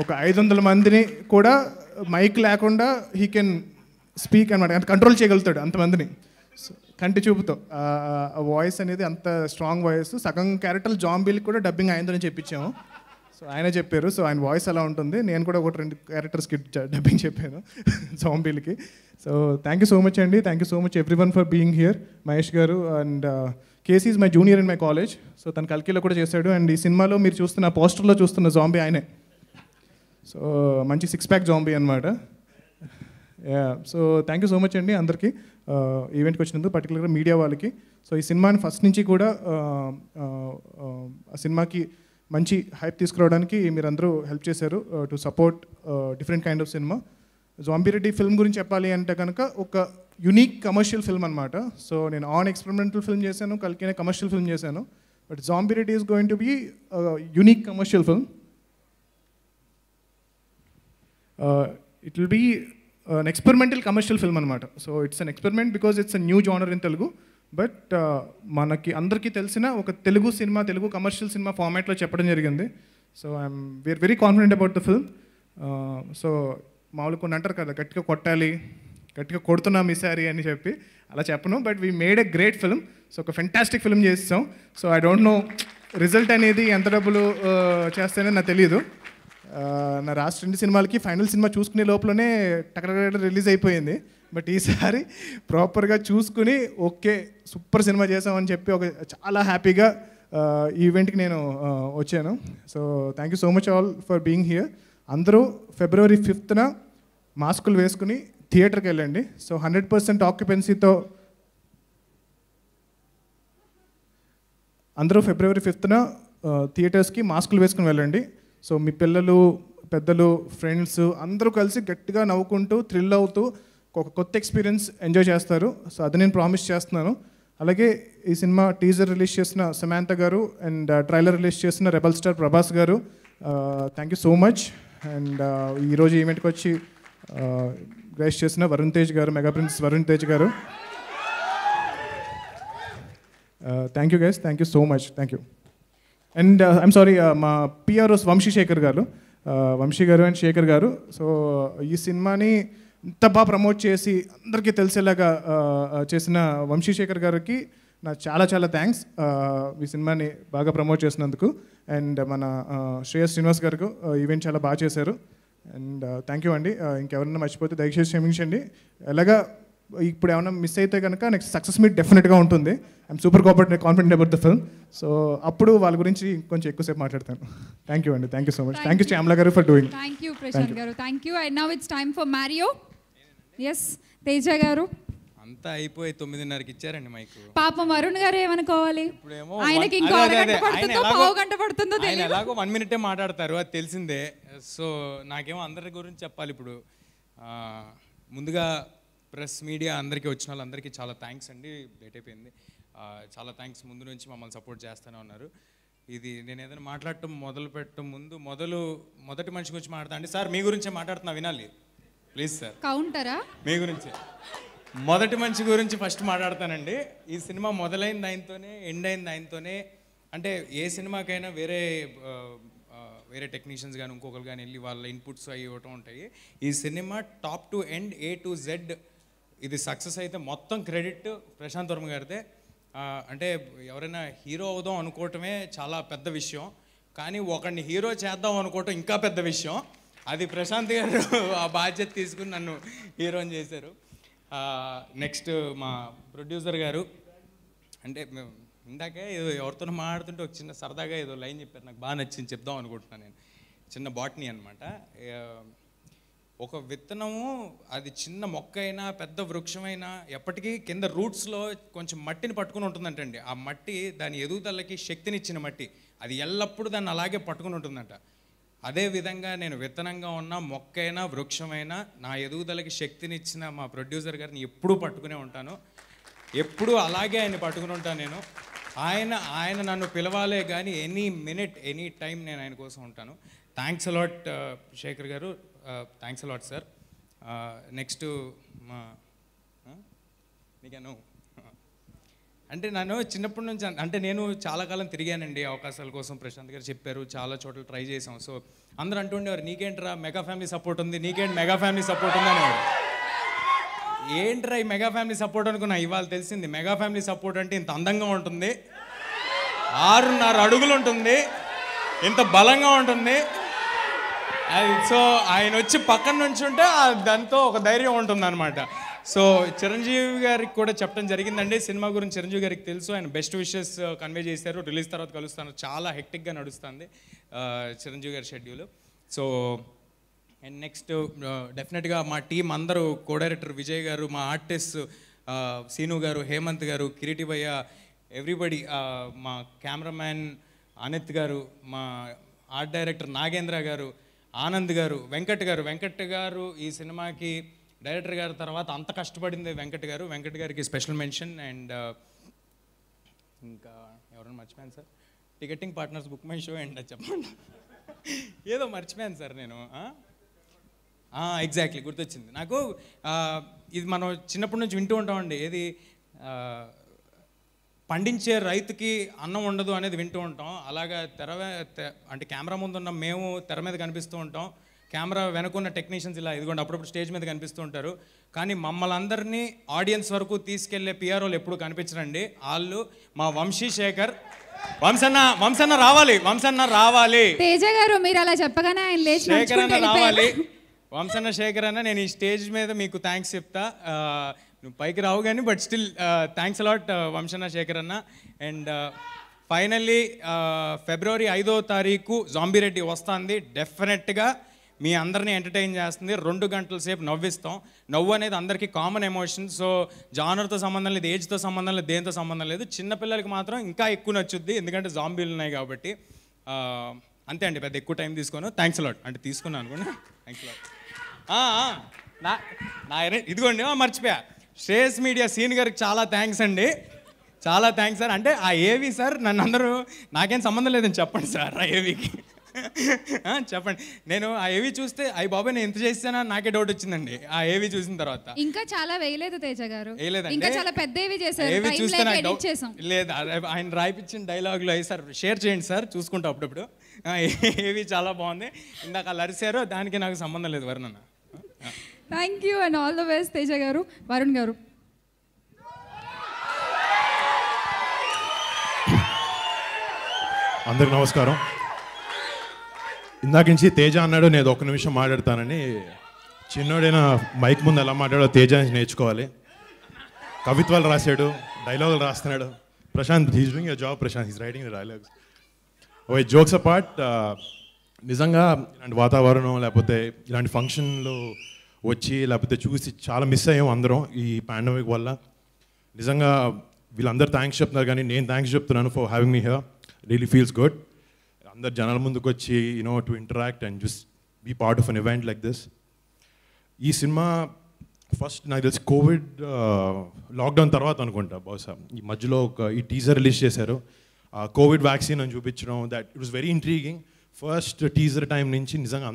ఒక 500 మందిని కూడా మైక్ లేకుండా హీ కెన్ స్పీక్ అనమాట, అంత కంట్రోల్ చేయగలుగుతాడు అంతమందిని కంటి చూపుతో. ఆ వాయిస్ అనేది అంత స్ట్రాంగ్ వాయిస్. సగం క్యారెక్టర్ జాంబీలకి కూడా డబ్బింగ్ అయిందని చెప్పించాము. సో ఆయన చెప్పారు. సో ఆయన వాయిస్ అలా ఉంటుంది. నేను కూడా 1-2 క్యారెక్టర్స్కి డబ్బింగ్ చెప్పాను జాంబీలకి. So thank you so much అండి. Thank you so much everyone for being here. Mahesh garu and KC is my junior in my college. So తను కల్కిలో కూడా చేశాడు. అండ్ ఈ సినిమాలో మీరు చూస్తున్న పోస్టర్లో చూస్తున్న జాంబీ ఆయనే. సో మంచి 6-pack జాంబీ అనమాట. So thank you so much అండి అందరికీ ఈవెంట్కి వచ్చినందుకు, పర్టికులర్గా మీడియా వాళ్ళకి. సో ఈ సినిమాని ఫస్ట్ నుంచి కూడా ఆ సినిమాకి మంచి హైప్ తీసుకురావడానికి మీరందరూ హెల్ప్ చేశారు to support different kind of cinema. Zombie Reddy film గురించి చెప్పాలి అంటే కనుక ఒక యునిక్ కమర్షియల్ ఫిల్మ్ అనమాట. సో నేను ఆన్ ఎక్స్పెరిమెంటల్ ఫిల్మ్ చేశాను, కల్కినే కమర్షియల్ ఫిల్మ్ చేశాను. But zombie Reddy is going to be unique commercial film. It will be an experimental commercial film అనమాట. So it's an experiment because it's a new genre in Telugu. But మనకి అందరికీ తెలిసిన ఒక Telugu cinema, Telugu commercial cinema ఫార్మాట్లో చెప్పడం జరిగింది. So we're very confident about the film. So మామూలుగా కొన్ని అంటారు కదా, గట్టిగా కొట్టాలి, గట్టిగా కొడుతున్నాం ఈసారి అని చెప్పి, అలా చెప్పను. But we made a great film. So ఒక ఫెంటాస్టిక్ ఫిల్మ్ చేస్తాం. So I don't no result అనేది ఎంత డబ్బులు చేస్తేనే నాకు తెలియదు. నా రాష్ట్ర 2 సినిమాలకి ఫైనల్ సినిమా చూసుకునే లోపలనే టకటక రిలీజ్ అయిపోయింది. బట్ ఈసారి ప్రాపర్గా చూసుకుని ఓకే సూపర్ సినిమా చేసామని చెప్పి ఒక చాలా హ్యాపీగా ఈ ఈవెంట్కి నేను వచ్చాను. So thank you so much all for being here. అందరూ February 5th మాస్కులు వేసుకుని థియేటర్కి వెళ్ళండి. సో 100% ఆక్యుపెన్సీతో అందరూ February 5th థియేటర్స్కి మాస్కులు వేసుకుని వెళ్ళండి. సో మీ పిల్లలు, పెద్దలు, ఫ్రెండ్స్ అందరూ కలిసి గట్టిగా నవ్వుకుంటూ థ్రిల్ అవుతూ ఒక కొత్త ఎక్స్పీరియన్స్ ఎంజాయ్ చేస్తారు. సో అది నేను ప్రామిస్ చేస్తున్నాను. అలాగే ఈ సినిమా టీజర్ రిలీజ్ చేసిన సమాంత గారు అండ్ ట్రైలర్ రిలీజ్ చేసిన రెబల్ స్టార్ ప్రభాస్ గారు, thank you so much. And ఈరోజు ఈవెంట్కి వచ్చి గ్రేస్ చేసిన వరుణ్ తేజ్ గారు, మెగా ప్రిన్స్ వరుణ్ తేజ్ గారు, thank you guys, thank you so much, thank you. And I'm sorry మా పిఆర్ఓస్ వంశీ గారు అండ్ శేఖర్ గారు. సో ఈ సినిమాని ఇంత బాగా ప్రమోట్ చేసి అందరికీ తెలిసేలాగా చేసిన వంశీ శేఖర్ గారికి నా చాలా చాలా థ్యాంక్స్ ఈ సినిమాని బాగా ప్రమోట్ చేసినందుకు. అండ్ మన శ్రేయస్ శ్రీనివాస్ గారికి ఈవెంట్ చాలా బాగా చేశారు. అండ్ థ్యాంక్ యూ అండి. ఇంకెవరైనా మర్చిపోతే దయచేసి క్షమించండి. ఎలాగా ఇప్పుడు ఏమైనా మిస్ అయితే కనుక నెక్స్ట్ సక్సెస్ మీట్ డెఫినెట్గా ఉంటుంది. I'm super confident about the film. So అప్పుడు వాళ్ళ గురించి కొంచెం ఎక్కువసేపు మాట్లాడతాను. థ్యాంక్ యూ అండి, thank you so much. Thank you Shyamala garu for doing. Thank you Prashanth garu, thank you. And now it's time for Mario. Yes Teja garu. అంతా అయిపోయి 9:30కి ఇచ్చారండి మైకు. పాపం వరుణ్ గారు ఏమనుకోవాలి, ఆయనకి ఇంకో అరగంట పడుతుందో పావు గంట పడుతుందో తెలియదు. ఎలాగో 1 minute మాట్లాడతారు, అది తెలిసిందే. సో నాకేమో అందరి గురించి చెప్పాలి ఇప్పుడు. ముందుగా ప్రెస్ మీడియా అందరికీ వచ్చిన వాళ్ళందరికీ చాలా థ్యాంక్స్ అండి. లేట్ అయిపోయింది. చాలా థ్యాంక్స్, ముందు నుంచి మమ్మల్ని సపోర్ట్ చేస్తూనే ఉన్నారు. ఇది నేను ఏదైనా మాట్లాడటం మొదలు పెట్టడం ముందు మొదటి మనిషి గురించి మాట్లాడతా అండి. సార్ మీ గురించే మాట్లాడుతున్నా, వినాలి ప్లీజ్ సార్. కౌంటరా? మీ గురించే మొదటి మనిషి గురించి ఫస్ట్ మాట్లాడతానండి. ఈ సినిమా మొదలైంది ఆయనతోనే, ఎండ్ అయింది ఆయనతోనే. అంటే ఏ సినిమాకైనా వేరే టెక్నీషియన్స్ కానీ ఇంకొకరు కానీ వెళ్ళి వాళ్ళ ఇన్పుట్స్ అవి ఇవ్వటం ఉంటాయి. ఈ cinema top to end A to Z ఇది సక్సెస్ అయితే మొత్తం క్రెడిట్ ప్రశాంత్ వర్మ గారిదే. అంటే ఎవరైనా హీరో అవుదాం అనుకోవటమే చాలా పెద్ద విషయం, కానీ ఒకరిని హీరో చేద్దాం అనుకోవటం ఇంకా పెద్ద విషయం. అది ప్రశాంత్ గారు ఆ బాధ్యత తీసుకుని నన్ను హీరోని చేశారు. నెక్స్ట్ మా ప్రొడ్యూసర్ గారు, అంటే ఇందాకే ఏదో ఎవరితో మాట్లాడుతుంటే ఒక చిన్న సరదాగా ఏదో లైన్ చెప్పారు, నాకు బాగా నచ్చింది, చెప్దాం అనుకుంటున్నాను నేను. చిన్న బాటనీ అనమాట. ఒక విత్తనము అది చిన్న మొక్క అయినా పెద్ద వృక్షమైనా ఎప్పటికీ కింద రూట్స్లో కొంచెం మట్టిని పట్టుకుని ఉంటుందంటండి. ఆ మట్టి దాని ఎదుగుదలకి శక్తినిచ్చిన మట్టి, అది ఎల్లప్పుడూ దాన్ని అలాగే పట్టుకుని ఉంటుందంట. అదేవిధంగా నేను విత్తనంగా ఉన్న మొక్కైనా వృక్షమైనా నా ఎదుగుదలకి శక్తినిచ్చిన మా ప్రొడ్యూసర్ గారిని ఎప్పుడూ పట్టుకునే ఉంటాను, ఎప్పుడూ అలాగే ఆయన పట్టుకుని ఉంటాను నేను. ఆయన నన్ను పిలవాలే కానీ ఎనీ మినిట్ ఎనీ టైం నేను ఆయన కోసం ఉంటాను. థ్యాంక్స్ అలాట్ శేఖర్ గారు, థ్యాంక్స్ అలాట్ సార్. నెక్స్ట్ మా నీకేను అంటే నన్ను చిన్నప్పటి నుంచి అంటే నేను చాలా కాలం తిరిగానండి అవకాశాల కోసం. ప్రశాంత్ గారు చెప్పారు చాలా చోట్ల ట్రై చేసాం. సో అందరూ అంటుండేవారు నీకేంట్రా మెగా ఫ్యామిలీ సపోర్ట్ ఉంది, నీకేంటి మెగా ఫ్యామిలీ సపోర్ట్ ఉంది అనేవారు. ఏంట్రా ఈ మెగా ఫ్యామిలీ సపోర్ట్ అనుకున్నా, ఇవాళ తెలిసింది మెగా ఫ్యామిలీ సపోర్ట్ అంటే ఇంత అందంగా ఉంటుంది, 6.5 అడుగులు ఉంటుంది, ఇంత బలంగా ఉంటుంది. అది సో ఆయన వచ్చి పక్కన నుంచి ఉంటే దాంతో ఒక ధైర్యం ఉంటుంది అనమాట. సో చిరంజీవి గారికి కూడా చెప్పడం జరిగిందండి సినిమా గురించి. చిరంజీవి గారికి తెలుసు, ఆయన బెస్ట్ విషెస్ కన్వే చేశారు. రిలీజ్ తర్వాత కలుస్తాను, చాలా హెక్టిక్గా నడుస్తుంది చిరంజీవి గారి షెడ్యూల్. సో అండ్ నెక్స్ట్ డెఫినెట్గా మా టీం అందరూ, కో డైరెక్టర్ విజయ్ గారు, మా ఆర్టిస్ట్ సీను గారు, హేమంత్ గారు, కిరీటి భయ్య, ఎవ్రీబడి, మా కెమెరామ్యాన్ అనిత్ గారు, మా ఆర్ట్ డైరెక్టర్ నాగేంద్ర గారు, ఆనంద్ గారు, వెంకట్ గారు ఈ సినిమాకి డైరెక్టర్ గారి తర్వాత అంత కష్టపడింది వెంకట్ గారికి స్పెషల్ మెన్షన్. అండ్ ఇంకా ఎవరైనా మర్చిపోయాను sir, ticketing partners, book my show and చెప్పండి ఏదో మర్చిపోయాను సార్ నేను. ఎగ్జాక్ట్లీ గుర్తొచ్చింది నాకు. ఇది మనం చిన్నప్పటి నుంచి వింటూ ఉంటామండి, ఏది పండించే రైతుకి అన్నం ఉండదు అనేది వింటూ ఉంటాం. అలాగా అంటే కెమెరా ముందు ఉన్న మేము తెర మీద కనిపిస్తూ ఉంటాం, కెమెరా వెనుకున్న టెక్నీషియన్స్ ఇలా ఇదిగోండి అప్పుడప్పుడు స్టేజ్ మీద కనిపిస్తూ ఉంటారు. కానీ మమ్మల్ని అందరినీ ఆడియన్స్ వరకు తీసుకెళ్లే పిఆర్ఓలు ఎప్పుడు కనిపించరండి. వాళ్ళు మా వంశీశేఖర్. వంశన్న రావాలి తేజ గారు, మీరు అలా చెప్పగానే ఆయన లేచి శేఖర్ అన్న రావాలి. వంశన్న శేఖర్ అన్న, నేను ఈ స్టేజ్ మీద మీకు థ్యాంక్స్ చెప్తా. నువ్వు పైకి రావు కానీ బట్ స్టిల్ థ్యాంక్స్ అలాట్ వంశన్న శేఖర్ అన్న. అండ్ ఫైనల్లీ ఫిబ్రవరి 5వ తారీఖు జాంబీ రెడ్డి వస్తుంది. డెఫినెట్గా మీ అందరినీ ఎంటర్టైన్ చేస్తుంది. 2 గంటల సేపు నవ్విస్తాం. నవ్వు అనేది అందరికీ కామన్ ఎమోషన్. సో జానర్తో సంబంధం లేదు, ఏజ్తో సంబంధం లేదు, దేంతో సంబంధం లేదు. చిన్నపిల్లలకి మాత్రం ఇంకా ఎక్కువ నచ్చుద్ది, ఎందుకంటే జాంబీలు ఉన్నాయి కాబట్టి. అంతే అండి, పెద్ద ఎక్కువ టైం తీసుకోను. థ్యాంక్స్ అలాట్ అంటే తీసుకున్నాను అనుకోండి. Thanks a lot. ఇదిగోండి మర్చిపోయా, శ్రేయస్ మీడియా సీన్ గారికి చాలా థ్యాంక్స్ అండి, చాలా థ్యాంక్స్ సార్. అంటే ఆ ఏవి సార్ నన్ను అందరూ నాకేం సంబంధం లేదని చెప్పండి సార్ ఆ ఏవికి. చెప్పండి. నేను ఆ ఏవి చూస్తే అయ్యి బాబాయ్ నేను ఎంత చేసానా నాకే డౌట్ వచ్చిందండి ఆ ఏవి చూసిన తర్వాత. ఇంకా చాలా వేయలేదు తేజ గారు, వేయలేదండి, ఇంకా చాలా పెద్ద ఏవి చేశారు. ఏవి చూస్తే నాకు ఎడిట్ చేసాం. లేదు ఆయన రాయిపించిన డైలాగులు అయ్యి సార్ షేర్ చేయండి సార్, చూసుకుంటా అప్పుడప్పుడు. ఏవి చాలా బాగుంది. ఇందాక వాళ్ళు అరిశారు, దానికి నాకు సంబంధం లేదు వరుణ్ అన్న. Thank you and all the best Teja గారు. వరుణ్ గారు. అందరికి నమస్కారం. ఇందాక నుంచి తేజ అన్నాడు నేను 1 నిమిషం మాట్లాడతానని. చిన్నోడైనా మైక్ ముందు ఎలా మాట్లాడో తేజ నుంచి నేర్చుకోవాలి. కవిత్వాలు రాశాడు, డైలాగులు రాస్తున్నాడు. Prashant he's doing your job. Prashant he's writing the dialogues. Oh jokes apart, నిజంగా ఇలాంటి వాతావరణం లేకపోతే ఇలాంటి ఫంక్షన్లు వచ్చి లేకపోతే చూసి చాలా మిస్ అయ్యాం అందరం ఈ పాండమిక్ వల్ల. నిజంగా వీళ్ళందరూ థ్యాంక్స్ చెప్తున్నారు, కానీ నేను థ్యాంక్స్ చెప్తున్నాను for having me here. Really feels good. అందరు జనాల ముందుకు వచ్చి to interact and just be part of an event like this. ఈ సినిమా ఫస్ట్ నాకు తెలిసి కోవిడ్ లాక్డౌన్ తర్వాత అనుకుంటా బహుశా, ఈ మధ్యలో ఈ టీజర్ రిలీజ్ చేశారు. కోవిడ్ వ్యాక్సిన్ అని చూపించడం, that it was very intriguing. First teaser time నుంచి నిజంగా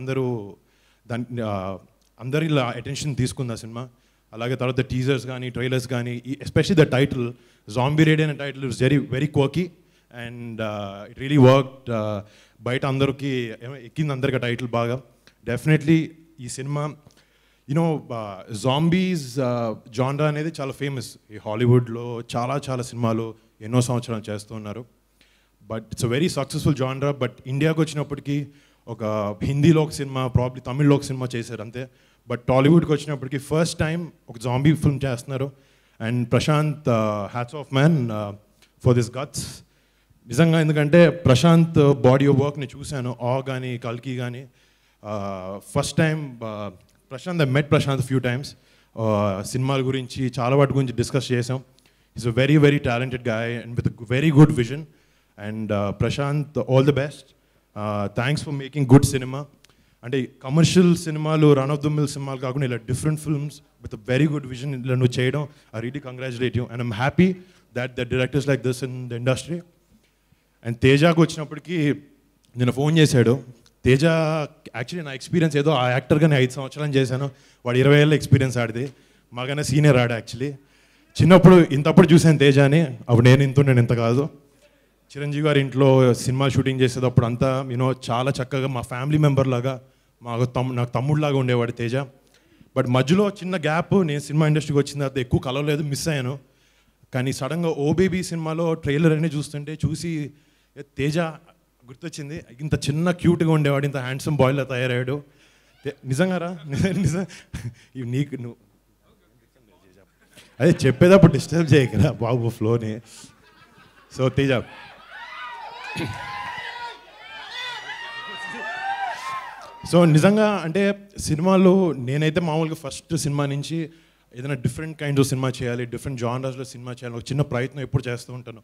అందరి అటెన్షన్ తీసుకుంది ఆ సినిమా. అలాగే తర్వాత టీజర్స్ కానీ ట్రైలర్స్ కానీ, especially the title Zombie Reddy అనే title it's very quirky and it really worked. బయట అందరికీ ఎక్కింది, అందరికీ టైటిల్ బాగా. డెఫినెట్లీ ఈ సినిమా జాంబీస్ జాన్రా అనేది చాలా ఫేమస్ ఈ హాలీవుడ్లో. చాలా సినిమాలు ఎన్నో సంవత్సరాలు చేస్తూ ఉన్నారు. But it's a very successful genre. But ఇండియాకి వచ్చినప్పటికీ ఒక హిందీలో ఒక సినిమా, ప్రాబ్లీ తమిళ్లో ఒక సినిమా చేశారు అంతే. బట్ టాలీవుడ్కి వచ్చినప్పటికీ ఫస్ట్ టైం ఒక జాంబీ ఫిల్మ్ చేస్తున్నారు. And Prashant hats off man for this guts. నిజంగా ఎందుకంటే ప్రశాంత్ బాడీ ఆఫ్ వర్క్ని చూశాను, కానీ కల్కి కానీ. First time Prashant, I met Prashant few times. సినిమాల గురించి చాలా వాటి గురించి డిస్కస్ చేసాం. Is a very very talented guy and with very good vision. And Prashant, all the best. Thanks for making good cinema. అంటే కమర్షియల్ సినిమాలు, రన్ ఆఫ్ ద మిల్ సినిమాలు కాకుండా ఇలా different films with very good vision ఇలా నువ్వు చేయడం, I really congratulate you. And I'm happy that the directors like this in the industry. And తేజాకు వచ్చినప్పటికీ నేను ఫోన్ చేశాడు. తేజ యాక్చువల్లీ నా ఎక్స్పీరియన్స్ ఏదో ఆ యాక్టర్గా నేను 5 సంవత్సరాలు చేశాను, వాడు 20 ఏళ్ళ ఎక్స్పీరియన్స్ ఆడిది. మాకన్నా సీనియర్ ఆడు యాక్చువల్లీ. చిన్నప్పుడు ఇంతప్పుడు చూశాను తేజాని, అప్పుడు నేను ఇంత కాదు. చిరంజీవి గారి ఇంట్లో సినిమా షూటింగ్ చేసేటప్పుడు అంతా చాలా చక్కగా మా ఫ్యామిలీ మెంబర్ లాగా, నాకు తమ్ముడులాగా ఉండేవాడు తేజ. బట్ మధ్యలో చిన్న గ్యాప్, నేను సినిమా ఇండస్ట్రీకి వచ్చిన తర్వాత ఎక్కువ కలవలేదు, మిస్ అయ్యాను. కానీ సడన్గా ఓ బేబీ సినిమాలో ట్రైలర్ అన్నీ చూసి తేజ గుర్తొచ్చింది. ఇంత చిన్న క్యూట్గా ఉండేవాడు, ఇంత హ్యాండ్సమ్ బాయ్లా తయారయ్యాడు. నిజంగా రా, నిజం. నీకు నువ్వు అదే చెప్పేటప్పుడు డిస్టర్బ్ చేయకరా బాబు ఫ్లోని. సో తేజ, సో నిజంగా అంటే సినిమాలో నేనైతే మామూలుగా ఫస్ట్ సినిమా నుంచి ఏదైనా డిఫరెంట్ కైండ్స్ ఆఫ్ సినిమా చేయాలి, డిఫరెంట్ జానర్స్లో సినిమా చేయాలి, ఒక చిన్న ప్రయత్నం ఎప్పుడు చేస్తూ ఉంటాను.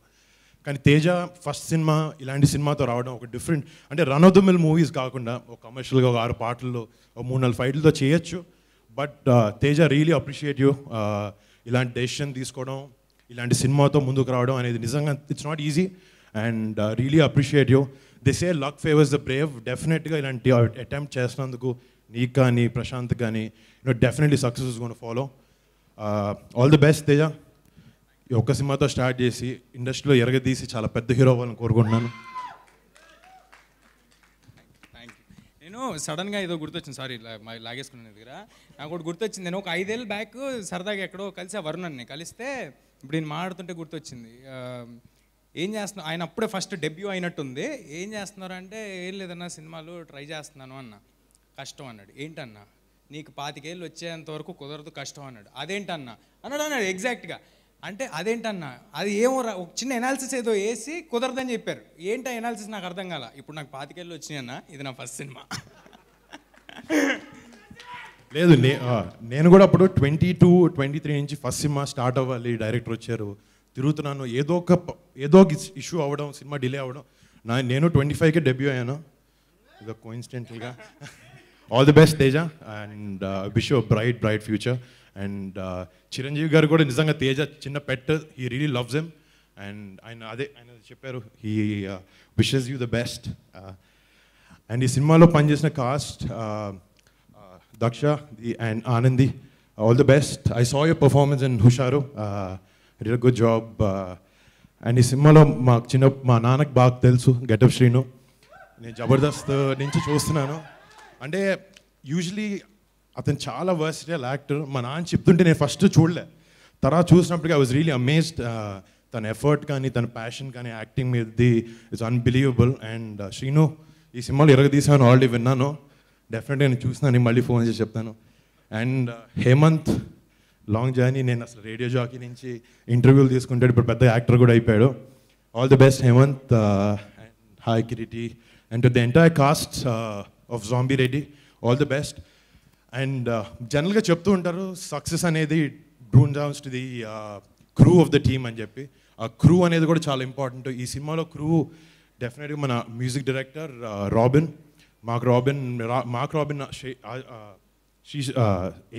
కానీ తేజ ఫస్ట్ సినిమా ఇలాంటి సినిమాతో రావడం, ఒక డిఫరెంట్ అంటే run of the mill movies కాకుండా ఒక కమర్షియల్గా ఒక 6 పాటల్లో ఒక 3-4 ఫైట్లతో చేయొచ్చు. But Teja really appreciate you. ఇలాంటి డెసిషన్ తీసుకోవడం, ఇలాంటి సినిమాతో ముందుకు రావడం అనేది నిజంగా it's not easy. And really appreciate you. They say luck favours the brave. డెఫినెట్గా ఇలాంటి అటెంప్ట్ చేసినందుకు నీకు కానీ ప్రశాంత్ కానీ definitely success is gonna follow. All the best Teja. ఈ ఒక్క సినిమాతో స్టార్ట్ చేసి ఇండస్ట్రీలో ఎరగదీసి చాలా పెద్ద హీరో అవ్వాలని కోరుకుంటున్నాను. నేను సడన్గా ఏదో గుర్తొచ్చింది, సారీ లాగేసుకున్నాను దగ్గర. నాకు ఒకటి గుర్తొచ్చింది. నేను ఒక 5 ఏళ్ళ బ్యాక్ సరదాగా ఎక్కడో కలిసి ఆ వరుణ్ణి కలిస్తే ఇప్పుడు నేను మాట్లాడుతుంటే గుర్తొచ్చింది. ఏం చేస్తున్నావు, ఆయన అప్పుడే ఫస్ట్ డెబ్యూ అయినట్టుంది. ఏం చేస్తున్నారు అంటే, ఏం లేదన్నా సినిమాలు ట్రై చేస్తున్నాను అన్న. కష్టం అన్నాడు. ఏంటన్నా, నీకు 25 ఏళ్ళు వచ్చేంత వరకు కుదరదు, కష్టం అన్నాడు. అదేంటన్నా అన్నాడు ఎగ్జాక్ట్గా. అంటే అదేంటన్నా, అది ఏమో ఒక చిన్న ఎనాలిసిస్ ఏదో వేసి కుదరదని చెప్పారు. ఏంటో ఎనాలిసిస్ నాకు అర్థం కాల. ఇప్పుడు నాకు 25 ఏళ్ళు వచ్చినాయి అన్న, ఇది నా ఫస్ట్ సినిమా. లేదు, నేను కూడా అప్పుడు 22-23 నుంచి ఫస్ట్ సినిమా స్టార్ట్ అవ్వాలి, డైరెక్టర్ వచ్చారు, తిరుగుతున్నాను, ఏదో ఒక ఇష్యూ అవ్వడం, సినిమా డిలే అవ్వడం. నేను 25కే డెబ్యూ అయ్యాను, ఇదో కోఇన్సిడెంటల్గా. All the best Teja and wish you bright future. And Chiranjeevi garu కూడా నిజంగా తేజ చిన్న pet, he really loves him. And ఆయన చెప్పారు, he wishes you the best. And ఈ సినిమాలో పనిచేసిన cast, Daksha and Anandi, all the best. I saw your performance in Husharu, real good job. And ఈ సినిమాలో మా నాన్నకు బాగా తెలుసు గెటప్ శ్రీను. నేను జబర్దస్త్ నుంచి చూస్తున్నాను. అంటే యూజువలీ అతను చాలా వర్సిటైల్ యాక్టర్. మా నాన్న చెప్తుంటే నేను ఫస్ట్ చూడలే, తర్వాత చూసినప్పటికీ ఐ వాజ్ రియలీ అమేజ్డ్. తన ఎఫర్ట్ కానీ తన ప్యాషన్ కానీ యాక్టింగ్ మీదది ఇట్స్ అన్బిలీవబుల్. అండ్ శ్రీను ఈ సినిమాలో ఎరగదీసాను, ఆల్రెడీ విన్నాను. డెఫినెట్గా నేను చూసినాను, మళ్ళీ ఫోన్ చేసి చెప్తాను. And Hemanth, long journey. నేను అసలు రేడియో జాకీ నుంచి ఇంటర్వ్యూలు తీసుకుంటాడు, ఇప్పుడు పెద్ద యాక్టర్ కూడా అయిపోయాడు. All the best Hemanth. Hi Kireeti. And to the entire cast of Zombie Reddy, all the best. And జనరల్గా చెప్తూ ఉంటారు సక్సెస్ అనేది డ్రూన్ downs to the crew of the team అని చెప్పి. ఆ క్రూ అనేది కూడా చాలా ఇంపార్టెంట్. ఈ సినిమాలో క్రూ డెఫినెట్గా మన music director Robin, Mark Robin,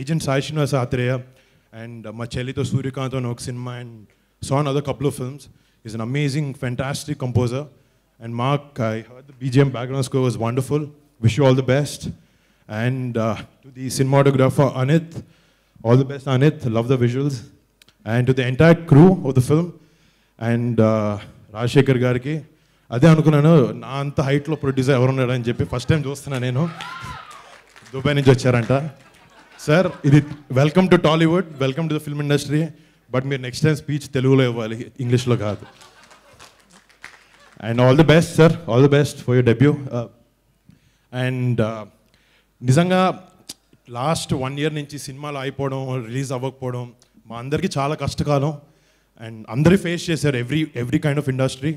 agent Sai Srinivas Athreya, and మా చెల్లితో సూర్యకాంత్ అని ఒక cinema, and saw another couple of films. He's an amazing, fantastic composer. And Mark, I heard the BGM background score was wonderful. Wish you all the best. And to the cinematographer Anit, all the best Anit, love the visuals. And to the entire crew of the film, and Rajshekhar gariki, అదే అనుకున్నాను, నా అంత హైట్లో producer ఎవరున్నాడు అని చెప్పి first time చూస్తున్నా నేను. Dubai నుంచి వచ్చారంట. సార్ ఇది welcome to Tollywood, welcome to the film industry, but మీరు నెక్స్ట్ టైం స్పీచ్ తెలుగులో ఇవ్వాలి, ఇంగ్లీష్లో కాదు. And all the best sir, all the best for your debut. And నిజంగా లాస్ట్ 1 year నుంచి సినిమాలు అయిపోవడం, రిలీజ్ అవ్వకపోవడం మా అందరికీ చాలా కష్టకాలం. అండ్ అందరూ ఫేస్ చేశారు every kind of industry.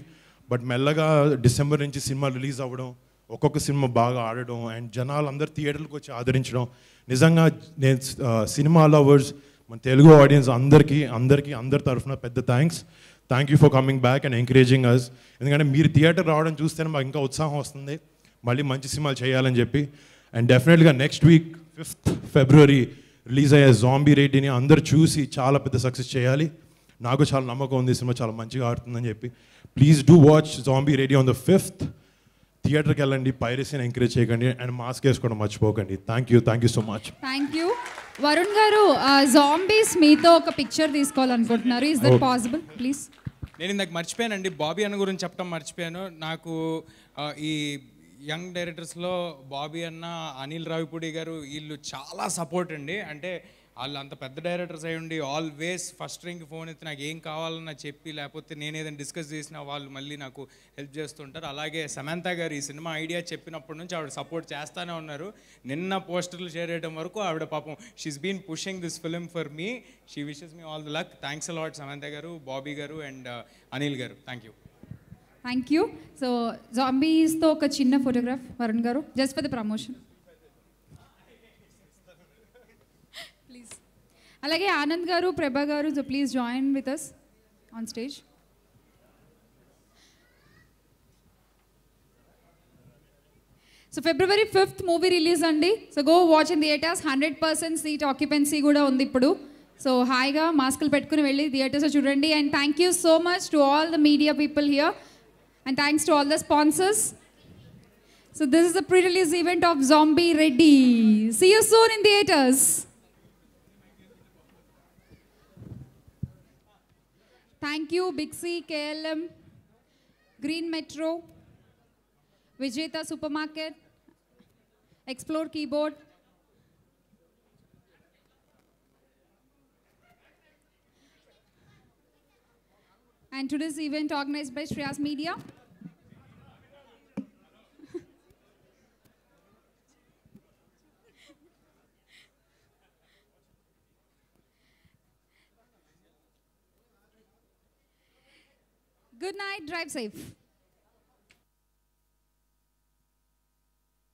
But మెల్లగా డిసెంబర్ నుంచి సినిమా రిలీజ్ అవ్వడం, ఒక్కొక్క సినిమా బాగా ఆడడం అండ్ జనాలు అందరు థియేటర్లకు వచ్చి ఆదరించడం, నిజంగా నేను సినిమా లవర్స్ మన తెలుగు ఆడియన్స్ అందరి తరఫున పెద్ద thank you for coming back and encouraging us. ఎందుకంటే మీరు థియేటర్ రావడం చూస్తేనే మాకు ఇంకా ఉత్సాహం వస్తుంది మళ్ళీ మంచి సినిమాలు చేయాలని చెప్పి. అండ్ డెఫినెట్గా next week 5th February release అయ్యే జాంబీ రెడ్డిని అందరు చూసి చాలా పెద్ద సక్సెస్ చేయాలి. నాకు చాలా నమ్మకం ఉంది సినిమా చాలా మంచిగా ఆడుతుందని చెప్పి. Please do watch Zombie Reddy on the 5th. థియేటర్కి వెళ్ళండి, పైరసీని ఎంకరేజ్ చేయకండి అండ్ మాస్క్ వేసుకోవడం మర్చిపోకండి. Thank you so much. Thank you. Varun garu, zombies మీతో ఒక పిక్చర్ తీసుకోవాలనుకుంటున్నారు. Is that possible please? నేను ఇందాక మర్చిపోయానండి, బాబీ అన్న గురించి చెప్పడం మర్చిపోయాను. నాకు ఈ యంగ్ డైరెక్టర్స్లో బాబీ అన్న, అనిల్ రావిపూడి గారు వీళ్ళు చాలా సపోర్ట్ అండి. అంటే వాళ్ళు అంత పెద్ద డైరెక్టర్స్ అయి ఉండి ఆల్వేస్ ఫస్ట్ రింగ్ ఫోన్ ఎత్తి నాకు ఏం కావాలన్నా చెప్పి, లేకపోతే నేను ఏదైనా డిస్కస్ చేసినా వాళ్ళు మళ్ళీ నాకు హెల్ప్ చేస్తుంటారు. అలాగే సమంత గారు ఈ సినిమా ఐడియా చెప్పినప్పటి నుంచి ఆవిడ సపోర్ట్ చేస్తూనే ఉన్నారు. నిన్న పోస్టర్లు షేర్ చేయడం వరకు ఆవిడ పాపం she's been pushing this film for me. She wishes me all the luck. Thanks a lot Samantha garu, Bobby garu and Anil garu. Thank you. Thank you. So జాంబీస్తో ఒక చిన్న photograph Varun garu, just for the promotion please. అలాగే Anand garu, Prabha garu, so please join with us on stage. So February 5th movie release అండి. So go watch in theatres. 100% seat occupancy కూడా ఉంది ఇప్పుడు. So హాయిగా మాస్కులు పెట్టుకుని వెళ్ళి థియేటర్స్లో చూడండి. And thank you so much to all the media people here. And thanks to all the sponsors. So this is the pre-release event of Zombie Reddy. See you soon in theaters. Thank you Big C, KLM, Green Metro, Vijeta Supermarket, Explore Keyboard, and today's event organized by Shreyas Media. Good night, drive safe.